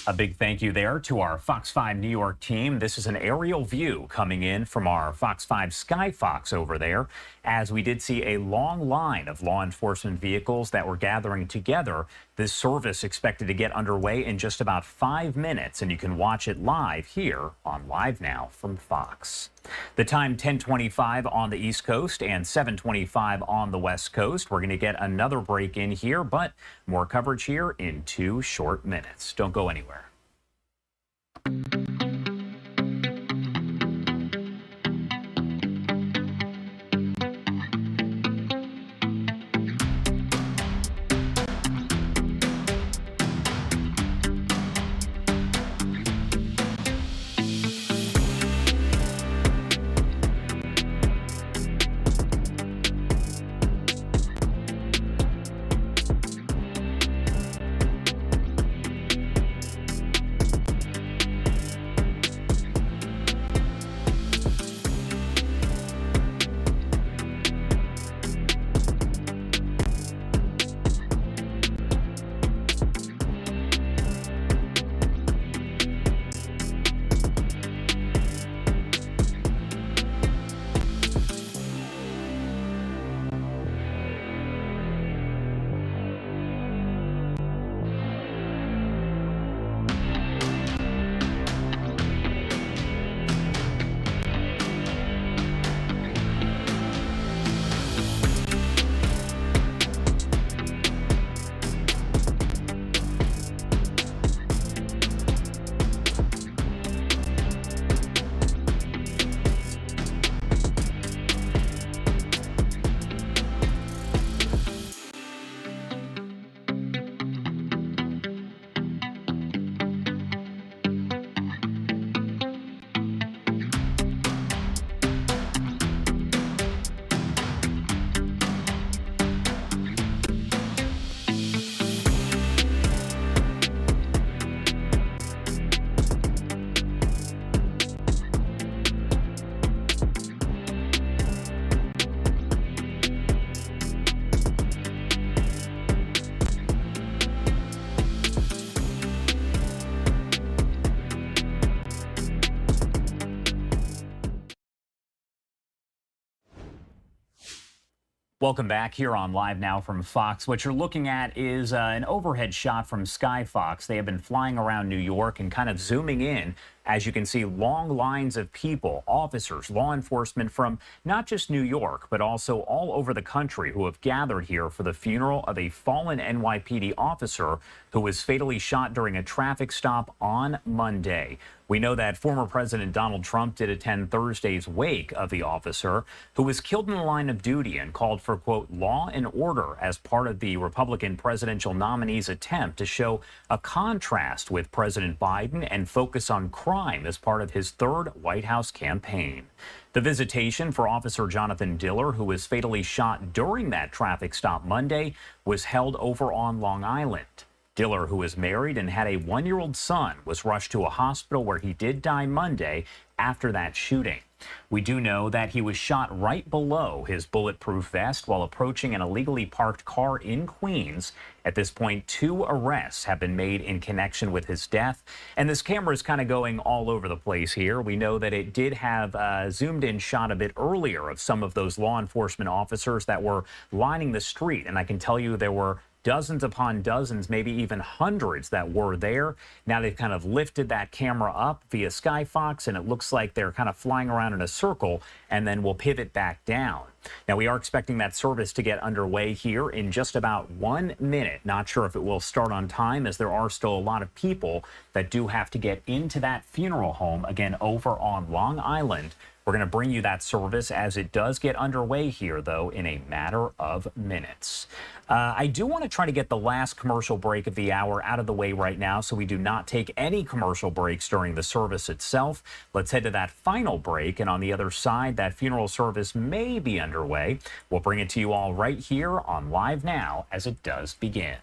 A big thank you there to our Fox 5 New York team. This is an aerial view coming in from our Fox 5 Sky Fox over there, as we did see a long line of law enforcement vehicles that were gathering together. This service expected to get underway in just about 5 minutes, and you can watch it live here on Live Now from Fox. The time 10:25 on the East Coast and 7:25 on the West Coast. We're going to get another break in here, but more coverage here in 2 short minutes. Don't go anywhere. Welcome back here on Live Now from Fox. What you're looking at is an overhead shot from Sky Fox. They have been flying around New York and kind of zooming in. As you can see, long lines of people, officers, law enforcement from not just New York, but also all over the country who have gathered here for the funeral of a fallen NYPD officer who was fatally shot during a traffic stop on Monday. We know that former President Donald Trump did attend Thursday's wake of the officer who was killed in the line of duty and called for, quote, law and order as part of the Republican presidential nominee's attempt to show a contrast with President Biden and focus on crime as part of his third White House campaign. The visitation for Officer Jonathan Diller, who was fatally shot during that traffic stop Monday, was held over on Long Island. Diller, who is married and had a one-year-old son, was rushed to a hospital where he did die Monday after that shooting. We do know that he was shot right below his bulletproof vest while approaching an illegally parked car in Queens. At this point, 2 arrests have been made in connection with his death. And this camera is kind of going all over the place here. We know that it did have a zoomed-in shot a bit earlier of some of those law enforcement officers that were lining the street. And I can tell you there were dozens upon dozens, maybe even hundreds that were there. Now they've kind of lifted that camera up via Sky Fox, and it looks like they're kind of flying around in a circle and then we'll pivot back down. Now, we are expecting that service to get underway here in just about 1 minute. Not sure if it will start on time, as there are still a lot of people that do have to get into that funeral home, again, over on Long Island. We're going to bring you that service as it does get underway here, though, in a matter of minutes. I do want to try to get the last commercial break of the hour out of the way right now, so we do not take any commercial breaks during the service itself. Let's head to that final break, and on the other side, that funeral service may be underway. We'll bring it to you all right here on Live Now as it does begin.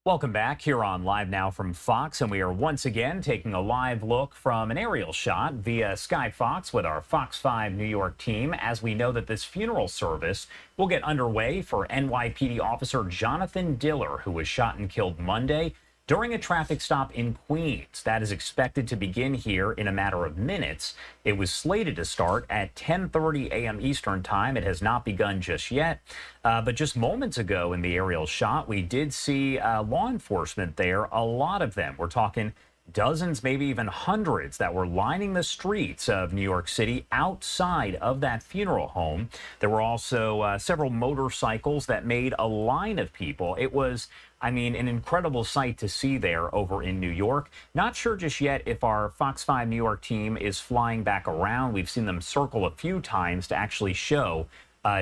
Welcome back here on Live Now from Fox, and we are once again taking a live look from an aerial shot via Sky Fox with our Fox 5 New York team, as we know that this funeral service will get underway for NYPD officer Jonathan Diller, who was shot and killed Monday during a traffic stop in Queens. That is expected to begin here in a matter of minutes. It was slated to start at 10:30 a.m. Eastern time. It has not begun just yet. But just moments ago in the aerial shot, we did see law enforcement there, a lot of them. We're talking dozens, maybe even hundreds that were lining the streets of New York City outside of that funeral home. There were also several motorcycles that made a line of people. It was, I mean, an incredible sight to see there over in New York. Not sure just yet if our Fox 5 New York team is flying back around. We've seen them circle a few times to actually show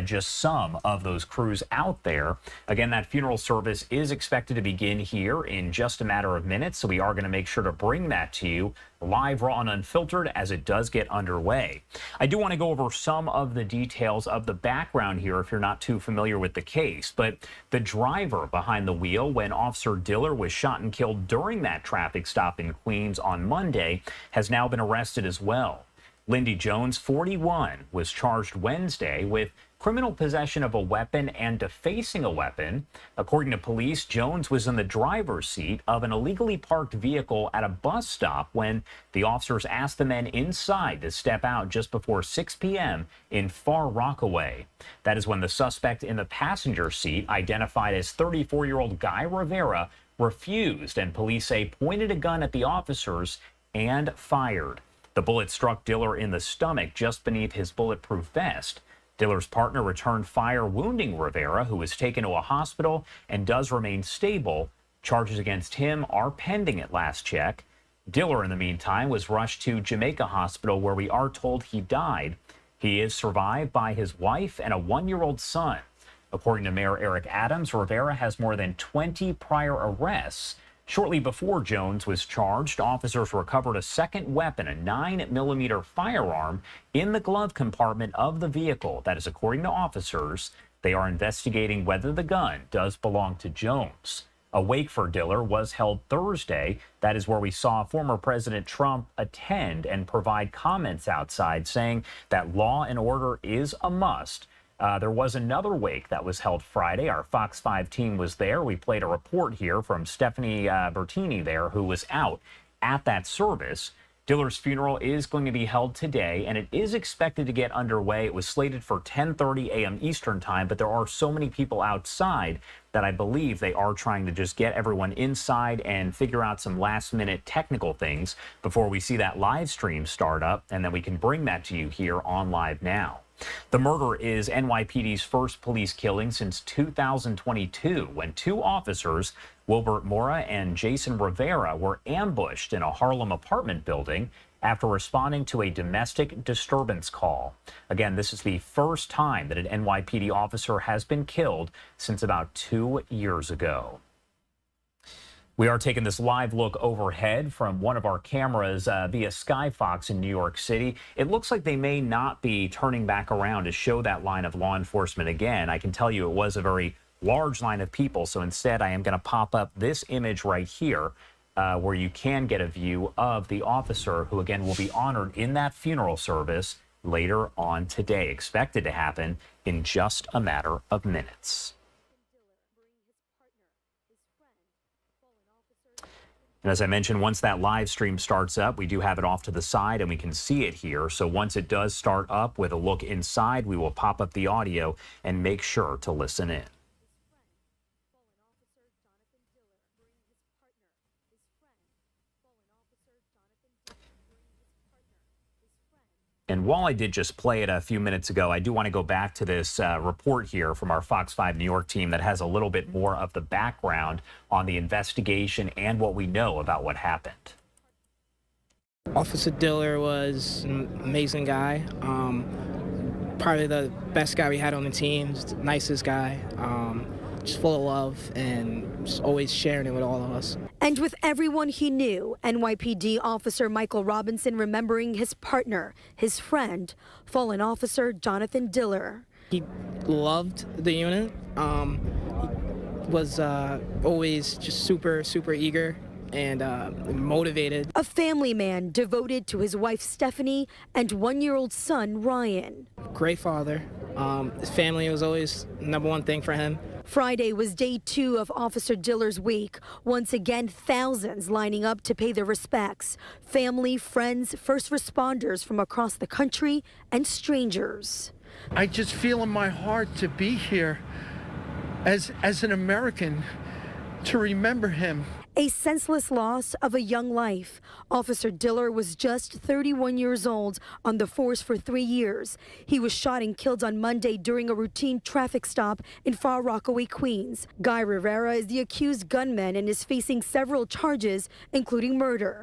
just some of those crews out there. Again, that funeral service is expected to begin here in just a matter of minutes, so we are going to make sure to bring that to you live, raw, and unfiltered as it does get underway. I do want to go over some of the details of the background here if you're not too familiar with the case, but the driver behind the wheel when Officer Diller was shot and killed during that traffic stop in Queens on Monday has now been arrested as well. Lindy Jones, 41, was charged Wednesday with criminal possession of a weapon and defacing a weapon. According to police, Jones was in the driver's seat of an illegally parked vehicle at a bus stop when the officers asked the men inside to step out just before 6 p.m. in Far Rockaway. That is when the suspect in the passenger seat, identified as 34-year-old Guy Rivera, refused, and police say pointed a gun at the officers and fired. The bullet struck Diller in the stomach just beneath his bulletproof vest. Diller's partner returned fire, wounding Rivera, who was taken to a hospital and does remain stable. Charges against him are pending at last check. Diller, in the meantime, was rushed to Jamaica Hospital, where we are told he died. He is survived by his wife and a 1-year-old son. According to Mayor Eric Adams, Rivera has more than 20 prior arrests. Shortly before Jones was charged, officers recovered a second weapon, a 9mm firearm, in the glove compartment of the vehicle. That is according to officers. They are investigating whether the gun does belong to Jones. A wake for Diller was held Thursday. That is where we saw former President Trump attend and provide comments outside, saying that law and order is a must. There was another wake that was held Friday. Our Fox 5 team was there. We played a report here from Stephanie Bertini there, who was out at that service. Diller's funeral is going to be held today, and it is expected to get underway. It was slated for 10:30 a.m. Eastern time, but there are so many people outside that I believe they are trying to just get everyone inside and figure out some last-minute technical things before we see that live stream start up, and then we can bring that to you here on LiveNOW. The murder is NYPD's first police killing since 2022, when two officers, Wilbert Mora and Jason Rivera, were ambushed in a Harlem apartment building after responding to a domestic disturbance call. Again, this is the first time that an NYPD officer has been killed since about 2 years ago. We are taking this live look overhead from one of our cameras via Skyfox in New York City. It looks like they may not be turning back around to show that line of law enforcement again. I can tell you it was a very large line of people, so instead I am going to pop up this image right here where you can get a view of the officer who, again, will be honored in that funeral service later on today, expected to happen in just a matter of minutes. And as I mentioned, once that live stream starts up, we do have it off to the side and we can see it here. So once it does start up with a look inside, we will pop up the audio and make sure to listen in. And while I did just play it a few minutes ago, I do want to go back to this report here from our Fox 5 New York team that has a little bit more of the background on the investigation and what we know about what happened. Officer Diller was an amazing guy, probably the best guy we had on the team, just the nicest guy, just full of love and just always sharing it with all of us. And with everyone he knew, NYPD officer Michael Robinson remembering his partner, his friend, fallen officer Jonathan Diller. He loved the unit, was always just super eager and motivated. A family man devoted to his wife Stephanie and 1-year-old son Ryan. Great father. His family was always the #1 thing for him. Friday was day 2 of Officer Diller's week. Once again, thousands lining up to pay their respects. Family, friends, first responders from across the country, and strangers. I just feel in my heart to be here as an American, to remember him. A senseless loss of a young life. Officer Diller was just 31 years old, on the force for 3 years. He was shot and killed on Monday during a routine traffic stop in Far Rockaway, Queens. Guy Rivera is the accused gunman and is facing several charges, including murder.